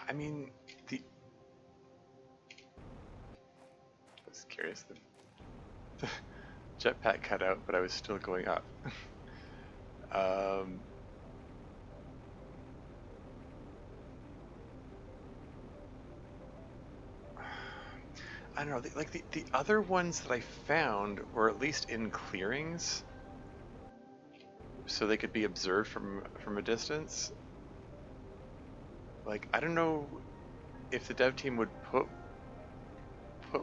I mean, I was curious. The jetpack cut out, but I was still going up. I don't know. The other ones that I found were at least in clearings, so they could be observed from a distance. Like, I don't know if the dev team would put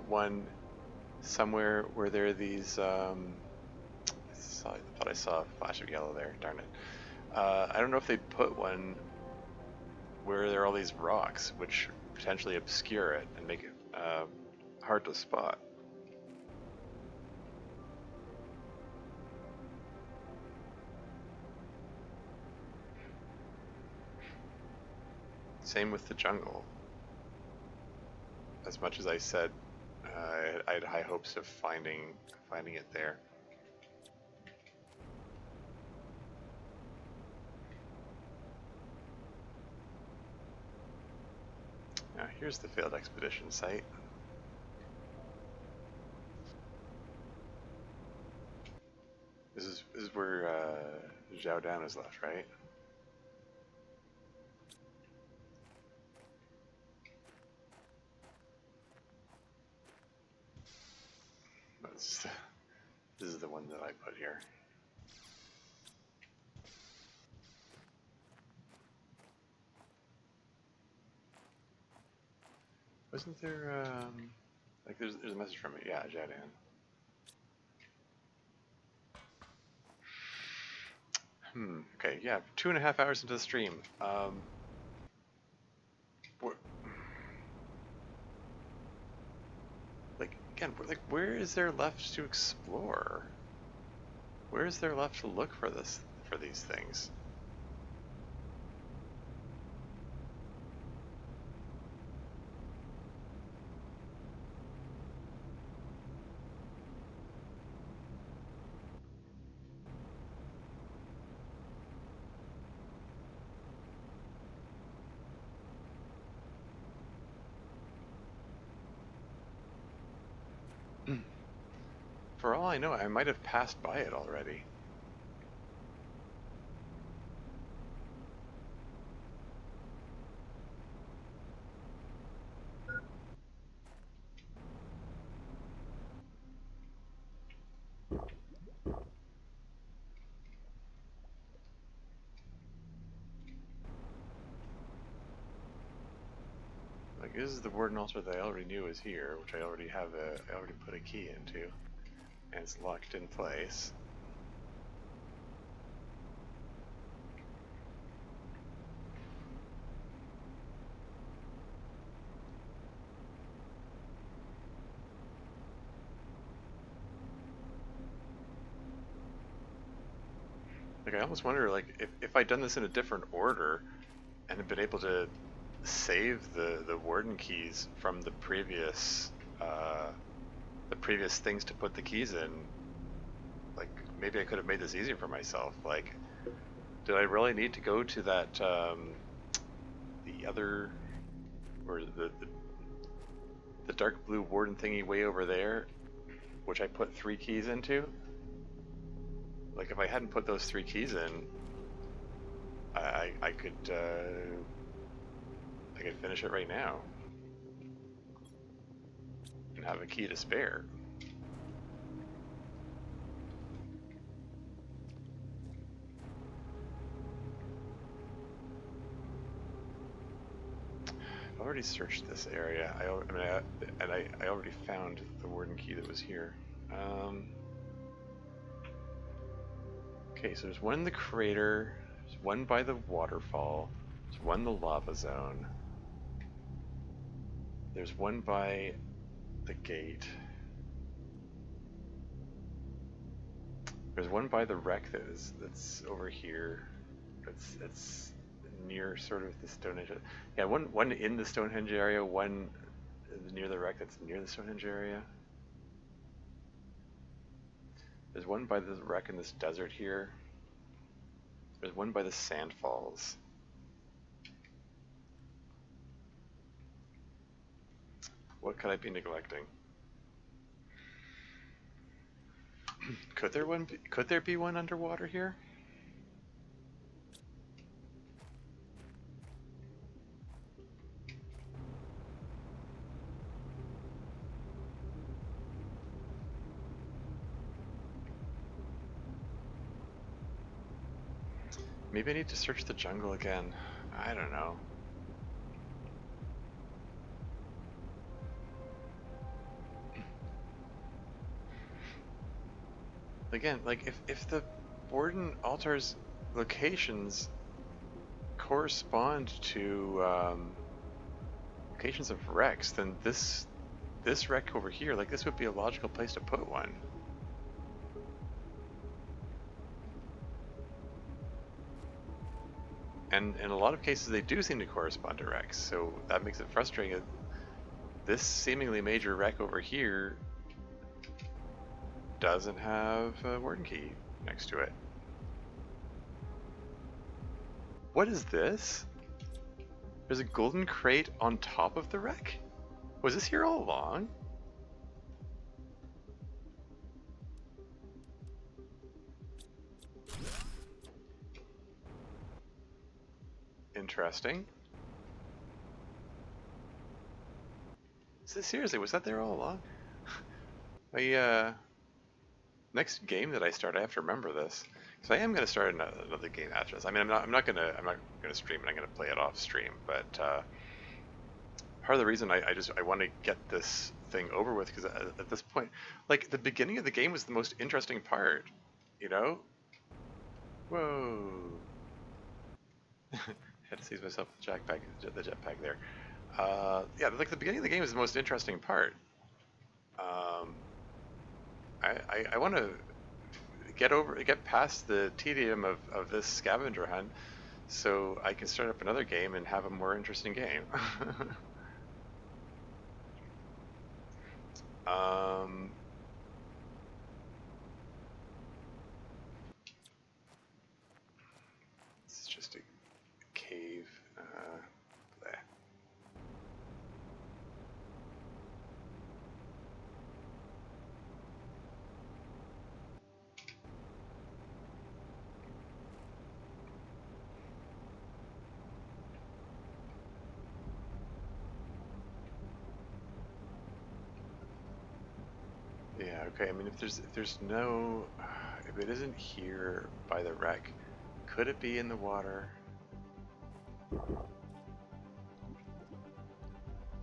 one somewhere where there are these. I thought I saw a flash of yellow there. Darn it. I don't know if they'd put one where there are all these rocks, which potentially obscure it and make it hard to spot. Same with the jungle. As much as I said, I had high hopes of finding it there. Now here's the failed expedition site. This is where Zhao Dan is left, right? This is the one that I put here. Wasn't there, like there's a message from it. Yeah, Jadan. Okay, yeah, 2.5 hours into the stream. Like, again, like, where is there left to explore? Where is there left to look for these things? For all I know, I might have passed by it already. Like, this is the warden altar that I already knew was here, which I already put a key into, and it's locked in place. Like, I almost wonder, like, if I'd done this in a different order, and had been able to save the warden keys from the previous things to put the keys in, like, maybe I could have made this easier for myself. Like, did I really need to go to that, the other, or the dark blue warden thingy way over there, which I put 3 keys into? Like, if I hadn't put those 3 keys in, I could finish it right now and have a key to spare. I've already searched this area. I already found the warden key that was here. Okay, so there's one in the crater, there's one by the waterfall, there's one in the lava zone, there's one by the gate, there's one by the wreck that's over here. It's near sort of the Stonehenge. Yeah, one in the Stonehenge area, one near the wreck that's near the Stonehenge area. There's one by the wreck in this desert here. There's one by the sand falls. What could I be neglecting? Could there be one underwater here? Maybe I need to search the jungle again. I don't know. Again, like, if the warden altar's locations correspond to locations of wrecks, then this wreck over here, like, this would be a logical place to put one. And in a lot of cases, they do seem to correspond to wrecks, so that makes it frustrating. This seemingly major wreck over here doesn't have a warden key next to it. What is this? There's a golden crate on top of the wreck? Was this here all along? Interesting. Seriously, was that there all along? next game that I start, I have to remember this. So I am going to start another game after this. I mean, I'm not gonna stream it. I'm gonna play it off stream. But part of the reason I want to get this thing over with, because at this point, like, the beginning of the game was the most interesting part. You know? Whoa! Had to seize myself the jetpack there. Yeah, like the beginning of the game is the most interesting part. I want to get past the tedium of this scavenger hunt, so I can start up another game and have a more interesting game. um, it's just a cave. Bleh. Yeah, okay. I mean, if it isn't here by the wreck, could it be in the water?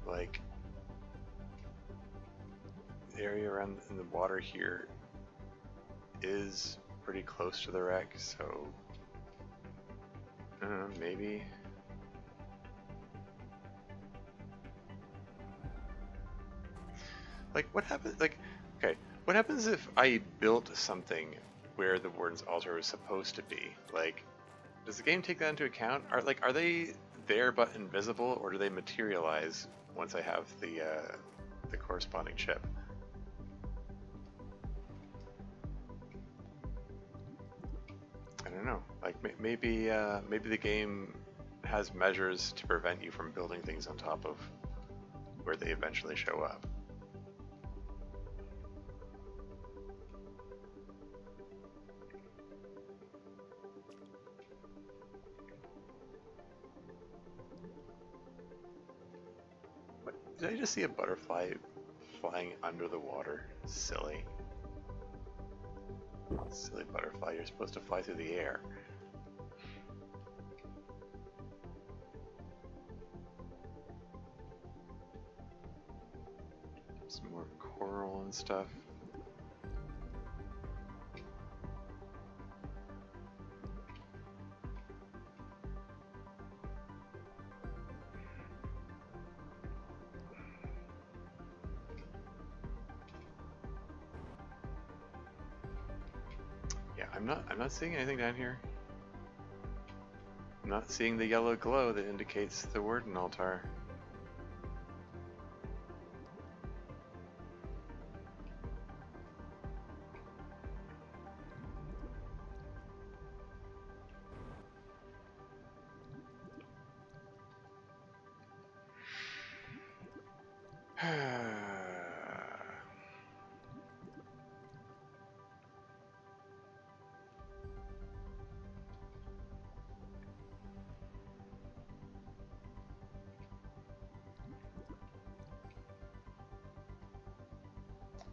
Like, the area around in the water here is pretty close to the wreck, so maybe. Like, what happens? Like, okay, what happens if I built something where the warden's altar was supposed to be? Like, does the game take that into account? Are they there but invisible, or do they materialize once I have the corresponding chip? I don't know. Like, maybe the game has measures to prevent you from building things on top of where they eventually show up. Did I just see a butterfly flying under the water? Silly. Silly butterfly, you're supposed to fly through the air. Some more coral and stuff. I'm not seeing anything down here. I'm not seeing the yellow glow that indicates the warden altar.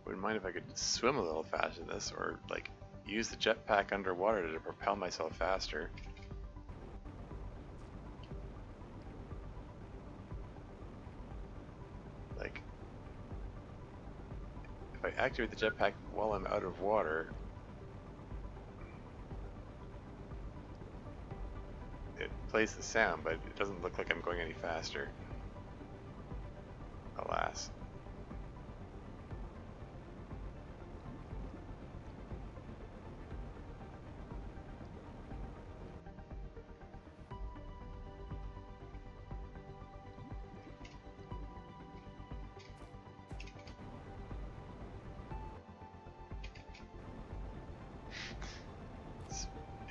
Wouldn't mind if I could swim a little faster than this, or like use the jetpack underwater to propel myself faster. Like, if I activate the jetpack while I'm out of water, it plays the sound, but it doesn't look like I'm going any faster. Alas.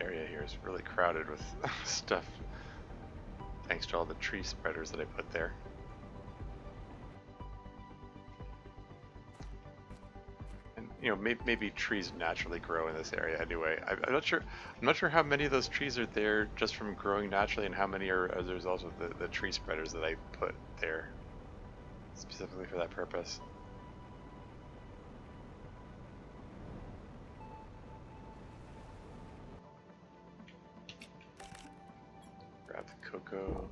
Area here is really crowded with stuff, thanks to all the tree spreaders that I put there. And you know, maybe trees naturally grow in this area anyway. I'm not sure. I'm not sure how many of those trees are there just from growing naturally, and how many are as a result of the tree spreaders that I put there specifically for that purpose. go.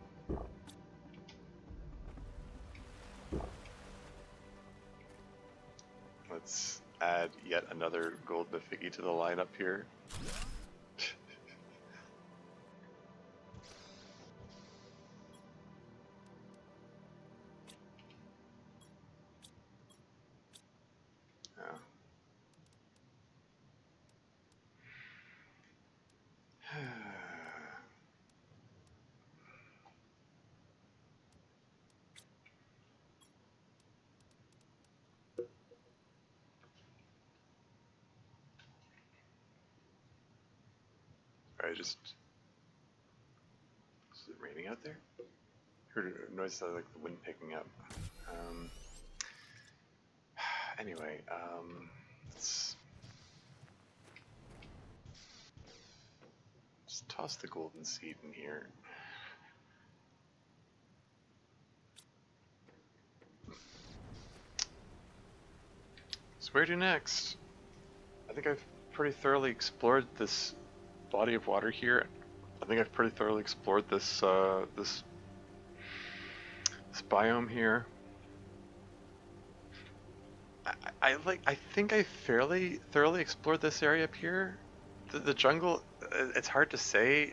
Let's add yet another gold Bafiggy to the lineup here. Alright, just... Is it raining out there? Heard a noise like the wind picking up. Anyway, let's just toss the golden seed in here. So where to next? I think I've pretty thoroughly explored this body of water here. I think I've pretty thoroughly explored this this biome here. I think I fairly thoroughly explored this area up here. The jungle, it's hard to say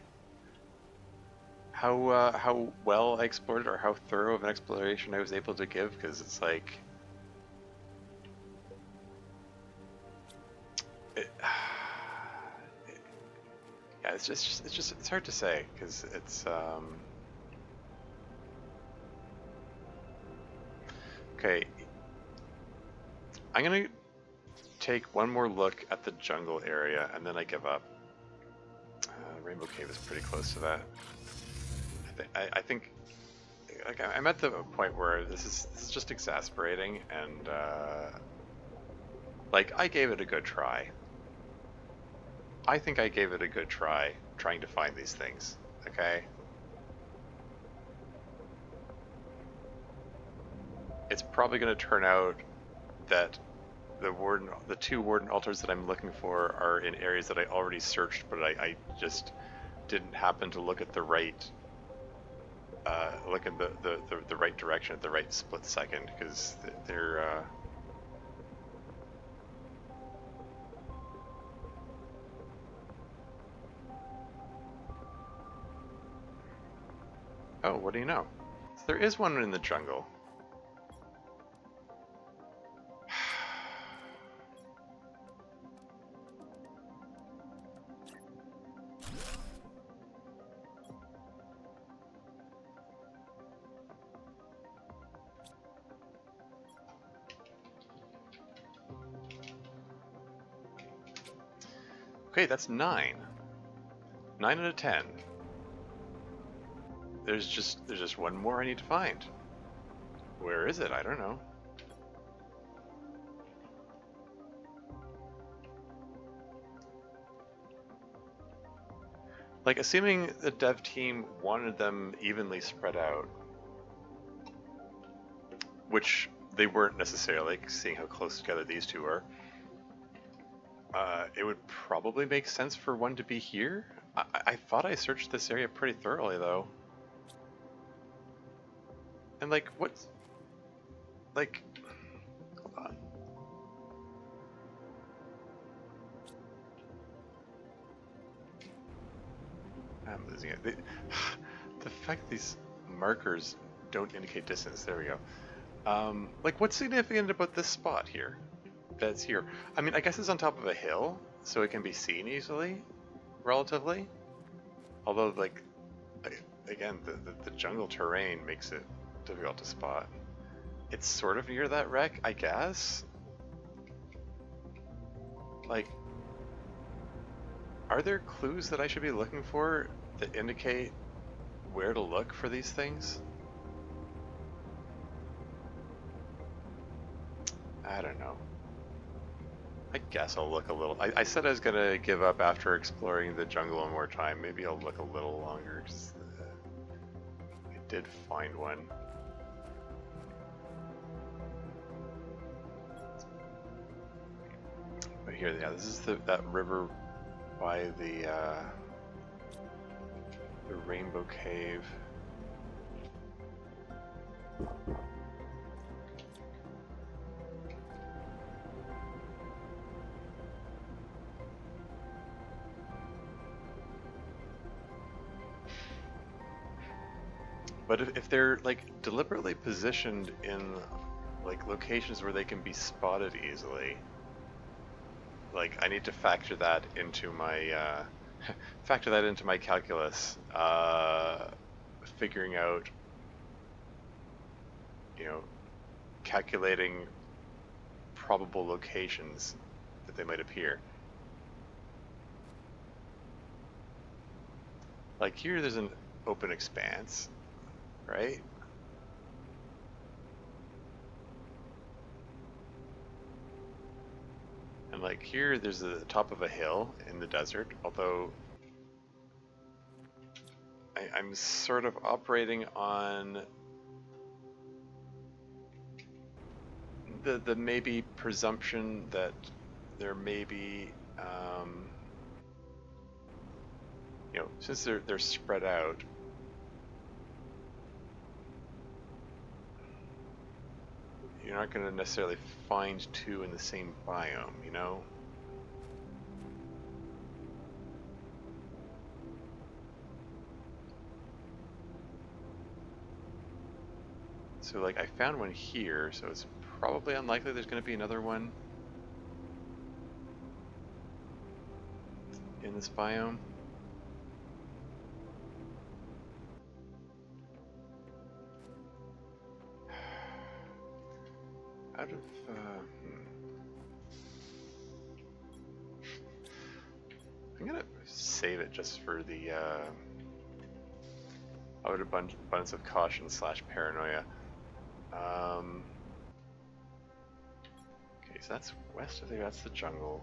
how well I explored it or how thorough of an exploration I was able to give, because it's like yeah, it's hard to say because it's okay. I'm gonna take one more look at the jungle area and then I give up. Rainbow Cave is pretty close to that. I think like I'm at the point where this is just exasperating, and like I gave it a good try. I think I gave it a good try trying to find these things. Okay. It's probably going to turn out that the two warden altars that I'm looking for are in areas that I already searched, but I just didn't happen to look at the right look in the right direction at the right split second, because they're oh, what do you know? So there is one in the jungle. Okay, that's 9. 9 out of 10. There's just one more I need to find. Where is it? I don't know. Like, assuming the dev team wanted them evenly spread out, which they weren't necessarily, seeing how close together these two are, it would probably make sense for one to be here. I thought I searched this area pretty thoroughly, though. And, like, what's... Like... Hold on. I'm losing it. The fact these markers don't indicate distance. There we go. Like, what's significant about this spot here? That's here. I mean, I guess it's on top of a hill, so it can be seen easily, relatively. Although, like, again, the jungle terrain makes it difficult to spot. It's sort of near that wreck, I guess. Like, are there clues that I should be looking for that indicate where to look for these things? I don't know. I guess I'll look a little. I said I was gonna give up after exploring the jungle one more time. Maybe I'll look a little longer. Just, I did find one. But here, yeah, this is that river by the Rainbow Cave. But if they're like deliberately positioned in like locations where they can be spotted easily, like I need to factor that into my calculus, figuring out, you know, calculating probable locations that they might appear. Like here, there's an open expanse, right? And like here, there's the top of a hill in the desert, although I'm sort of operating on the maybe presumption that there may be, you know, since they're spread out, you're not going to necessarily find two in the same biome, you know? So like I found one here, so it's probably unlikely there's going to be another one in this biome. Out of I'm gonna save it just for the out of abundance of caution / paranoia. Okay, so that's west of there. That's the jungle.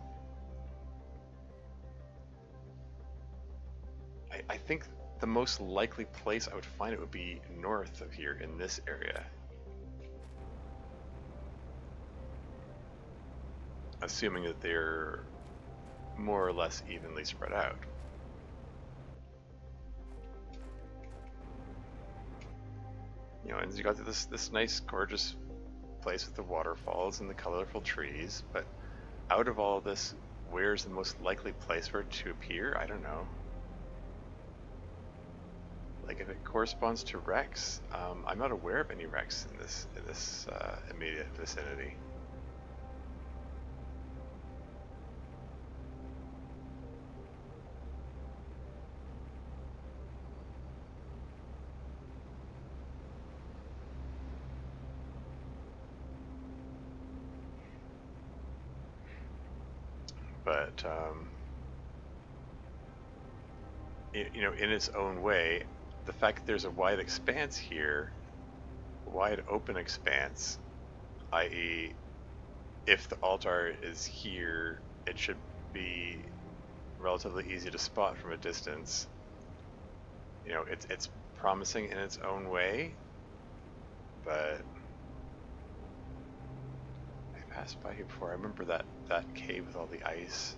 I think the most likely place I would find it would be north of here in this area. Assuming that they're more or less evenly spread out. You know, and you got this nice, gorgeous place with the waterfalls and the colorful trees, but out of all of this, where's the most likely place for it to appear? I don't know. Like if it corresponds to Rex, I'm not aware of any Rex in this immediate vicinity. But you know, in its own way, the fact that there's a wide expanse here, wide open expanse, i.e., if the altar is here, it should be relatively easy to spot from a distance. You know, it's promising in its own way, but I passed by here before. I remember that cave with all the ice.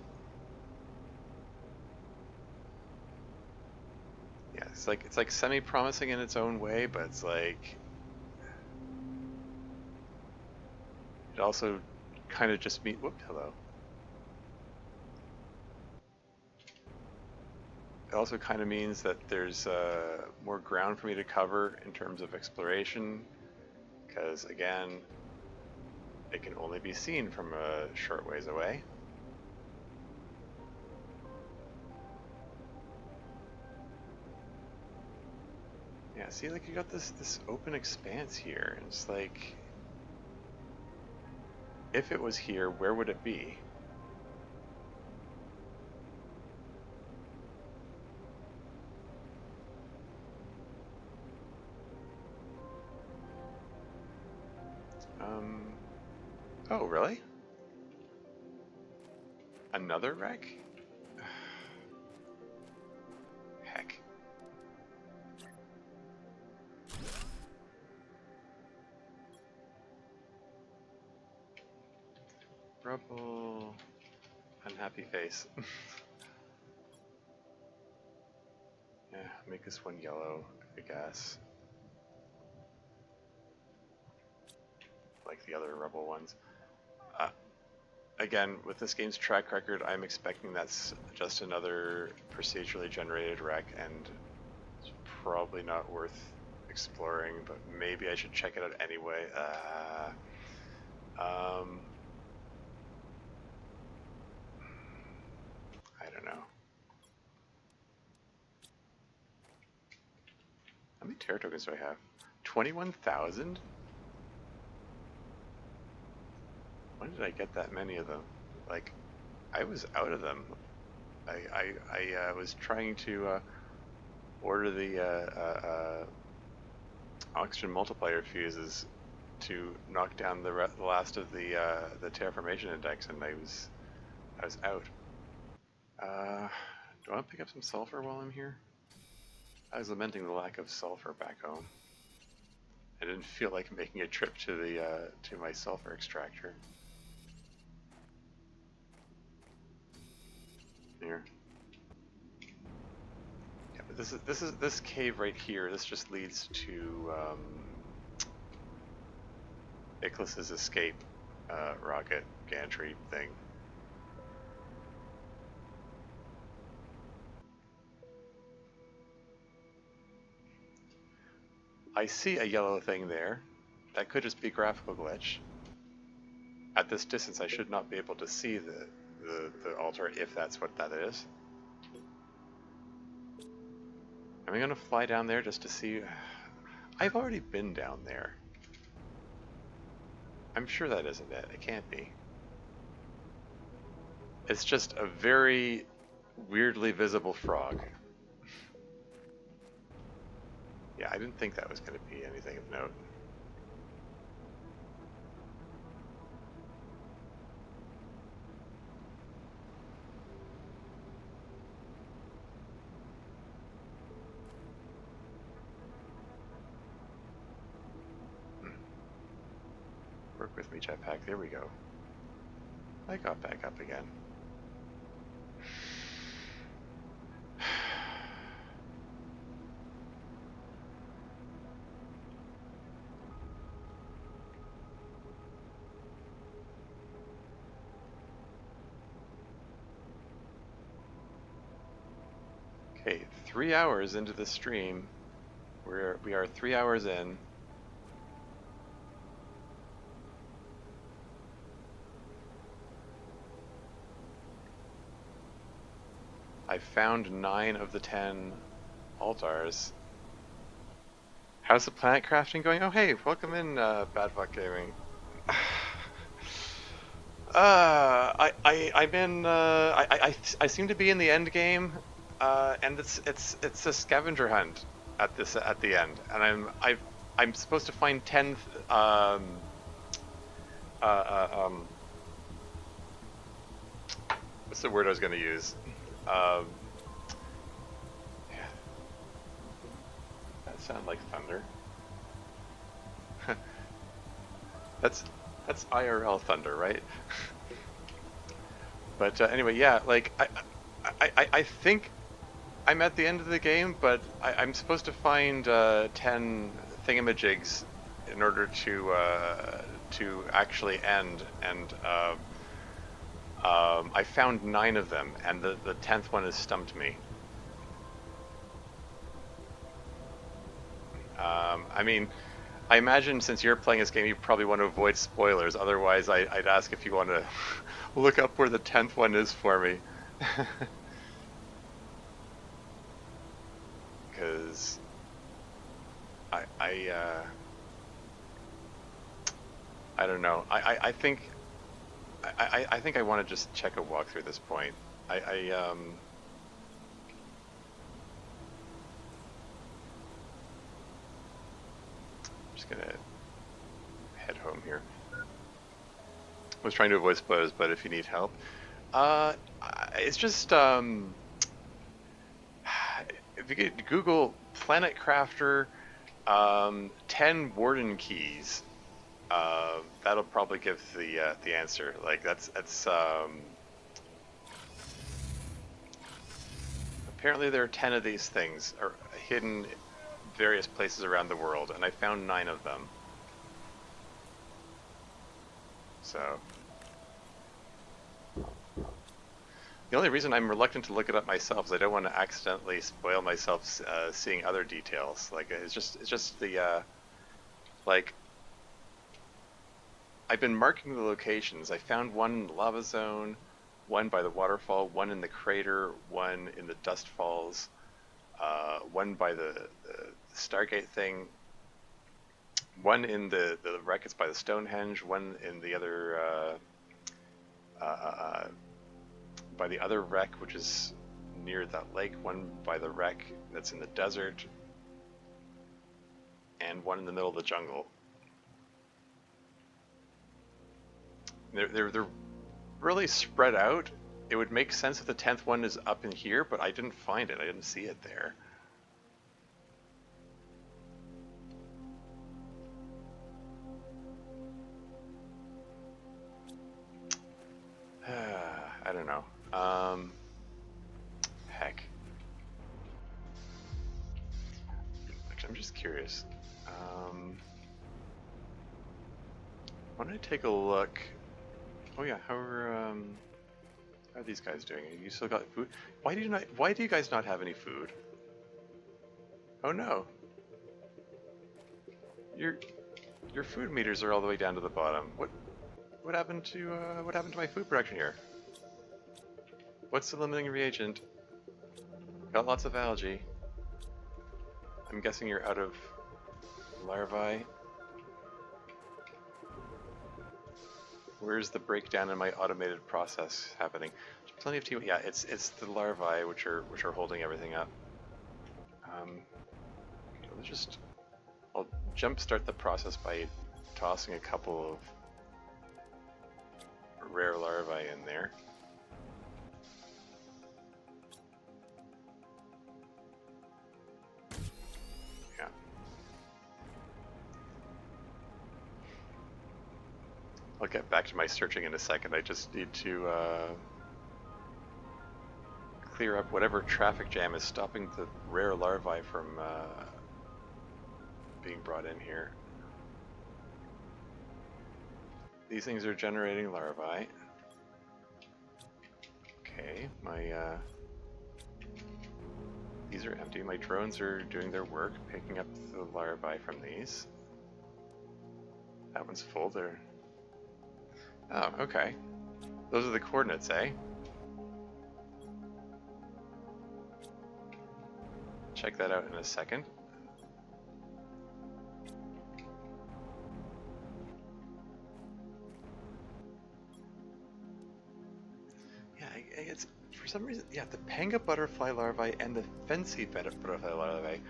Yeah, it's like semi-promising in its own way, but it's like it also kind of just means, whoop, hello. It also kind of means that there's more ground for me to cover in terms of exploration, because again, it can only be seen from a short ways away. Yeah, see, like you got this open expanse here, and it's like, if it was here, where would it be? Oh, really? Another wreck? Heck. Rubble. Unhappy face. Yeah, make this one yellow, I guess. the other Rebel ones. Uh, Again, with this game's track record, I'm expecting that's just another procedurally generated wreck, and it's probably not worth exploring, but maybe I should check it out anyway. I don't know. How many Terra tokens do I have? 21,000? When did I get that many of them? Like, I was out of them. I was trying to order the oxygen multiplier fuses to knock down the last of the terraformation index, and I was out. Do I want to pick up some sulfur while I'm here? I was lamenting the lack of sulfur back home. I didn't feel like making a trip to the to my sulfur extractor. Here. Yeah, but this cave right here. This just leads to Ichlus's escape rocket gantry thing. I see a yellow thing there. That could just be a graphical glitch. At this distance, I should not be able to see the altar if that's what that is. Am I going to fly down there just to see? I've already been down there. I'm sure that isn't it. It can't be. It's just a very weirdly visible frog. Yeah, I didn't think that was going to be anything of note. Work with me, jetpack. There we go. I got back up again. Okay, 3 hours into the stream. We are 3 hours in. I found 9 of the 10 altars. How's the planet crafting going? Oh hey, welcome in, Bad Fuck Gaming. I'm in. I seem to be in the end game, and it's a scavenger hunt at the end, and I'm supposed to find 10. What's the word I was going to use? Yeah. That sounded like thunder. That's IRL thunder, right? But anyway, yeah, like I think I'm at the end of the game, but I'm supposed to find 10 thingamajigs in order to actually end, and I found 9 of them, and the 10th one has stumped me. I mean, I imagine since you're playing this game, you probably want to avoid spoilers. Otherwise, I'd ask if you want to look up where the 10th one is for me. Because I don't know. I think I want to just check a walkthrough at this point. I'm just gonna head home here. I was trying to avoid spoilers, but if you need help, it's just if you could Google Planet Crafter 10 Warden keys, that'll probably give the answer. Like that's apparently there are 10 of these things are hidden various places around the world, and I found 9 of them. so. The only reason I'm reluctant to look it up myself is I don't want to accidentally spoil myself seeing other details. Like it's just the like I've been marking the locations. I found one in the lava zone, one by the waterfall, one in the crater, one in the dust falls, one by the Stargate thing, one in the wreck it's by the Stonehenge, one in the other by the other wreck which is near that lake, one by the wreck that's in the desert, and one in the middle of the jungle. They're really spread out. It would make sense if the 10th one is up in here, but I didn't find it. I didn't see it there. I don't know. Heck. Actually, I'm just curious. Why don't I take a look? Oh yeah, how are these guys doing? You still got food? Why do you guys not have any food? Oh no. Your food meters are all the way down to the bottom. What happened to my food production here? What's the limiting reagent? Got lots of algae. I'm guessing you're out of larvae. Where's the breakdown in my automated process happening? There's plenty of tea. Yeah, it's the larvae which are holding everything up. I'll jumpstart the process by tossing a couple of rare larvae in there. Yeah. I'll get back to my searching in a second. I just need to clear up whatever traffic jam is stopping the rare larvae from being brought in here. These things are generating larvae. Okay, these are empty. My drones are doing their work, picking up the larvae from these. That one's full there. Oh, okay. Those are the coordinates, eh? Check that out in a second. Yeah, it's for some reason. Yeah, the panga butterfly larvae and the fancy butterfly larvae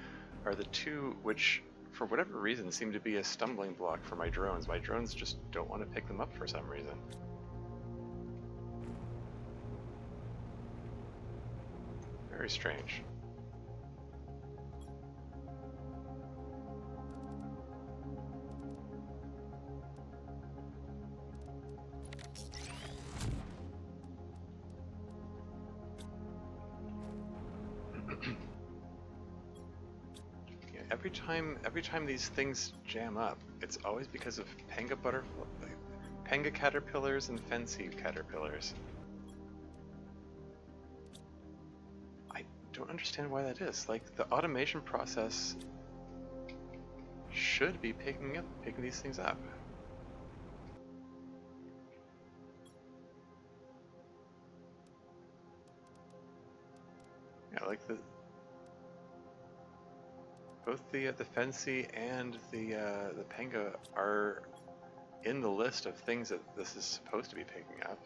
are the two which, for whatever reason, seem to be a stumbling block for my drones. My drones just don't want to pick them up for some reason. Very strange. Every time these things jam up, it's always because of panga caterpillars and fancy caterpillars. I don't understand why that is. Like, the automation process should be picking these things up. Yeah, like both the fancy and the panga are in the list of things that this is supposed to be picking up.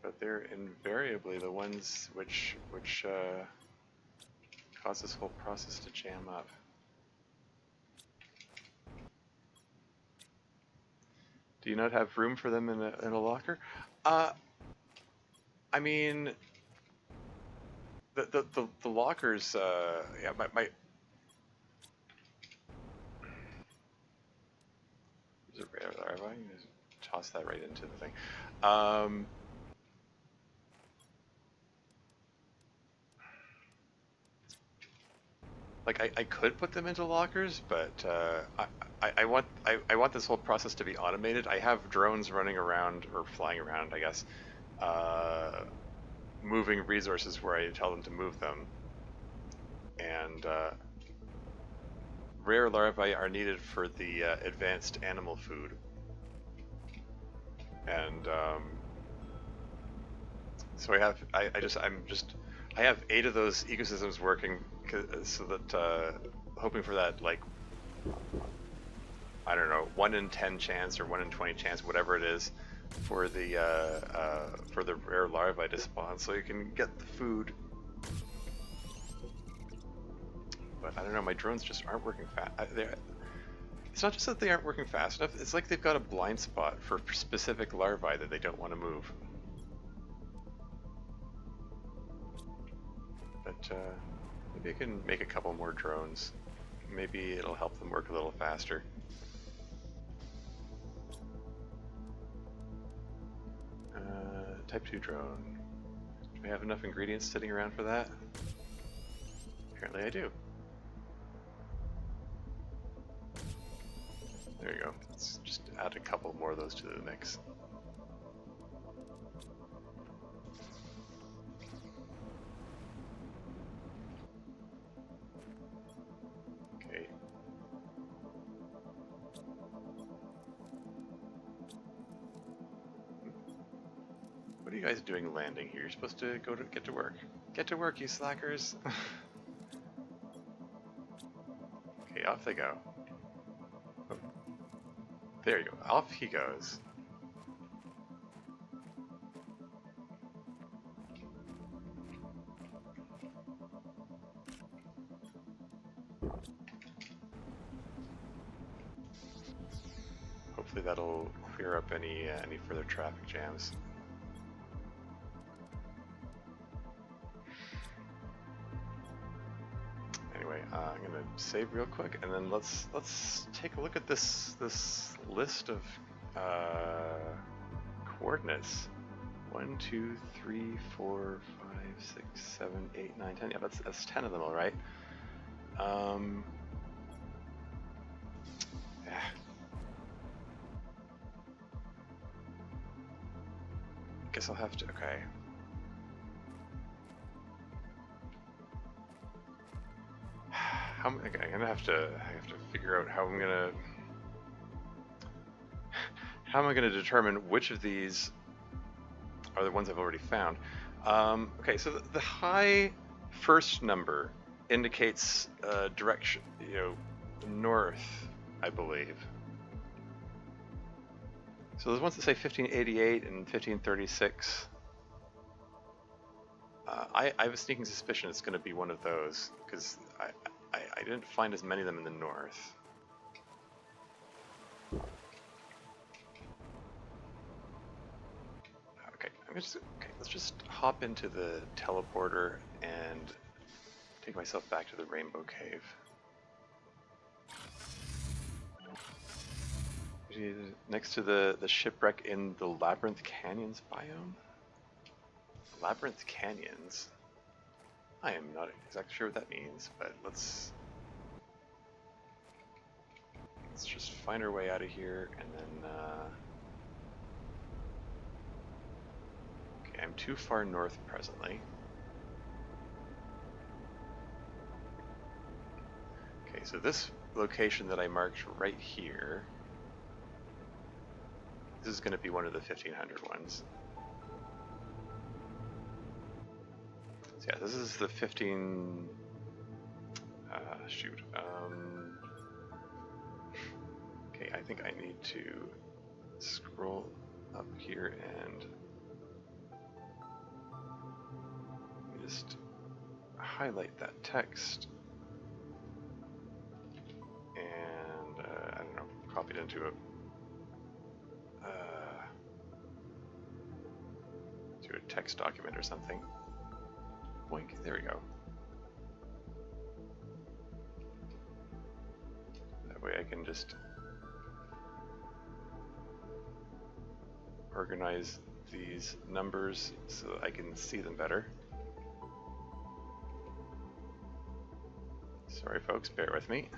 But they're invariably the ones which cause this whole process to jam up. Do you not have room for them in a locker? I mean, the lockers. Yeah, my. Is it rare larvae? You just toss that right into the thing. Like I could put them into lockers, but I want this whole process to be automated. I have drones running around or flying around, I guess, uh, moving resources where I tell them to move them, and rare larvae are needed for the advanced animal food, and so I have 8 of those ecosystems working, so that hoping for that, like, I don't know, 1 in 10 chance or 1 in 20 chance, whatever it is, for the rare larvae to spawn, so you can get the food. But I don't know, my drones just aren't working fast. It's not just that they aren't working fast enough, it's like they've got a blind spot for specific larvae that they don't want to move. But maybe I can make a couple more drones. Maybe it'll help them work a little faster. Type 2 drone. Do I have enough ingredients sitting around for that? Apparently I do. There you go. Let's just add a couple more of those to the mix. Okay. What are you guys doing landing here? You're supposed to get to work. Get to work, you slackers. Okay, off they go. Oh. There you go. Off he goes. Hopefully that'll clear up any further traffic jams. Anyway, I'm gonna save real quick, and then let's take a look at this list of coordinates. 1, 2, 3, 4, 5, 6, 7, 8, 9, 10. Yeah, that's 10 of them, all right. Yeah. Guess I'll have to. Okay. Okay, I have to figure out how I'm gonna determine which of these are the ones I've already found. Okay, so the high first number indicates direction, north, I believe. So there's ones that say 1588 and 1536. I have a sneaking suspicion it's going to be one of those, because I didn't find as many of them in the north. Okay, let's just hop into the teleporter and take myself back to the Rainbow Cave. Next to the shipwreck in the Labyrinth Canyons biome? Labyrinth Canyons? I am not exactly sure what that means, but let's just find our way out of here, and then okay, I'm too far north presently. Okay, so this location that I marked right here, this is going to be one of the 1500 ones. So yeah, this is the 15. Shoot. Okay, I think I need to scroll up here and just highlight that text and I don't know, copy it into a text document or something. Boink, there we go. That way I can just organize these numbers so I can see them better. Sorry folks, bear with me.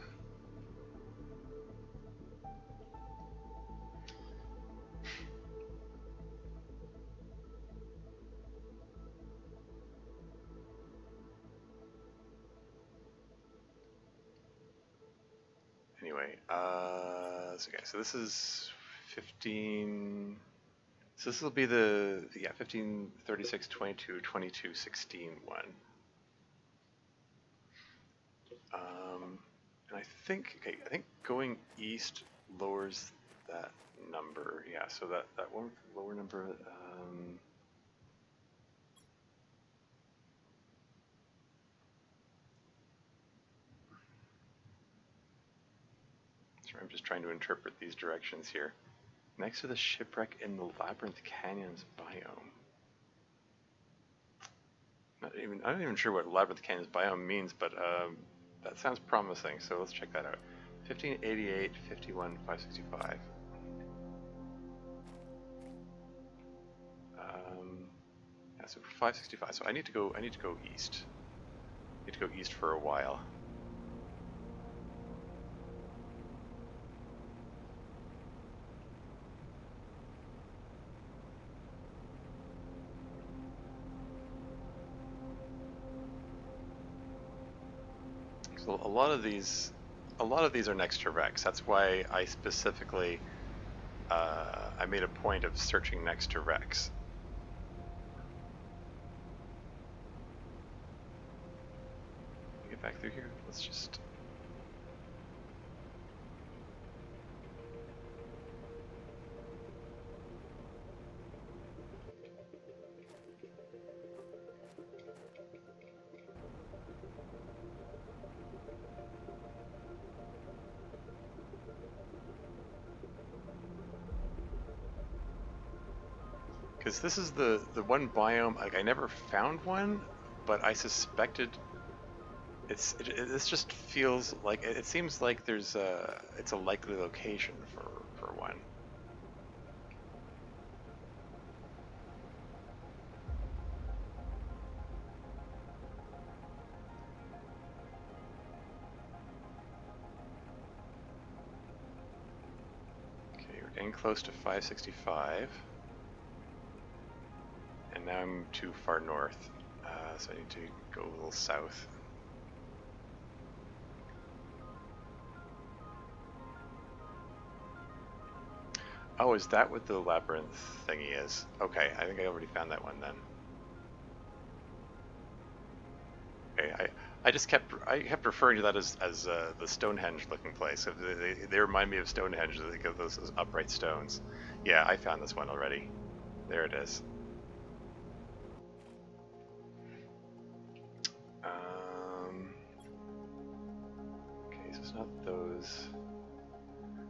Anyway, okay, so this is 15. So this will be the 15, 36, 22, 22, 16 one. And I think going east lowers that number. Yeah, so that one lower number. Sorry, I'm just trying to interpret these directions here. Next to the shipwreck in the Labyrinth Canyons biome. I'm not even sure what Labyrinth Canyons biome means, but that sounds promising, so let's check that out. 1588, 51, 565. Yeah, so 565. So I need to go east. I need to go east for a while. So a lot of these are next to wrecks. That's why I specifically I made a point of searching next to wrecks. Get back through here. Let's just. Because this is the one biome, like I never found one, but I suspected this just feels like, it seems like it's a likely location for one. Okay, we're getting close to 565. And now I'm too far north, so I need to go a little south. Oh, is that what the labyrinth thingy is? Okay, I think I already found that one then. Okay, I kept referring to that as the Stonehenge looking place. They remind me of Stonehenge, those upright stones. Yeah, I found this one already. There it is. Okay, so it's not those.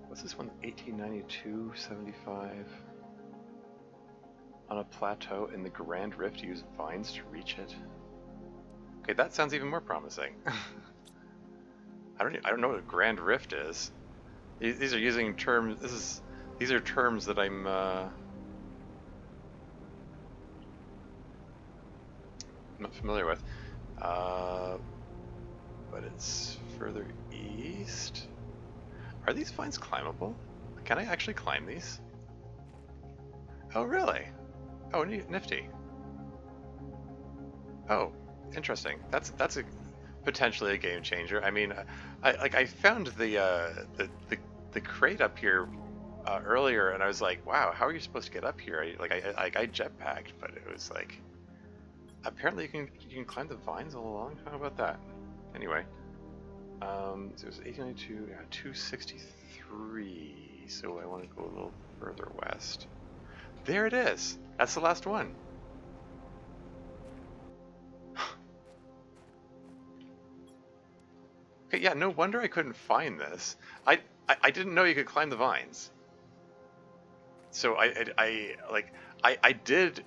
What's this one? 1892, 75. On a plateau in the Grand Rift, use vines to reach it. Okay, that sounds even more promising. I don't know what a Grand Rift is. These are using terms. These are terms that I'm not familiar with. But it's further east. Are these vines climbable? Can I actually climb these? Oh, really? Oh, nifty. Oh, interesting. That's potentially a game changer. I mean, I found the crate up here earlier, and I was like, wow, how are you supposed to get up here? I jetpacked, but it was like, apparently you can climb the vines all along. How about that? Anyway, so it was 1892, yeah, 263. So I want to go a little further west. There it is. That's the last one. Okay, yeah, no wonder I couldn't find this. I didn't know you could climb the vines. So I did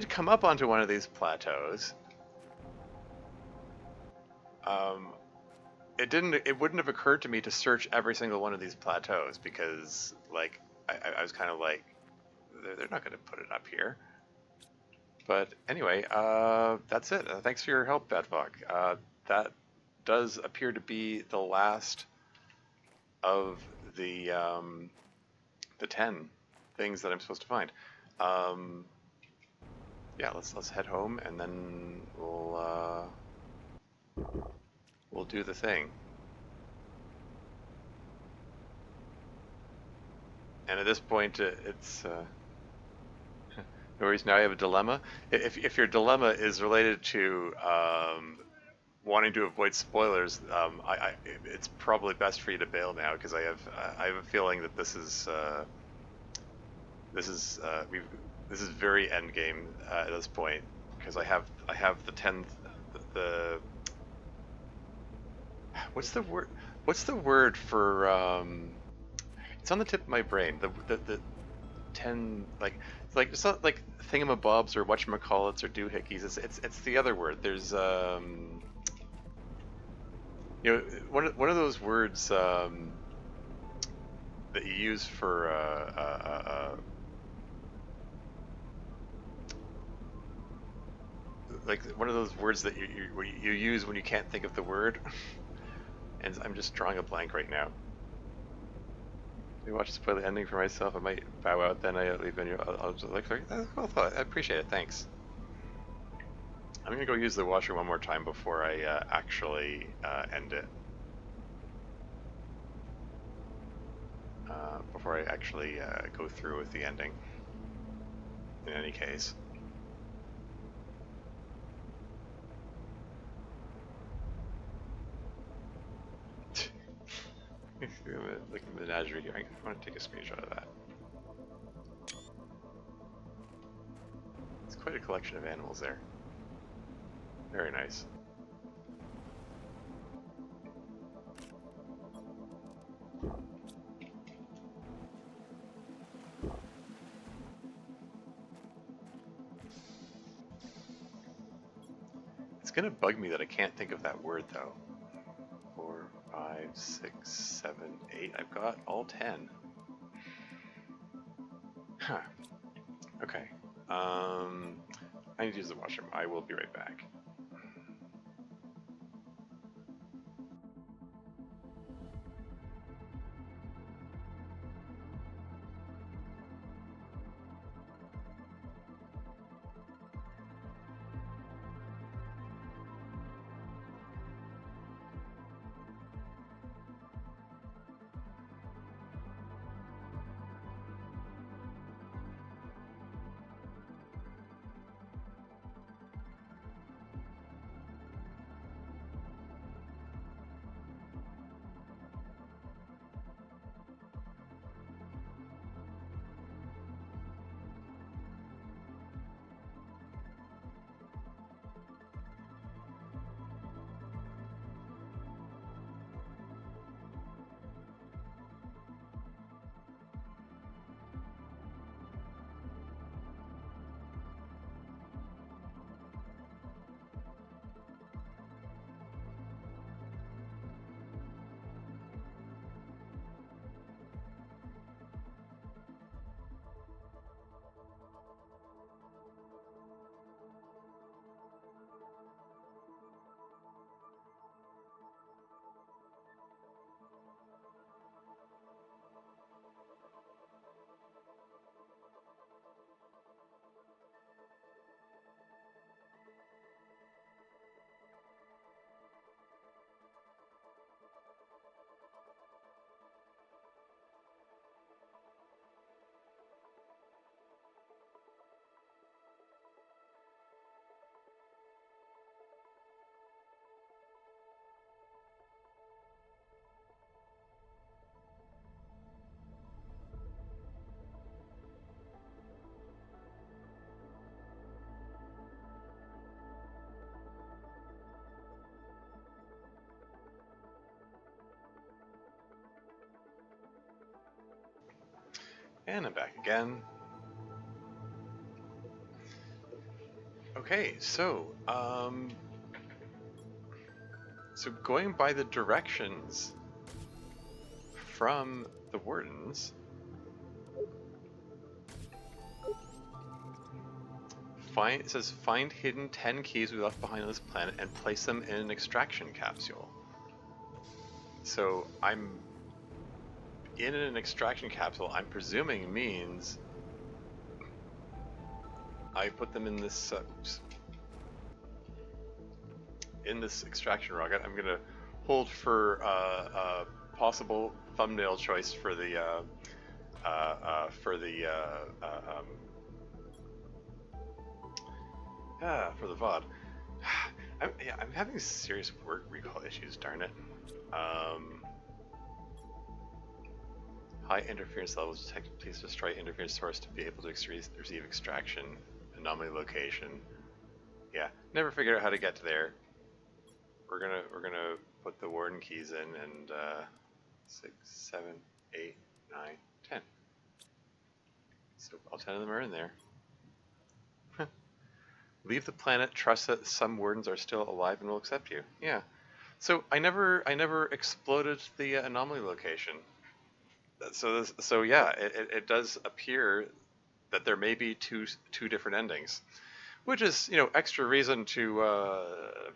come up onto one of these plateaus. It wouldn't have occurred to me to search every single one of these plateaus because like I was kind of like, they're not going to put it up here. But anyway, that's it. Thanks for your help, Badvok. does appear to be the last of the 10 things that I'm supposed to find. Yeah, let's head home and then we'll do the thing. And at this point, it's no worries. Now I have a dilemma. If your dilemma is related to wanting to avoid spoilers, it's probably best for you to bail now because I have a feeling that this is very end game at this point because I have the 10th the what's the word for it's on the tip of my brain, the 10, like it's not like thingamabobs or whatchamacallits or doohickeys. It's the other word. There's you know, one of those words that you use for like one of those words that you use when you can't think of the word. And I'm just drawing a blank right now. If you watch the spoiler ending for myself, I might bow out. Then I leave venue. I'll just like, well thought. I appreciate it. Thanks. I'm gonna go use the washer one more time before I actually end it. Before I actually go through with the ending. In any case. Look at the menagerie here. I want to take a screenshot of that. It's quite a collection of animals there. Very nice. It's gonna bug me that I can't think of that word though. 4, 5, 6, 7, 8. I've got all 10. Huh. Okay. I need to use the washroom. I will be right back. And I'm back again. Okay, so going by the directions from the wardens, it says find hidden 10 keys we left behind on this planet and place them in an extraction capsule. So I'm in an extraction capsule. I'm presuming means I put them in this extraction rocket. I'm gonna hold for possible thumbnail choice for the VOD. I'm having serious word recall issues, darn it. High interference levels detected. Please destroy interference source to be able to receive extraction anomaly location. Yeah, never figured out how to get to there. We're gonna put the warden keys in and 6, 7, 8, 9, 10. So all 10 of them are in there. Leave the planet. Trust that some wardens are still alive and will accept you. Yeah. So I never exploded the anomaly location. So yeah, it does appear that there may be two different endings, which is, you know, extra reason to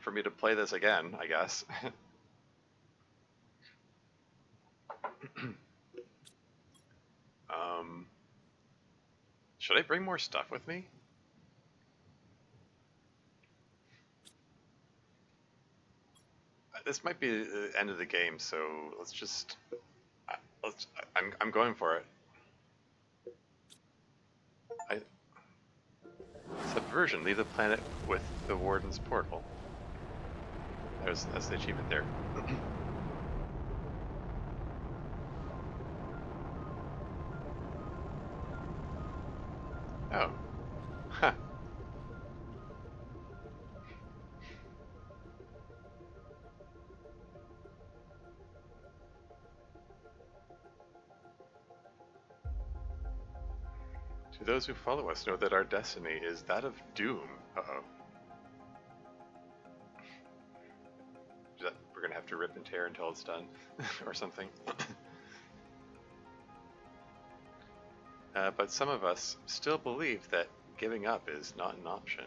for me to play this again, I guess. Should I bring more stuff with me? This might be the end of the game, so let's just. I'm going for it. Subversion. Leave the planet with the warden's portal. That's the achievement there. Oh. Huh. To those who follow us know that our destiny is that of doom. Uh-oh. We're gonna have to rip and tear until it's done, or something. But some of us still believe that giving up is not an option.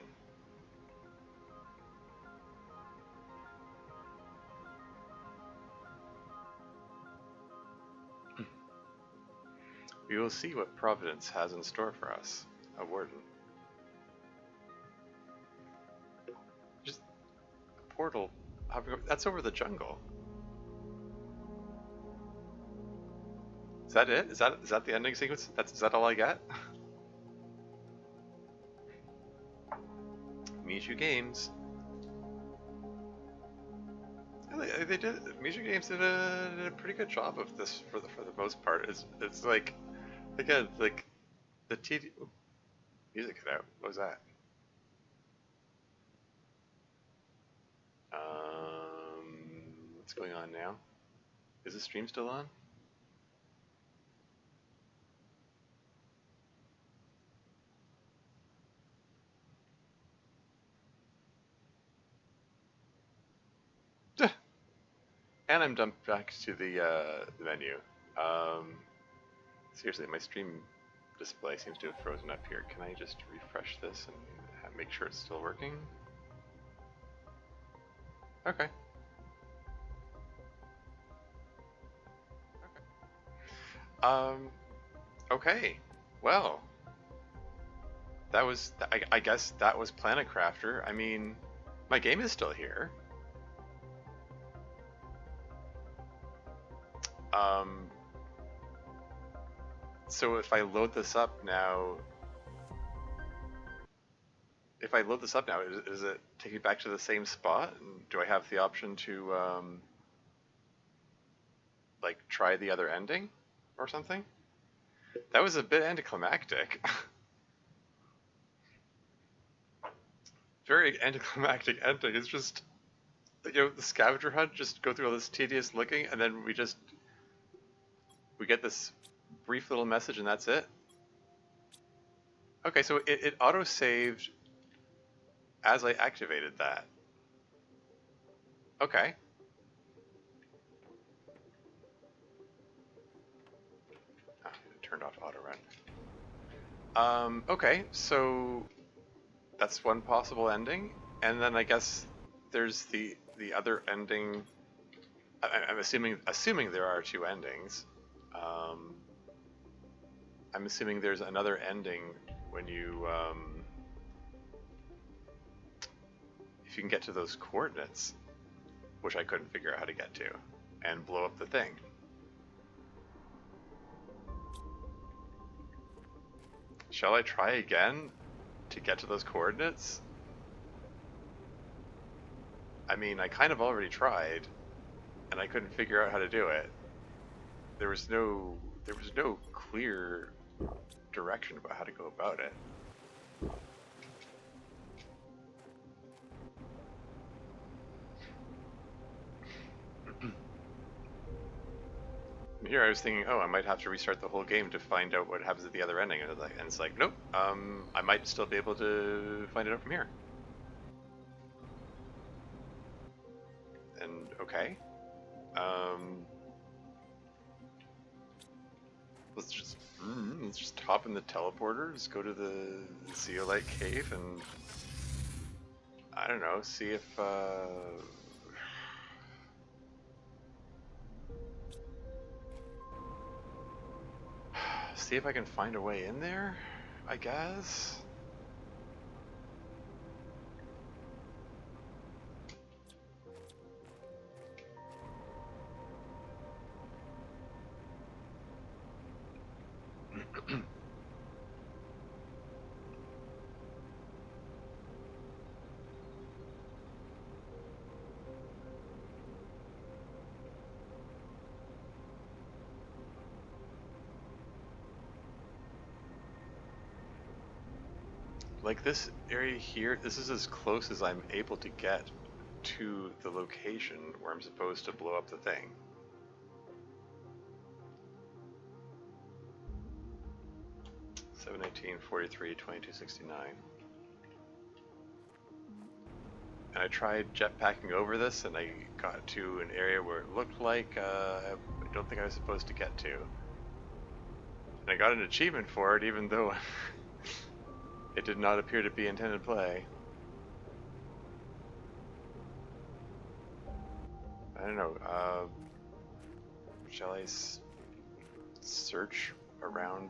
We will see what Providence has in store for us. A warden. Just a portal. That's over the jungle. Is that it? Is that the ending sequence? Is that all I got? Miju Games. They did. Miju Games did a pretty good job of this for the most part. It's like, again, like the music cut out. What was that? What's going on now? Is the stream still on? And I'm dumped back to the menu. Seriously, my stream display seems to have frozen up here. Can I just refresh this and make sure it's still working? Okay. Okay. Well, that was. I guess that was Planet Crafter. I mean, my game is still here. So if I load this up now, does it take me back to the same spot? Do I have the option to like try the other ending or something? That was a bit anticlimactic. Very anticlimactic ending. It's just, you know, the scavenger hunt, just go through all this tedious looking, and then we get this brief little message, and that's it. Okay, so it auto-saved as I activated that. Okay. Oh, it turned off auto-run. Okay, so that's one possible ending. And then I guess there's the other ending. I'm assuming there are two endings. I'm assuming there's another ending when you if you can get to those coordinates, which I couldn't figure out how to get to, and blow up the thing. Shall I try again to get to those coordinates? I mean, I kind of already tried, and I couldn't figure out how to do it. There was no clear direction about how to go about it. Here I was thinking, oh, I might have to restart the whole game to find out what happens at the other ending, and it's like, nope, I might still be able to find it out from here. And okay, let's just hop in the teleporter, just go to the zeolite cave, and I don't know, see if see if I can find a way in there, I guess. Like this area here, this is as close as I'm able to get to the location where I'm supposed to blow up the thing. (7:18, 43, 22:69). And I tried jetpacking over this, and I got to an area where it looked like I don't think I was supposed to get to. And I got an achievement for it, even though it did not appear to be intended play. I don't know, shall I search around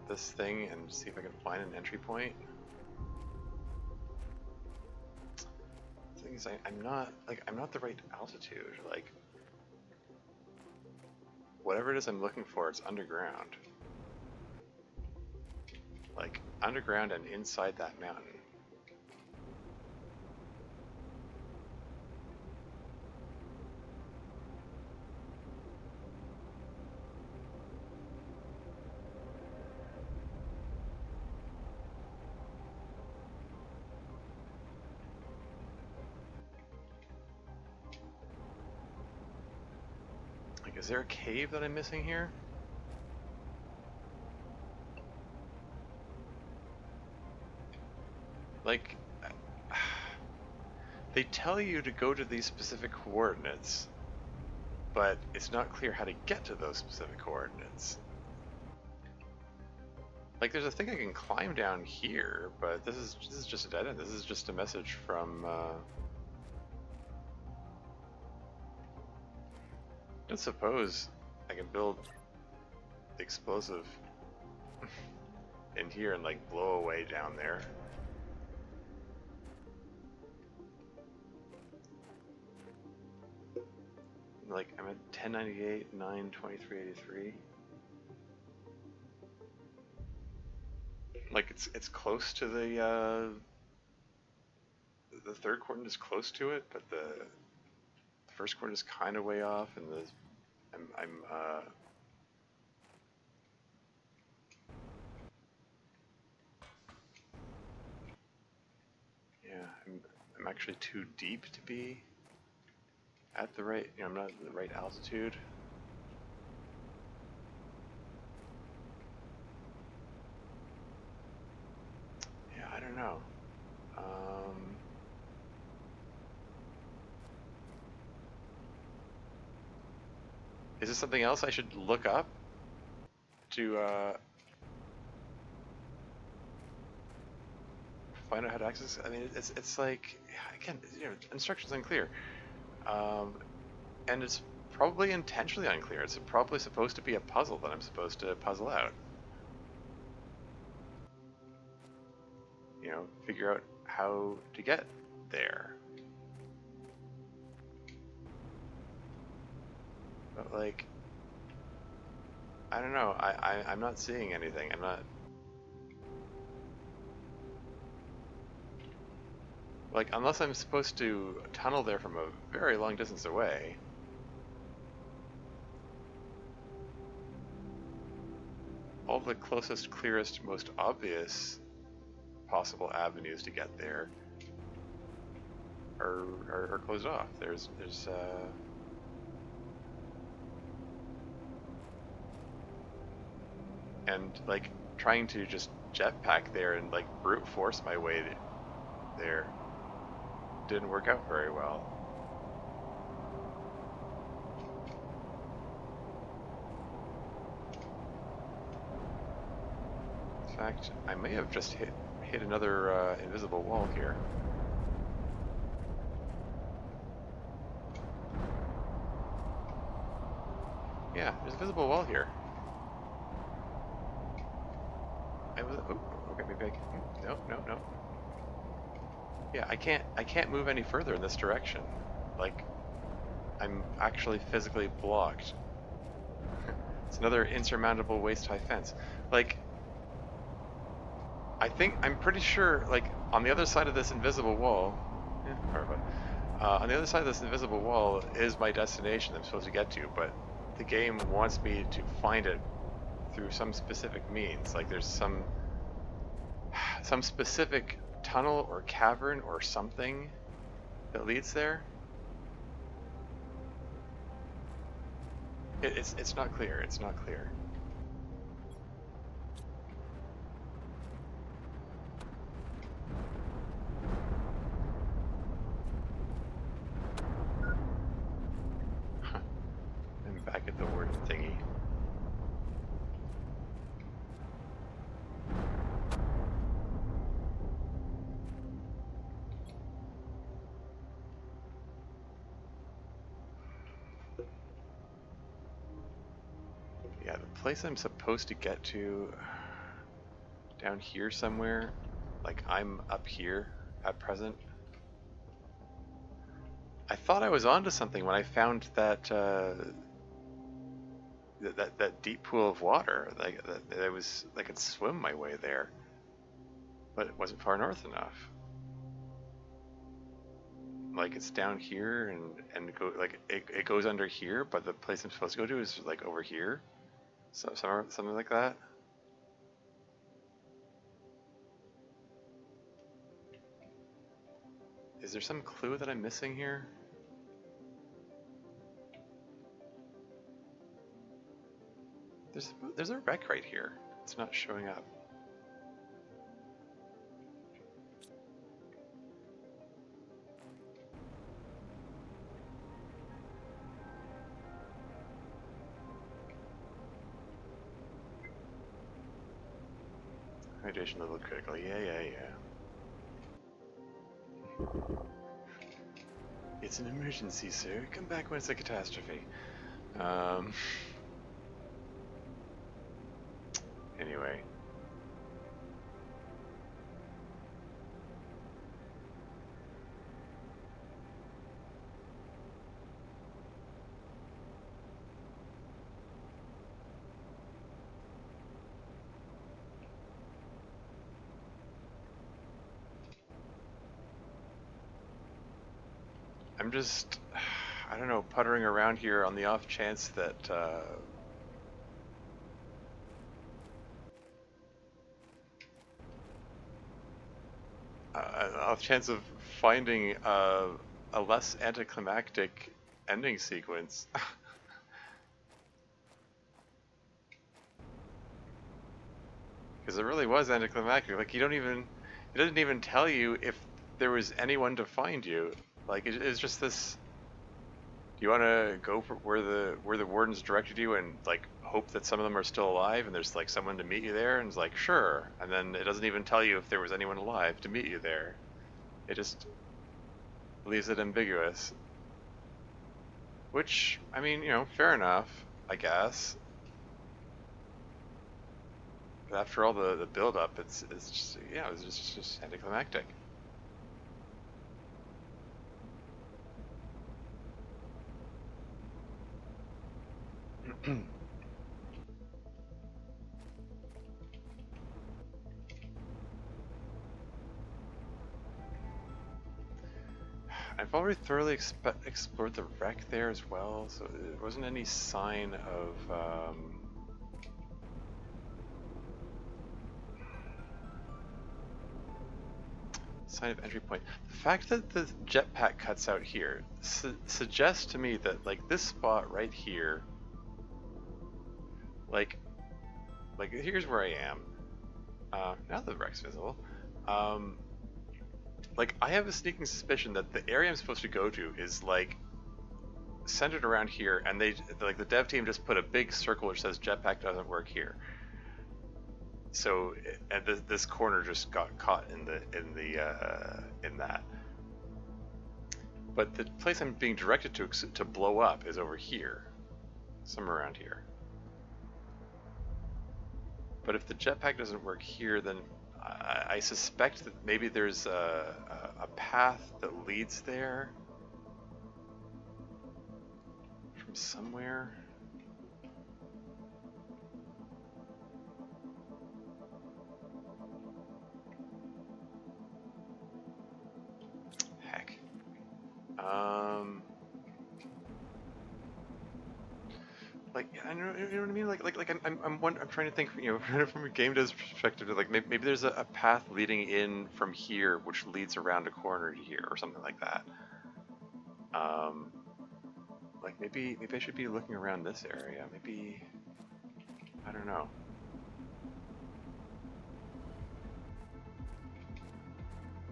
this thing and see if I can find an entry point? The thing is, I'm not the right altitude. Like, whatever it is I'm looking for, it's underground. Like, underground and inside that mountain. Like, is there a cave that I'm missing here? Like, they tell you to go to these specific coordinates, but it's not clear how to get to those specific coordinates. Like, there's a thing I can climb down here, but this is just a dead end. This is just a message from I don't suppose I can build the explosive in here and like blow away down there. Like, I'm at 1098, 9, 2383. Like, it's close to the third coordinate is close to it, but the first coordinate is kind of way off, and I'm actually too deep to be at the right, I'm not at the right altitude. Yeah, I don't know. Is this something else I should look up to find out how to access. I mean, it's like, again, you know, instructions unclear, and it's probably intentionally unclear. It's probably supposed to be a puzzle that I'm supposed to puzzle out. You know, figure out how to get there. But like, I don't know. I'm not seeing anything. I'm not. Like, unless I'm supposed to tunnel there from a very long distance away. All the closest, clearest, most obvious possible avenues to get there are closed off. There's and like trying to just jetpack there and like brute force my way there didn't work out very well. In fact, I may have just hit another invisible wall here. Yeah, there's a visible wall here. I was okay, maybe I can. No. Yeah, I can't move any further in this direction. Like, I'm actually physically blocked. It's another insurmountable waist-high fence. Like, I'm pretty sure, like, on the other side of this invisible wall, on the other side of this invisible wall is my destination I'm supposed to get to, but the game wants me to find it through some specific means. Like, there's some specific tunnel or cavern or something that leads there. It's not clear. It's not clear. Huh. I'm back at the warden thingy. Yeah, the place I'm supposed to get to, down here somewhere, like I'm up here at present. I thought I was onto something when I found that that deep pool of water. Like that I could swim my way there, but it wasn't far north enough. Like it's down here and go like it goes under here, but the place I'm supposed to go to is like over here. So something like that. Is there some clue that I'm missing here? There's a wreck right here. It's not showing up. Hydration level critical. Yeah. It's an emergency, sir. Come back when it's a catastrophe. Anyway. I'm just, I don't know, puttering around here on the off chance that off chance of finding a less anticlimactic ending sequence. Because it really was anticlimactic. Like, it doesn't even tell you if there was anyone to find you. Like, it's just this, do you want to go for where the wardens directed you and, like, hope that some of them are still alive and there's like someone to meet you there, and it's like, sure, and then it doesn't even tell you if there was anyone alive to meet you there. It just leaves it ambiguous. Which, I mean, you know, fair enough, I guess. But after all the build up, it's just, yeah, it was just anticlimactic. I've already thoroughly explored the wreck there as well, so there wasn't any sign of entry point. The fact that the jetpack cuts out here suggests to me that like this spot right here, like here's where I am. Now the wreck's visible. Like I have a sneaking suspicion that the area I'm supposed to go to is like centered around here, and they like the dev team just put a big circle which says jetpack doesn't work here. So, and this corner just got caught in that. But the place I'm being directed to blow up is over here, somewhere around here. But if the jetpack doesn't work here, then I suspect that maybe there's a path that leads there from somewhere. Heck. Like, I know, you know what I mean? I'm trying to think, you know, from a game dev's perspective, like maybe there's a path leading in from here, which leads around a corner to here, or something like that. Like maybe I should be looking around this area. Maybe, I don't know.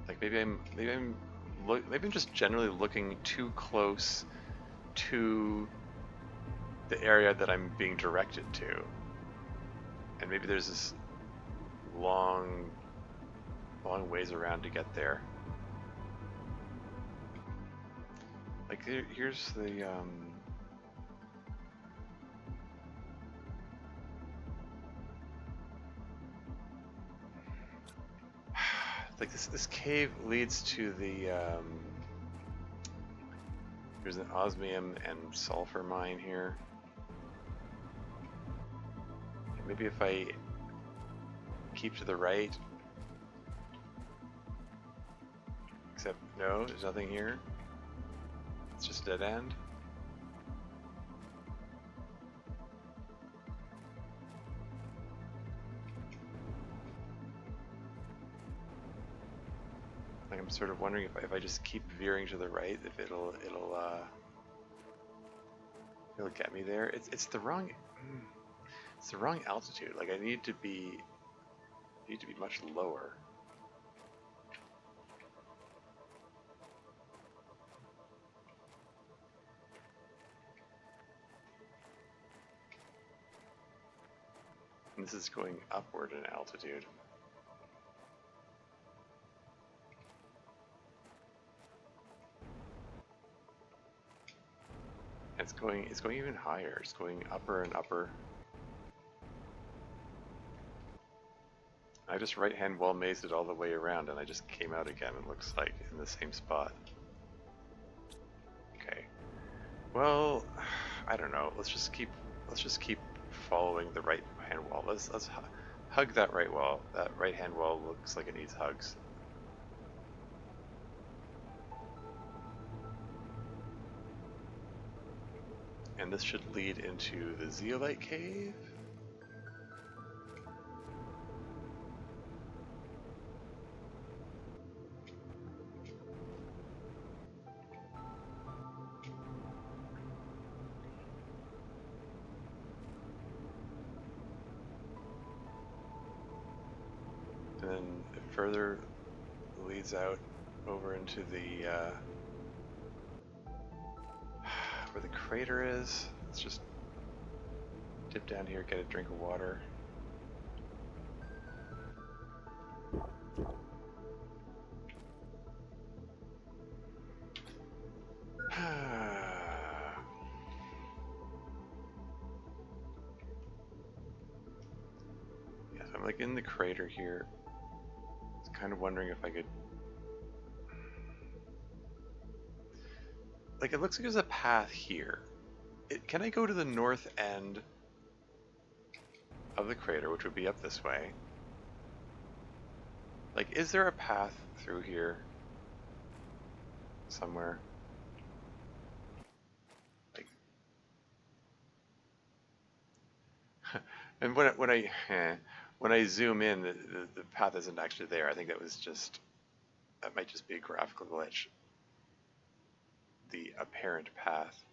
Like maybe I'm just generally looking too close to the area that I'm being directed to, and maybe there's this long ways around to get there. Like here's the like this cave leads to the there's an osmium and sulfur mine here. Maybe if I keep to the right, except no, there's nothing here. It's just a dead end. Like I'm sort of wondering if I just keep veering to the right, if it'll get me there. It's the wrong altitude. Like I need to be much lower. And this is going upward in altitude. It's going even higher. It's going upper and upper. I just right-hand wall mazed it all the way around, and I just came out again. It looks like in the same spot. Okay. Well, I don't know. Let's just keep following the right-hand wall. Let's hug that right wall. That right-hand wall looks like it needs hugs. And this should lead into the zeolite cave. And then it further leads out over into the where the crater is. It's just Dip down here, get a drink of water. Yes, I'm like in the crater here. I was kind of wondering if I could... Like, it looks like there's a path here. Can I go to the north end of the crater, which would be up this way? Like, is there a path through here somewhere? Like, and when I zoom in, the path isn't actually there. I think that might just be a graphical glitch. The apparent path.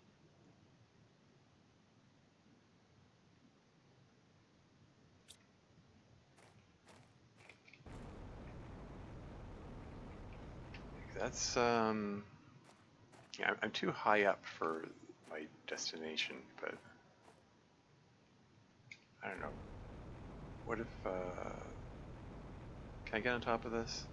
That's yeah, I'm too high up for my destination, but I don't know. What if can I get on top of this?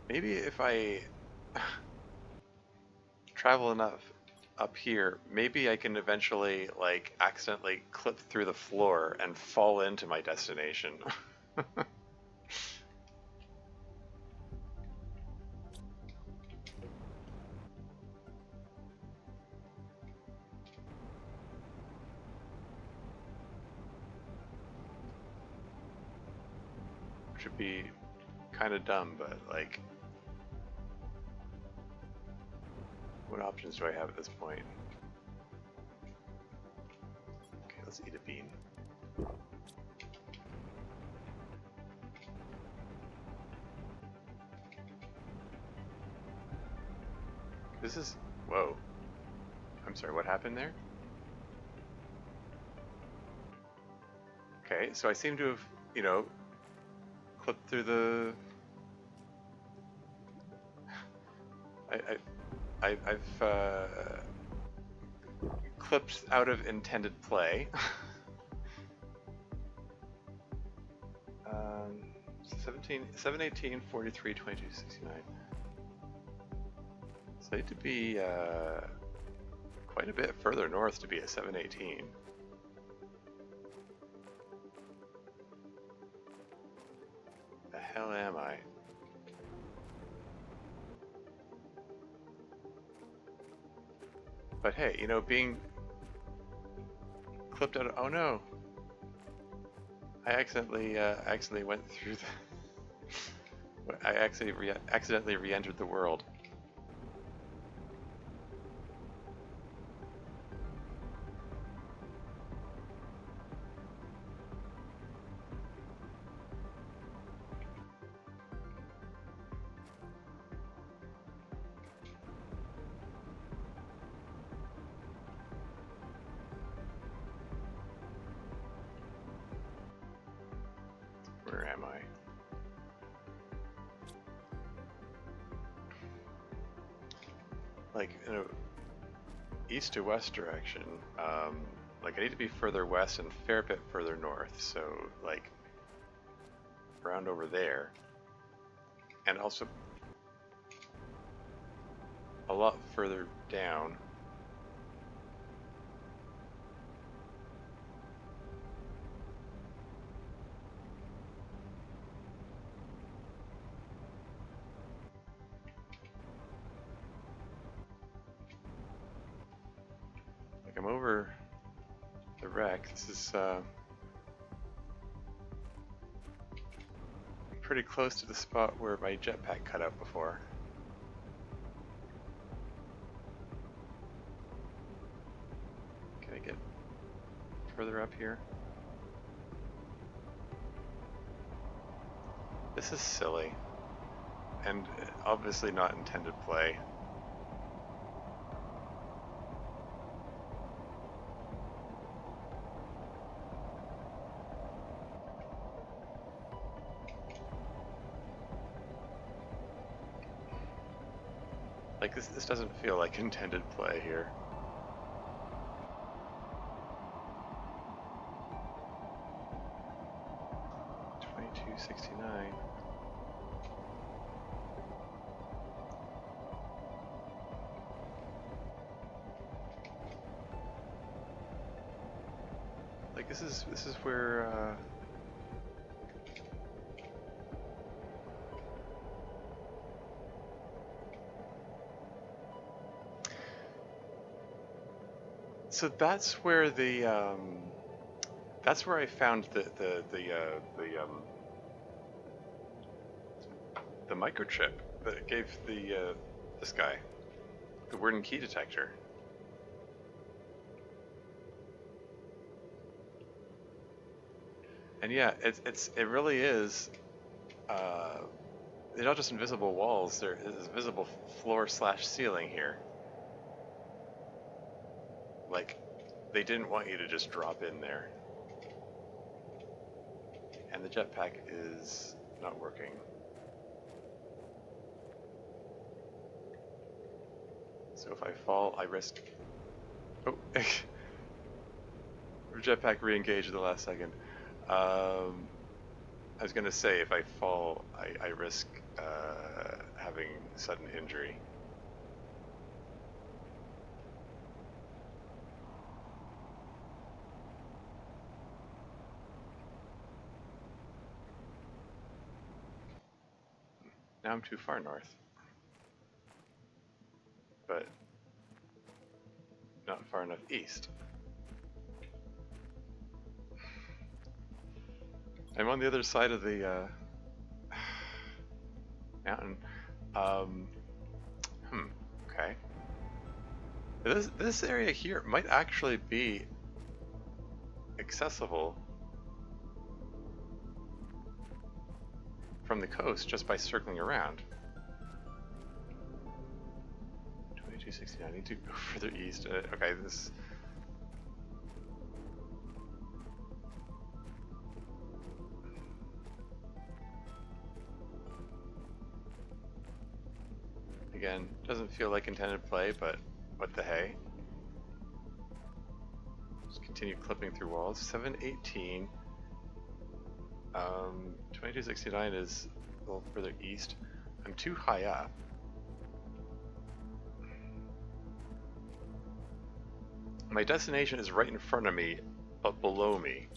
Maybe if I travel enough up here, maybe I can eventually like accidentally clip through the floor and fall into my destination. Which would be kind of dumb, but like, what options do I have at this point? Okay, let's eat a bean. This is... Whoa. I'm sorry, what happened there? Okay, so I seem to have, you know, clipped through the... I've clipped out of intended play. 718, 43, 22, 69. So I need to be quite a bit further north to be at 718. The hell am I? But hey, you know, being clipped out of... Oh no! I accidentally went through the... I accidentally re-entered the world. Where am I? Like, in a east to west direction, like I need to be further west and a fair bit further north, so like around over there, and also a lot further down. I'm over the wreck. This is pretty close to the spot where my jetpack cut out before. Can I get further up here? This is silly, and obviously not intended play. Like, this doesn't feel like intended play here. $22.69. Like, this is where so that's where that's where I found the microchip that gave this guy the word and key detector. And yeah, it really is. They're not just invisible walls. There is visible floor/ceiling here. Like, they didn't want you to just drop in there. And the jetpack is not working. So if I fall, I risk... Oh, jetpack re-engaged at the last second. I was going to say, if I fall, I risk having sudden injury. Now I'm too far north. But not far enough east. I'm on the other side of the mountain. Okay. This area here might actually be accessible from the coast just by circling around. 2269. I need to go further east. Okay, this. Again, doesn't feel like intended play, but what the hey? Just continue clipping through walls. 718. 2269 is a little further east. I'm too high up. My destination is right in front of me, but below me.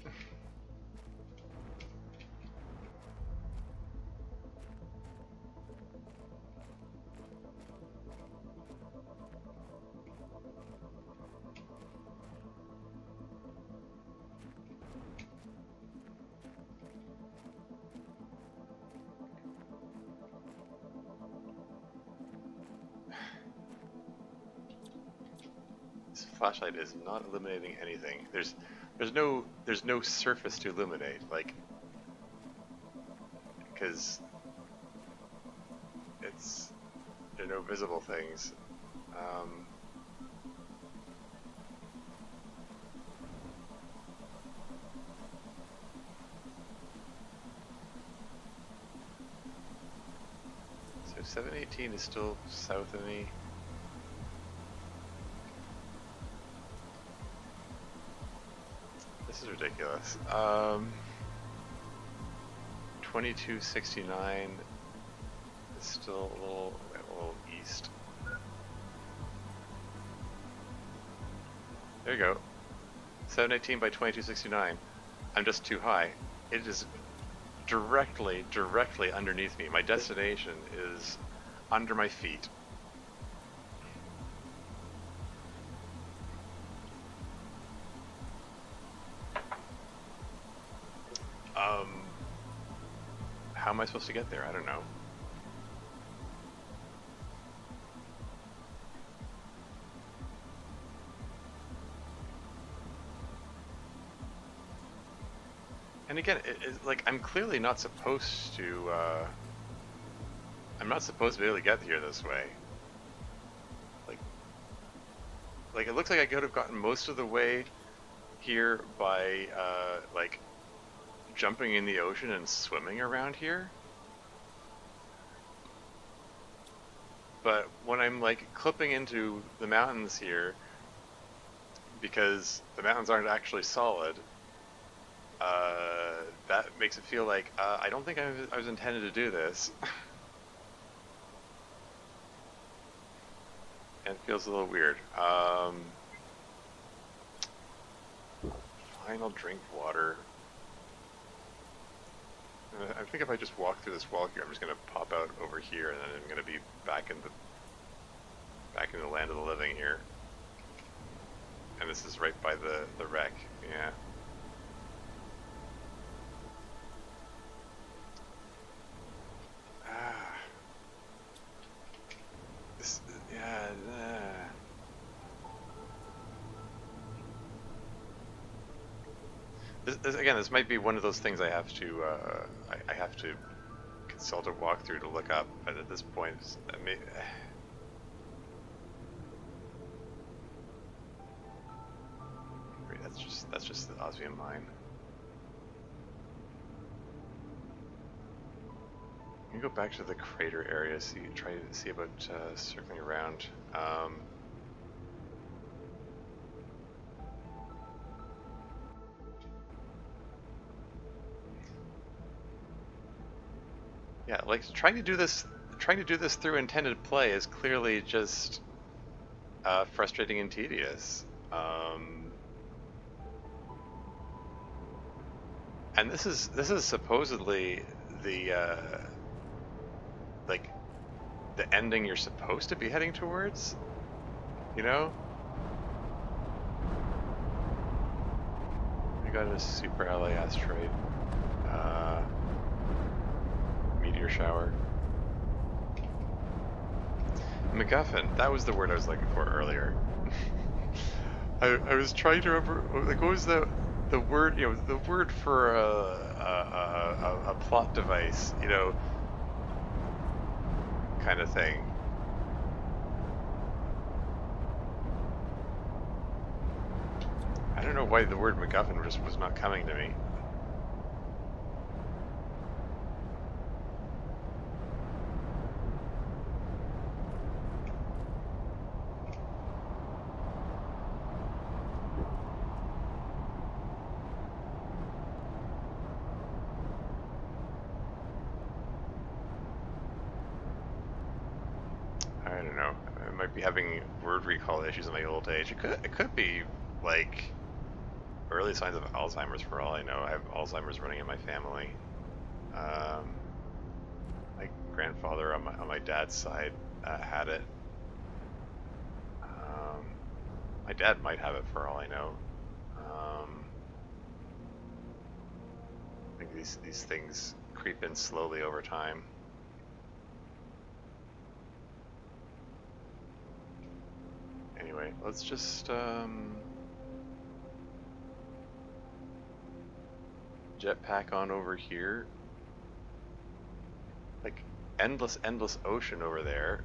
Flashlight is not illuminating anything. There's no surface to illuminate, like, because there are no visible things. So 718 is still south of me. This is ridiculous. 2269 is still a little east. There you go. 718 by 2269. I'm just too high. It is directly underneath me. My destination is under my feet. How am I supposed to get there? I don't know. And again, it's like, I'm clearly not supposed to, I'm not supposed to be able to get here this way. Like it looks like I could have gotten most of the way here by, like, jumping in the ocean and swimming around here. but when I'm like clipping into the mountains here, because the mountains aren't actually solid, that makes it feel like I don't think I was intended to do this. And it feels a little weird. Final drink water. I think if I just walk through this wall here, I'm just going to pop out over here, and then I'm going to be back in the land of the living here. And this is right by the wreck. Yeah. Ah. This. Yeah. This might be one of those things I have to I have to consult a walkthrough to look up, but at this point, that's just the Osmium mine. Let me go back to the crater area, try to see about circling around. Yeah, like trying to do this through intended play is clearly just frustrating and tedious. And this is supposedly the like the ending you're supposed to be heading towards, you know? We got a super LA asteroid. Meteor shower. MacGuffin, that was the word I was looking for earlier. I was trying to remember, like, what was the word, the word for a plot device, kind of thing. I don't know why the word MacGuffin just was not coming to me. I don't know. I might be having word recall issues in my old age. It could be like early signs of Alzheimer's for all I know. I have Alzheimer's running in my family. My grandfather on my dad's side had it. My dad might have it for all I know. I think these things creep in slowly over time. Anyway, let's just jetpack on over here. Like endless ocean over there.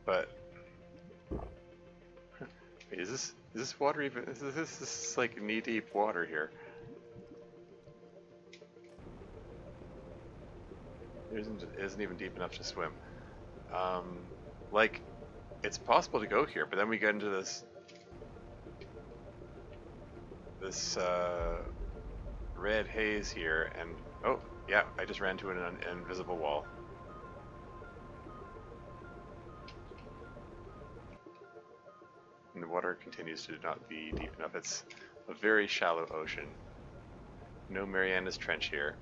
But is this water even? This is like knee deep water here. It isn't even deep enough to swim. Like it's possible to go here, but then we get into this red haze here, and oh yeah, I just ran to an invisible wall. And the water continues to not be deep enough. It's a very shallow ocean. No Mariana's Trench here.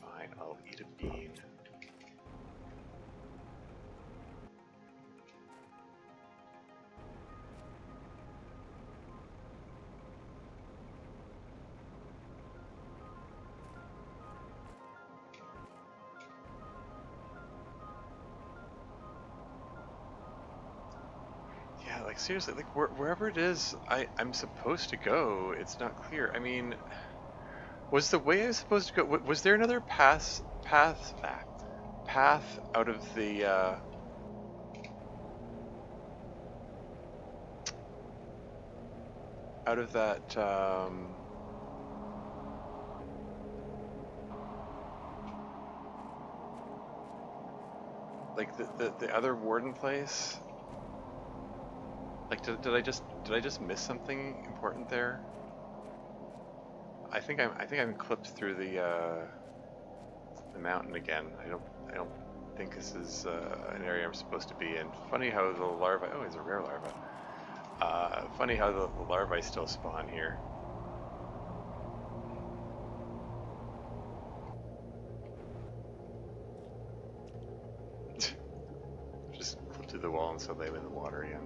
Fine, I'll eat a bean. Like seriously, like wherever it is I'm supposed to go, it's not clear. I mean, was the way I was supposed to go? Was there another path out of the out of that like the other warden place. Like did I just miss something important there? I think I'm clipped through the mountain again. I don't think this is an area I'm supposed to be in. Funny how the larvae. Oh, it's a rare larva. Funny how the larvae still spawn here. Just clip through the wall and so they're in the water again.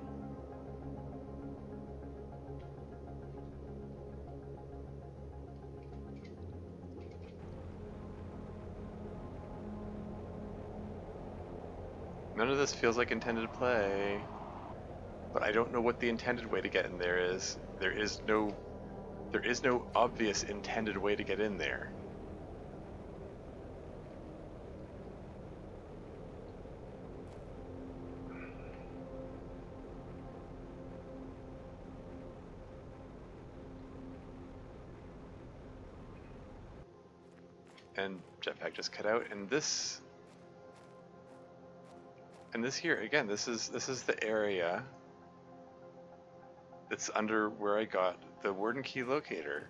None of this feels like intended play, but I don't know what the intended way to get in there is. There is no obvious intended way to get in there. And jetpack just cut out, and this here again, this is the area that's under where I got the warden key locator.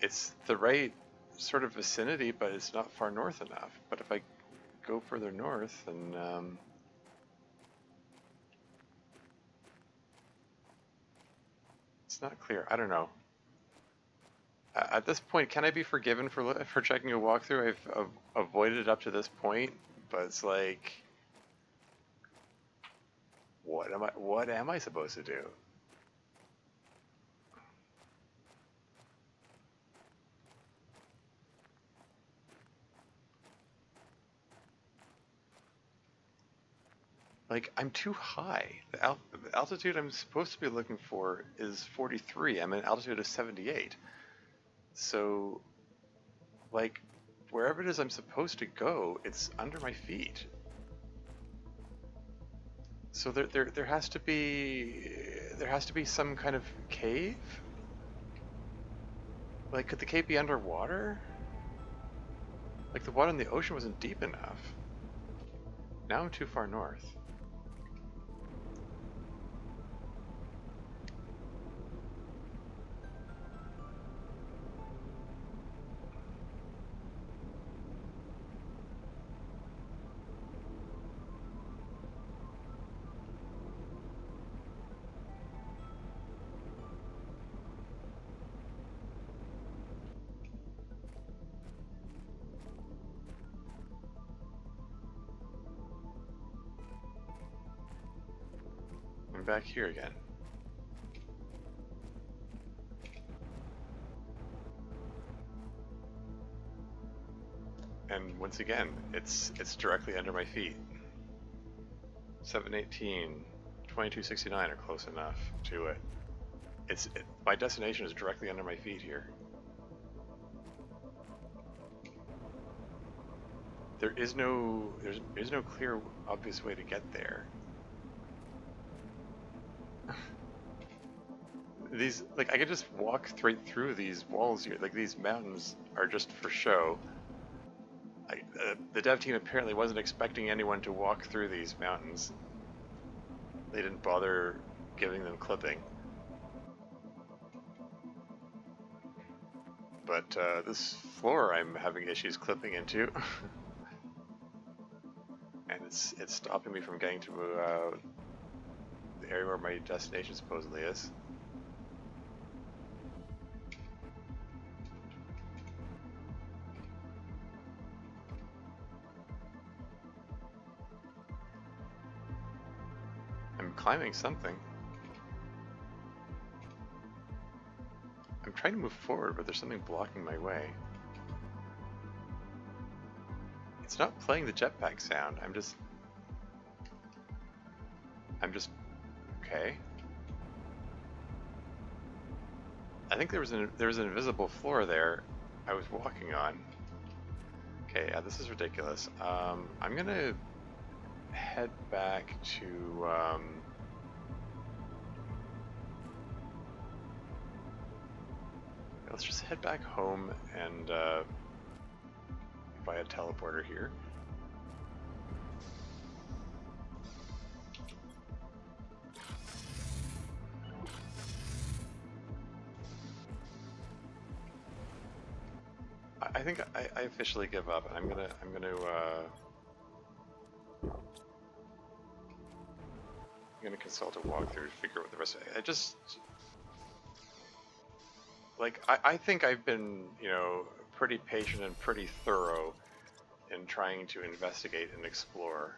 It's the right sort of vicinity, but it's not far north enough. But if I go further north, then it's not clear. I don't know. At this point, can I be forgiven for checking a walkthrough? I've avoided it up to this point, but it's like, what am I supposed to do? Like, I'm too high. The altitude I'm supposed to be looking for is 43. I'm at an altitude of 78. So, like, wherever it is I'm supposed to go, it's under my feet. So there has to be some kind of cave? Like, could the cave be underwater? Like, the water in the ocean wasn't deep enough. Now I'm too far north. I'm back here again. And once again, it's directly under my feet. 718, 2269 are close enough to it. My destination is directly under my feet here. There's no clear, obvious way to get there. These, like, I could just walk straight through these walls here. Like, these mountains are just for show. The dev team apparently wasn't expecting anyone to walk through these mountains. They didn't bother giving them clipping. But this floor I'm having issues clipping into. And it's stopping me from getting to the area where my destination supposedly is. I'm climbing something. I'm trying to move forward, but there's something blocking my way. It's not playing the jetpack sound. I'm just okay. I think there was an invisible floor there I was walking on. Okay, yeah, this is ridiculous. I'm gonna head back to let's just head back home and via teleporter here. I think I officially give up, and I'm gonna consult a walkthrough to figure out what the rest of it. I just like I think I've been, you know, pretty patient and pretty thorough in trying to investigate and explore.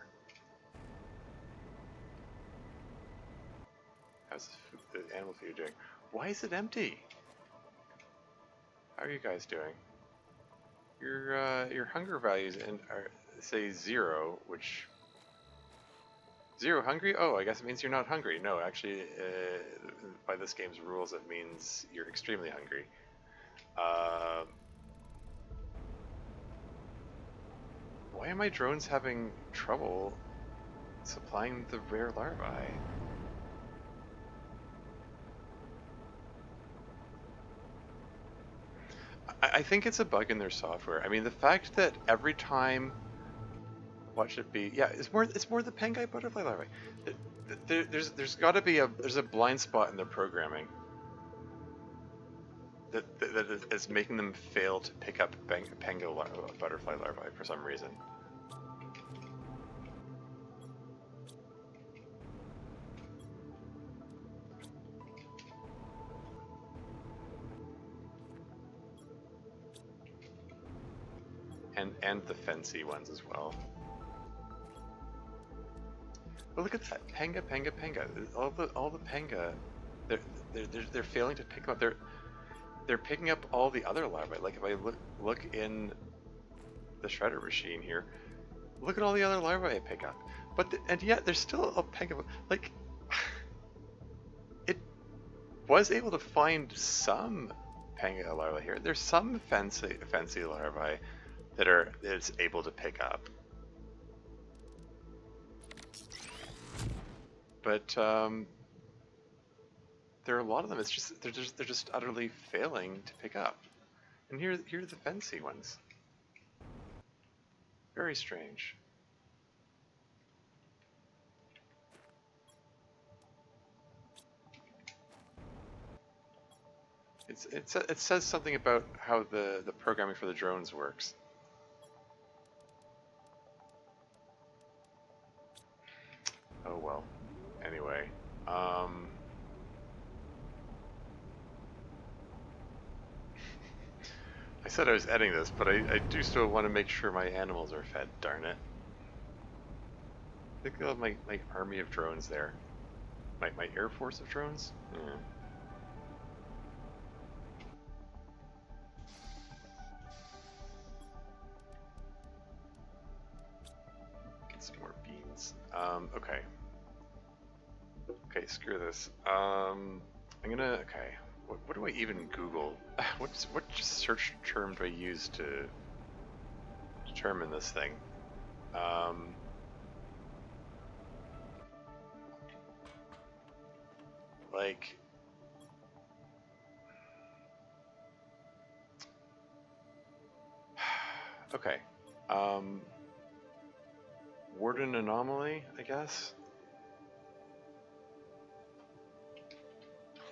How's the animal food doing? Why is it empty? How are you guys doing? Your hunger values are say 0, which 0 hungry? Oh, I guess it means you're not hungry. No, actually, by this game's rules, it means you're extremely hungry. Why are my drones having trouble supplying the rare larvae? I think it's a bug in their software. I mean, the fact that every time, watch it be, yeah, it's more the pengai butterfly larvae. There's got to be there's a blind spot in their programming that is making them fail to pick up pengai butterfly larvae for some reason. And the fancy ones as well. But look at that, penga. All the penga, they're failing to pick up. They're picking up all the other larvae. Like if I look in the shredder machine here, look at all the other larvae I pick up. But and yet there's still a penga. Like it was able to find some penga larvae here. There's some fancy larvae that it's able to pick up. But there are a lot of them. It's just they're just utterly failing to pick up. And here are the fancy ones. Very strange. It says something about how the programming for the drones works. Oh well. Anyway, I said I was editing this, but I do still want to make sure my animals are fed, darn it. Look at my army of drones there. My air force of drones? Yeah. Get some more beans. Okay. Okay, screw this. I'm gonna, okay. What do I even Google? What search term do I use to determine this thing? Like, okay. Warden anomaly, I guess.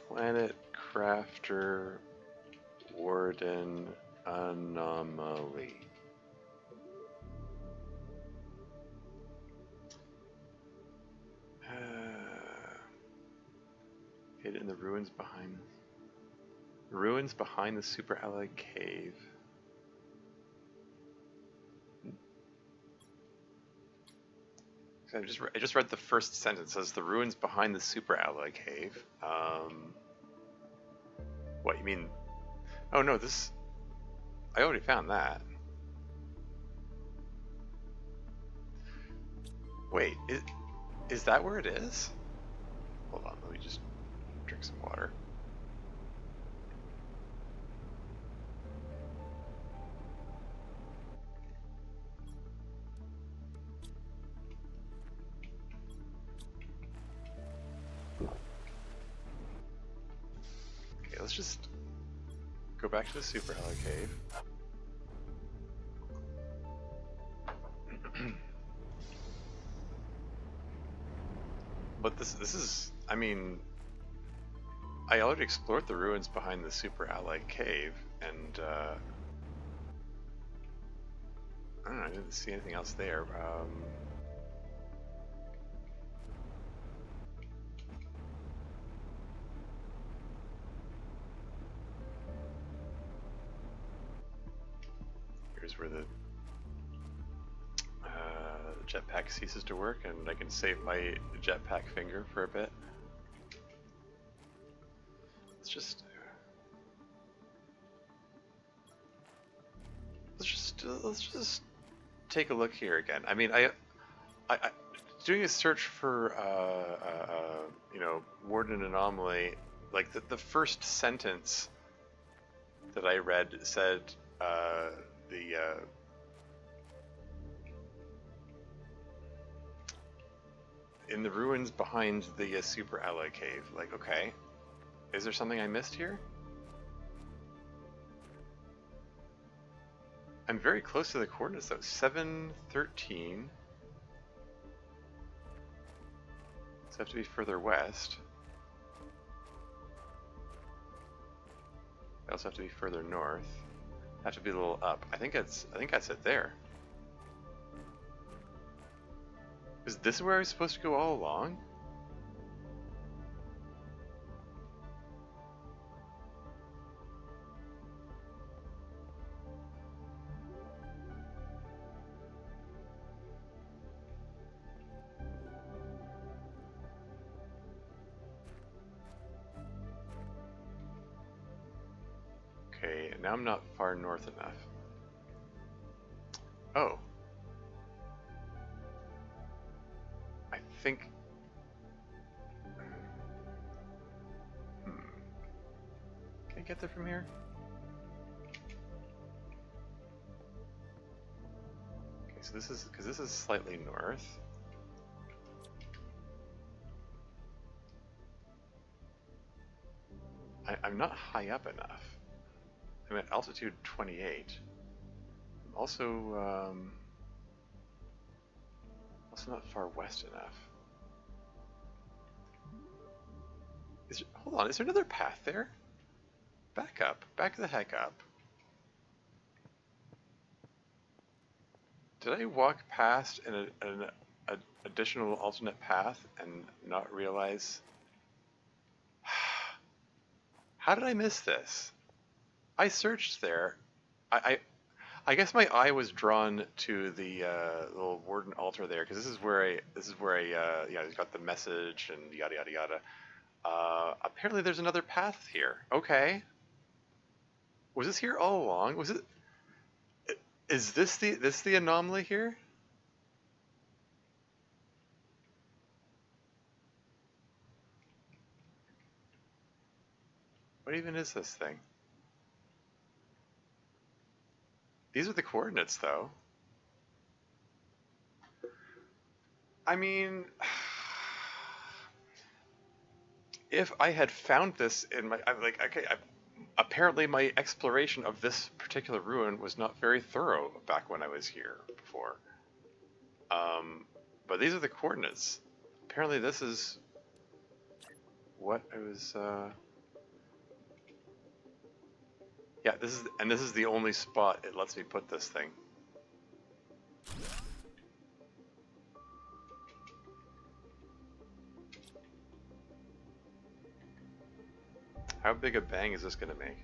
Planet Crafter Warden anomaly. Hidden in the ruins behind the super alloy cave. I just read the first sentence. It says the ruins behind the super alloy cave. What you mean? Oh no, this. I already found that. Wait, is that where it is? Hold on, let me just drink some water. Okay, let's just go back to the super alloy cave. But this is, I mean, I already explored the ruins behind the super alloy cave, and I don't know, I didn't see anything else there. Here's where the jetpack ceases to work, and I can save my jetpack finger for a bit. Let's just take a look here again. I mean, I doing a search for you know, Warden Anomaly, like the first sentence that I read said in the ruins behind the super alloy cave. Like, okay, is there something I missed here? I'm very close to the coordinates though. 713. So I have to be further west. I also have to be further north. I have to be a little up. I think that's it there. Is this where I was supposed to go all along? Okay, now I'm not far north enough. Oh. I think... Can I get there from here? Okay, so this is... because this is slightly north. I'm not high up enough. I'm at altitude 28. I'm also not far west enough. Hold on, is there another path there? Back up, back the heck up. Did I walk past an additional alternate path and not realize? How did I miss this? I searched there. I guess my eye was drawn to the little warden altar there, because this is where I yeah, he's got the message and yada yada yada. Apparently there's another path here. Okay. Was this here all along? Was it? Is this the anomaly here? What even is this thing? These are the coordinates, though. I mean, if I had found this in my, I'm like, okay, apparently my exploration of this particular ruin was not very thorough back when I was here before. But these are the coordinates. Apparently this is what I was, yeah, this is the only spot it lets me put this thing. How big a bang is this gonna make?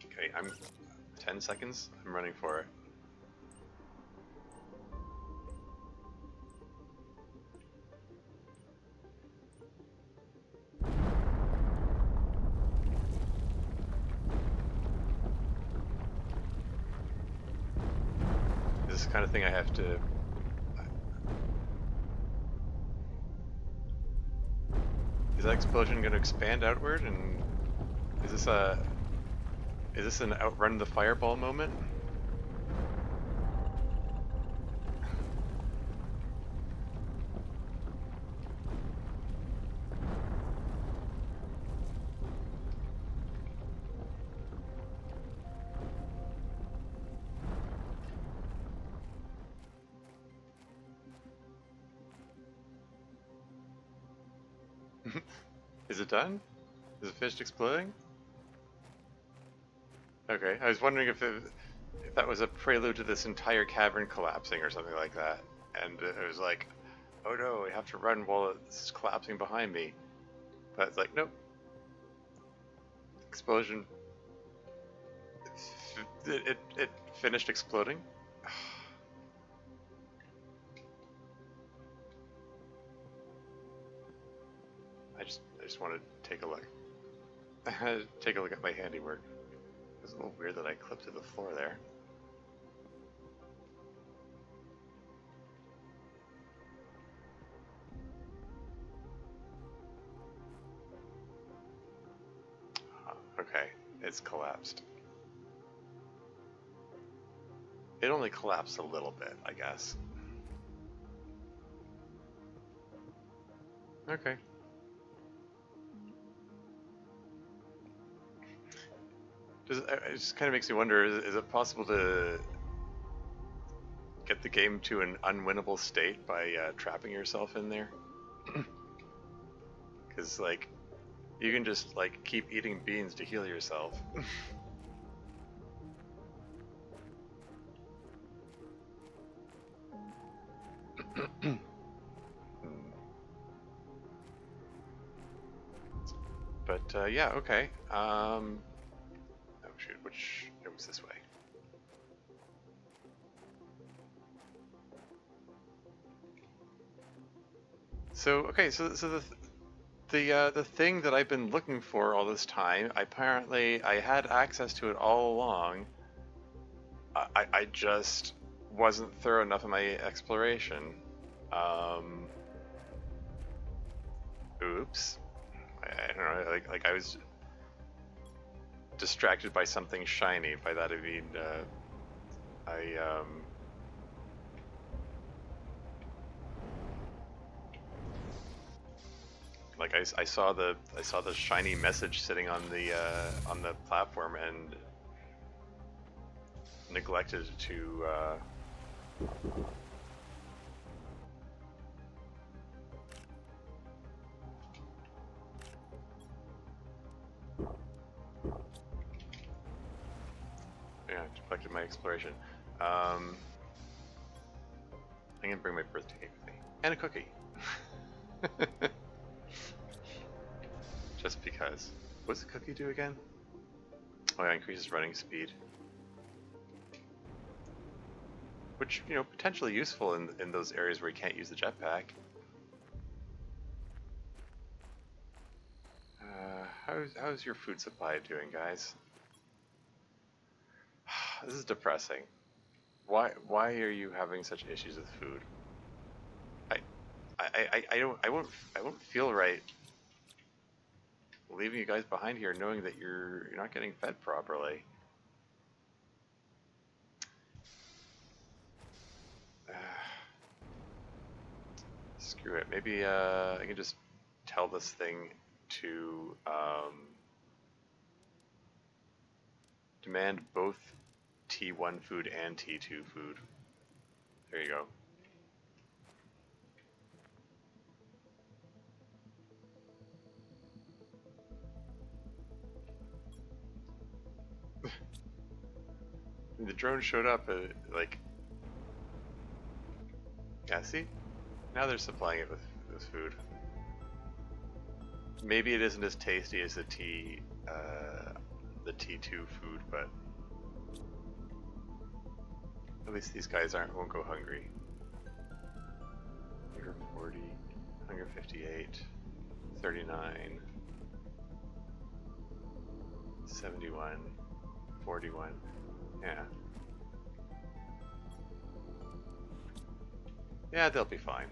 Okay, I'm 10 seconds. I'm running for it. This is the kind of thing I have to... Is that explosion going to expand outward, and is this an outrun the fireball moment? Is it done? Is it finished exploding? Okay, I was wondering if that was a prelude to this entire cavern collapsing or something like that. And it was like, oh no, I have to run while it's collapsing behind me. But it's like, nope. Explosion. It finished exploding. I just want to take a look. Take a look at my handiwork. It was a little weird that I clipped to the floor there. Okay, it's collapsed. It only collapsed a little bit, I guess. Okay. It just kind of makes me wonder, is it possible to get the game to an unwinnable state by trapping yourself in there? Because, like, you can just, like, keep eating beans to heal yourself. But, yeah, okay. Oh, shoot, it was this way. So, okay, so the thing that I've been looking for all this time, apparently I had access to it all along. I just wasn't thorough enough in my exploration. Oops. I don't know, like I was distracted by something shiny. By that I mean, like I saw the shiny message sitting on the platform and neglected to yeah, neglected my exploration. I'm gonna bring my birthday cake with me and a cookie. Just because. What's the cookie do again? Oh yeah, increases running speed. Which, you know, potentially useful in those areas where you can't use the jetpack. How's your food supply doing, guys? This is depressing. Why are you having such issues with food? I won't feel right leaving you guys behind here knowing that you're not getting fed properly. Screw it. Maybe I can just tell this thing to demand both T1 food and T2 food. There you go. The drone showed up, like, yeah, see? Now they're supplying it with food. Maybe it isn't as tasty as the T2 food, but at least these guys won't go hungry. Hunger 40, hunger 58, 39, 71, 41. Yeah. Yeah, they'll be fine.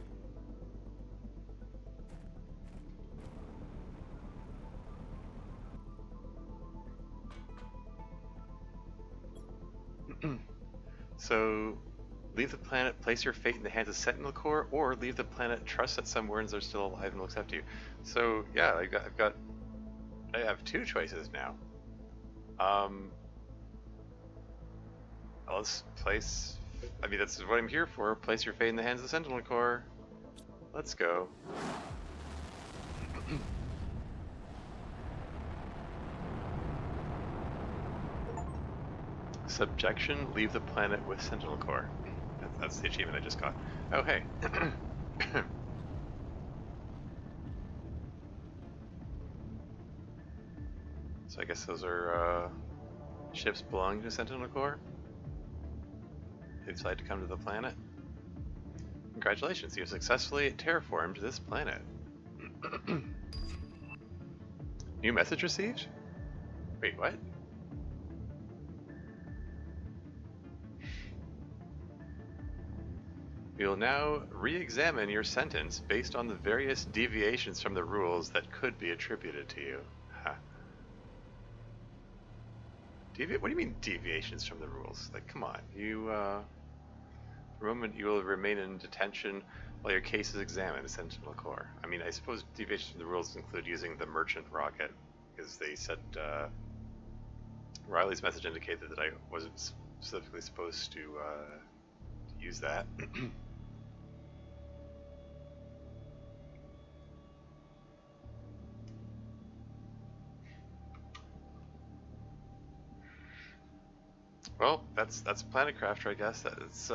So, leave the planet, place your fate in the hands of Sentinel Corps, or leave the planet, trust that some Wurns are still alive and will accept you. So, yeah, I have two choices now. Let's place, I mean, that's what I'm here for. Place your fate in the hands of the Sentinel Corps. Let's go. Subjection, leave the planet with Sentinel Core. That's the achievement I just got. Oh, hey. So I guess those are ships belonging to Sentinel Core. They decide to come to the planet. Congratulations, you have successfully terraformed this planet. New message received? Wait, what? We will now re-examine your sentence based on the various deviations from the rules that could be attributed to you. Huh. What do you mean deviations from the rules? Like, come on. For a moment you will remain in detention while your case is examined, Sentinel Core. I mean, I suppose deviations from the rules include using the merchant rocket, because they said, Riley's message indicated that I wasn't specifically supposed to use that. Well, that's Planet Crafter, I guess. That's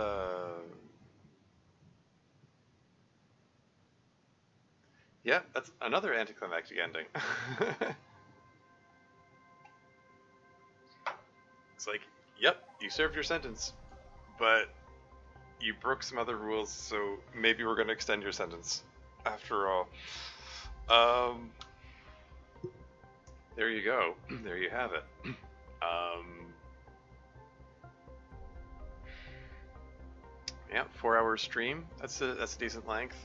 yeah, that's another anticlimactic ending. It's like, yep, you served your sentence, but you broke some other rules, so maybe we're going to extend your sentence after all. There you go. There you have it. Yeah, 4-hour stream. That's a decent length.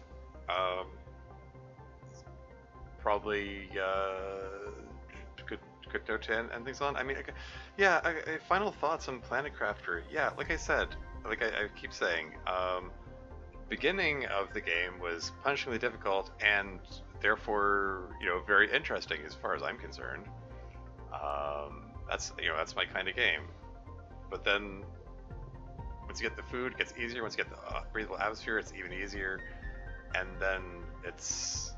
Probably could note to end things on. I mean, yeah. Final thoughts on Planet Crafter. Yeah, like I said, like I keep saying, beginning of the game was punishingly difficult and therefore, very interesting as far as I'm concerned. That's my kind of game. But then once you get the food, it gets easier. Once you get the breathable atmosphere, it's even easier. And then it's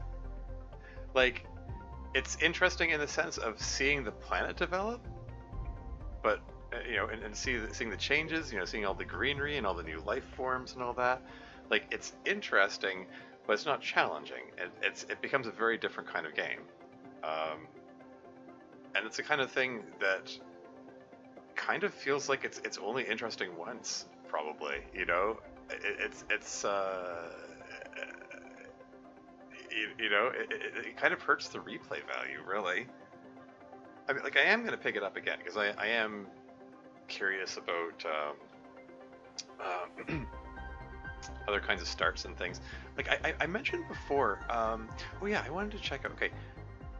like, it's interesting in the sense of seeing the planet develop, but and seeing the changes, seeing all the greenery and all the new life forms and all that. Like, it's interesting, but it's not challenging. It becomes a very different kind of game, and it's the kind of thing that kind of feels like it's only interesting once, probably. It kind of hurts the replay value, really. I mean, like, I am going to pick it up again, because I am curious about other kinds of starts and things. Like, I mentioned before, oh yeah, I wanted to check out,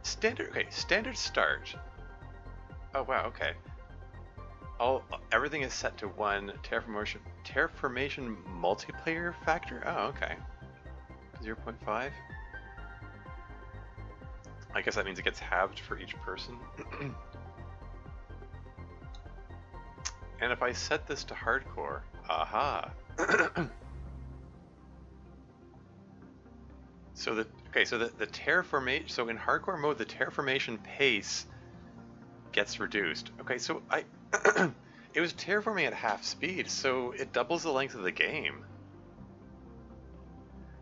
standard start. Oh wow, okay. Everything is set to 1 terraformation multiplayer factor? Oh, okay. 0.5? I guess that means it gets halved for each person. And if I set this to hardcore, aha. So the terraformation, so in hardcore mode, the terraformation pace gets reduced. Okay, so it was terraforming at half speed, so it doubles the length of the game.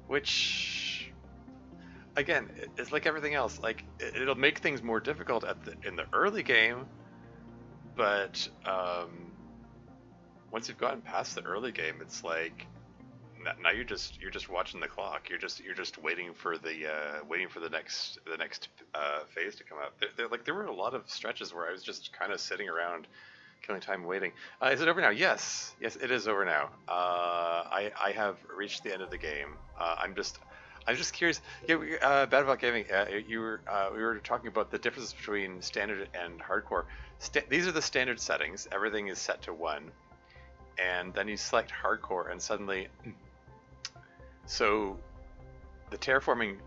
Which, again, it's like everything else. Like, it'll make things more difficult in the early game, but once you've gotten past the early game, it's like now you're just watching the clock. You're just waiting for the next phase to come out. There were a lot of stretches where I was just kind of sitting around, killing time waiting. Is it over now? Yes, it is over now. I have reached the end of the game. I'm just curious. Yeah, Bad About Gaming. We were talking about the difference between standard and hardcore. These are the standard settings. Everything is set to 1, and then you select hardcore, and suddenly, so the terraforming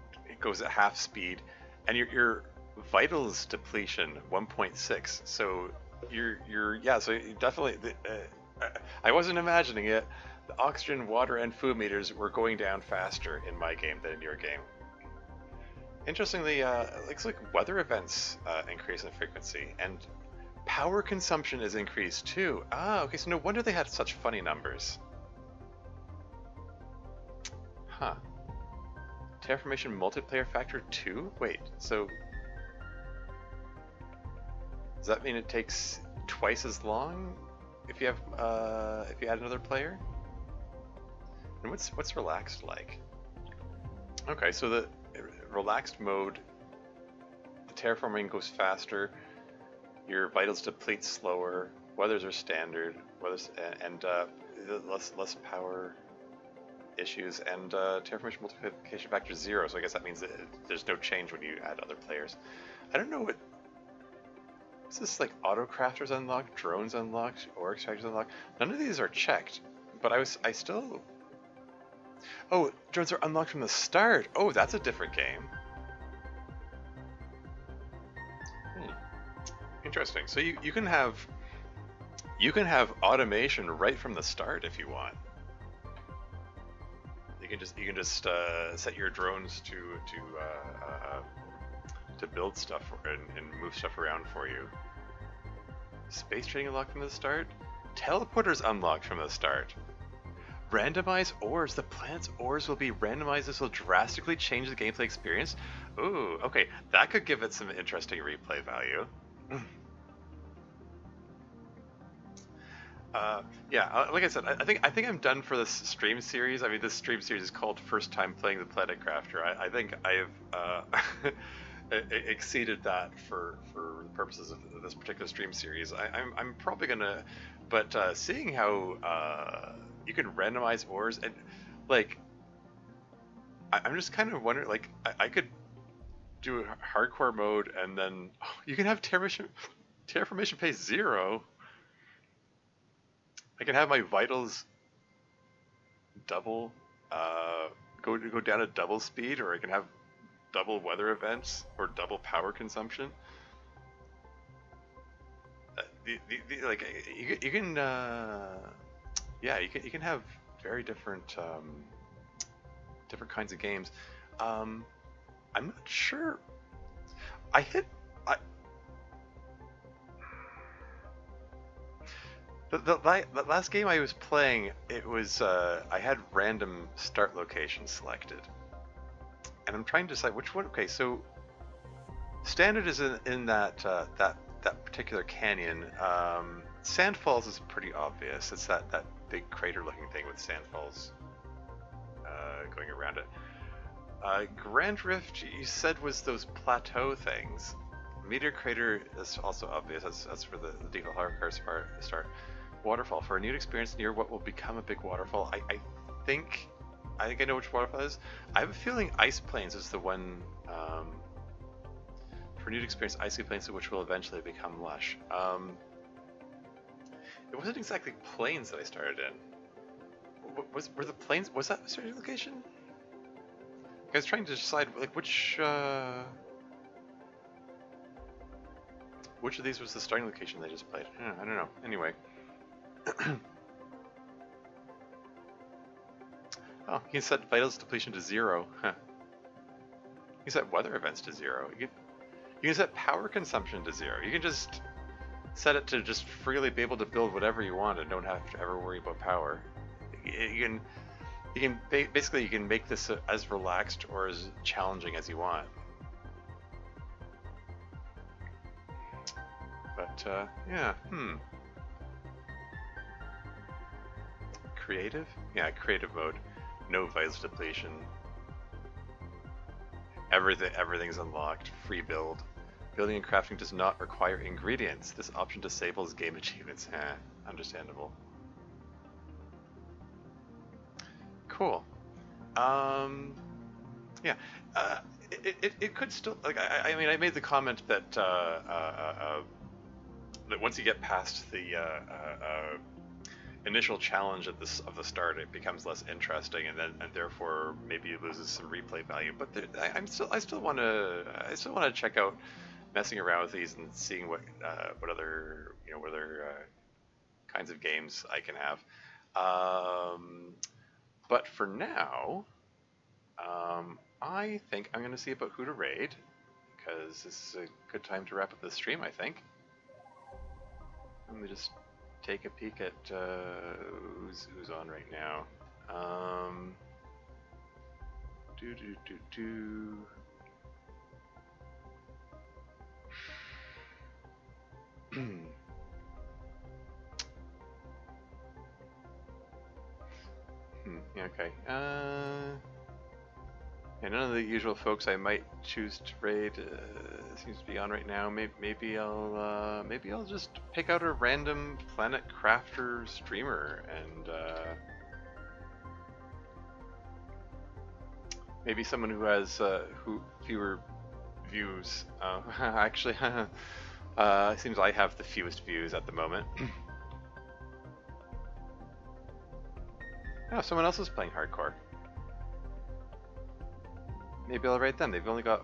goes at half speed, and your vitals depletion 1.6. So so you definitely. I wasn't imagining it. The oxygen, water, and food meters were going down faster in my game than in your game. Interestingly, it looks like weather events increase in frequency, and power consumption is increased too. Ah, okay, so no wonder they had such funny numbers. Huh. Terraformation multiplayer factor 2? Wait, so does that mean it takes twice as long if you have if you add another player? And what's relaxed like? Okay, so the relaxed mode, the terraforming goes faster, your vitals deplete slower, weathers are standard, weathers and less power issues, and terraformation multiplication factor 0. So I guess that means that there's no change when you add other players. I don't know what. Is this like auto crafters unlocked, drones unlocked, ore extractors unlocked? None of these are checked, but I still. Oh, drones are unlocked from the start. Oh, that's a different game. Hmm. Interesting. So you can have automation right from the start if you want. You can just set your drones to build stuff and move stuff around for you. Space trading unlocked from the start. Teleporters unlocked from the start. Randomize ores. The planet's ores will be randomized. This will drastically change the gameplay experience. Ooh, okay, that could give it some interesting replay value. Yeah, like I said, I think I'm done for this stream series. I mean, this stream series is called "First Time Playing the Planet Crafter." I think I've exceeded that for the purposes of this particular stream series. I'm probably gonna, but seeing how you can randomize ores and like, I'm just kind of wondering, like, I could do a hardcore mode and then you can have terraformation pace 0. I can have my vitals double, go down at double speed, or I can have double weather events or double power consumption. Like you can, yeah, you can have very different different kinds of games. I'm not sure. I hit. I, the last game I was playing, it was I had random start location selected, and I'm trying to decide which one. Okay, so standard is in that that particular canyon. Sandfalls is pretty obvious. It's that big crater-looking thing with sandfalls going around it. Grand Rift, you said, was those plateau things. Meteor Crater is also obvious. That's where the default hardcore start. Waterfall, for a new experience near what will become a big waterfall. Think I know which waterfall it is. I have a feeling Ice Plains is the one. For a new experience, icy plains which will eventually become lush. It wasn't exactly plains that I started in. Were the plains? Was that a starting location? I was trying to decide like which of these was the starting location they just played. I don't know. Anyway. Oh, you can set vitals depletion to 0. Huh. You can set weather events to 0. You can set power consumption to 0. You can just set it to just freely be able to build whatever you want and don't have to ever worry about power. You can basically you can make this as relaxed or as challenging as you want. But yeah, creative? Yeah, creative mode. No vitals depletion. Everything's unlocked. Free build. Building and crafting does not require ingredients. This option disables game achievements. Understandable. Cool. Yeah. It could still, like, I mean, I made the comment that that once you get past the initial challenge of the start, it becomes less interesting, and therefore maybe it loses some replay value. But I still want to check out messing around with these and seeing what other kinds of games I can have. But for now, I think I'm going to see about who to raid, because this is a good time to wrap up the stream, I think. Let me just take a peek at who's on right now. Yeah, okay. Yeah, none of the usual folks I might choose to raid seems to be on right now. Maybe I'll just pick out a random Planet Crafter streamer and maybe someone who has fewer views. Actually, it seems I have the fewest views at the moment. Oh, someone else is playing hardcore. Maybe I'll rate them. They've only got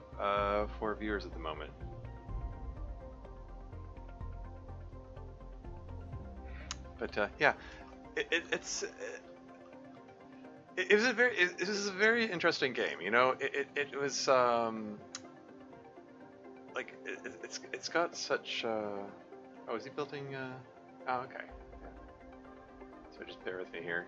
4 viewers at the moment. But yeah, it was a very interesting game. You know, it was like it's got such. Oh, is he building? Oh, okay. Yeah. So just bear with me here.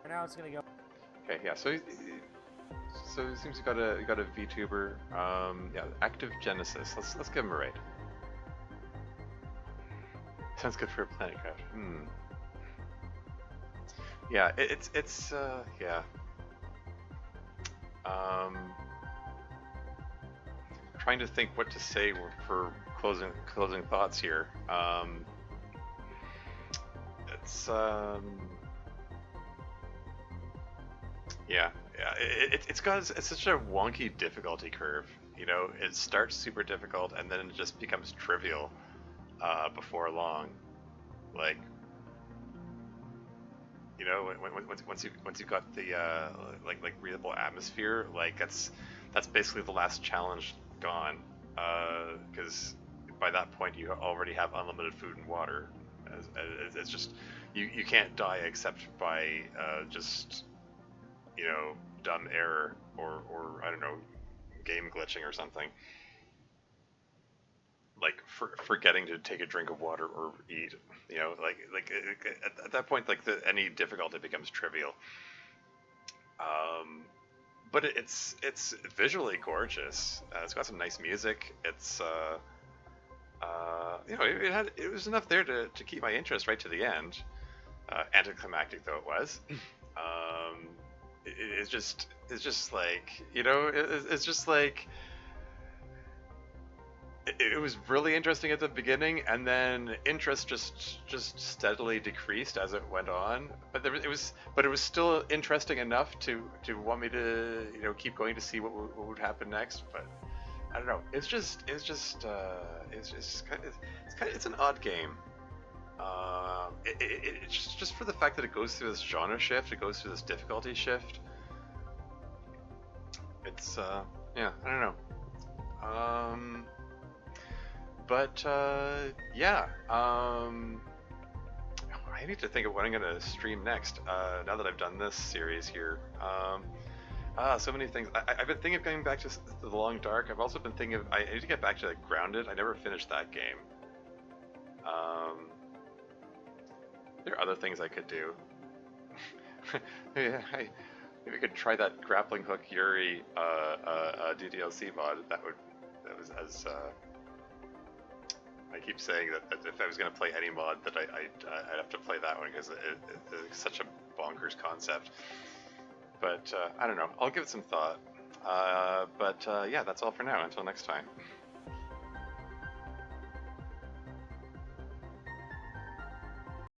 Now it's gonna go. Okay, yeah. So it seems you got a VTuber. Yeah, Active Genesis. Let's give him a raid. Sounds good for a Planet Craft. Yeah, it's yeah. Trying to think what to say for closing thoughts here. It's yeah, it's such a wonky difficulty curve. You know, it starts super difficult and then it just becomes trivial before long. Like, you know, once you got the like breathable atmosphere, like that's basically the last challenge gone. Because by that point you already have unlimited food and water. It's just you can't die except by just, you know, dumb error or I don't know, game glitching or something. Like forgetting to take a drink of water or eat, you know, like at that point, like any difficulty becomes trivial. But it's visually gorgeous. It's got some nice music. It's you know, it was enough there to keep my interest right to the end. Anticlimactic though it was. It's just like, you know, it's just like it was really interesting at the beginning, and then interest just steadily decreased as it went on. But it was still interesting enough to want me to, you know, keep going to see what would happen next. But I don't know. It's an odd game. It's just for the fact that it goes through this genre shift, it goes through this difficulty shift. It's yeah, I don't know. But yeah, I need to think of what I'm gonna stream next. Now that I've done this series here, so many things. I've been thinking of going back to The Long Dark. I've also been thinking of I need to get back to like, Grounded. I never finished that game. There are other things I could do. Yeah, maybe I could try that grappling hook Yuri DDLC mod. That was as. I keep saying that if I was going to play any mod, that I'd have to play that one because it's such a bonkers concept. But I don't know. I'll give it some thought. But yeah, that's all for now. Until next time.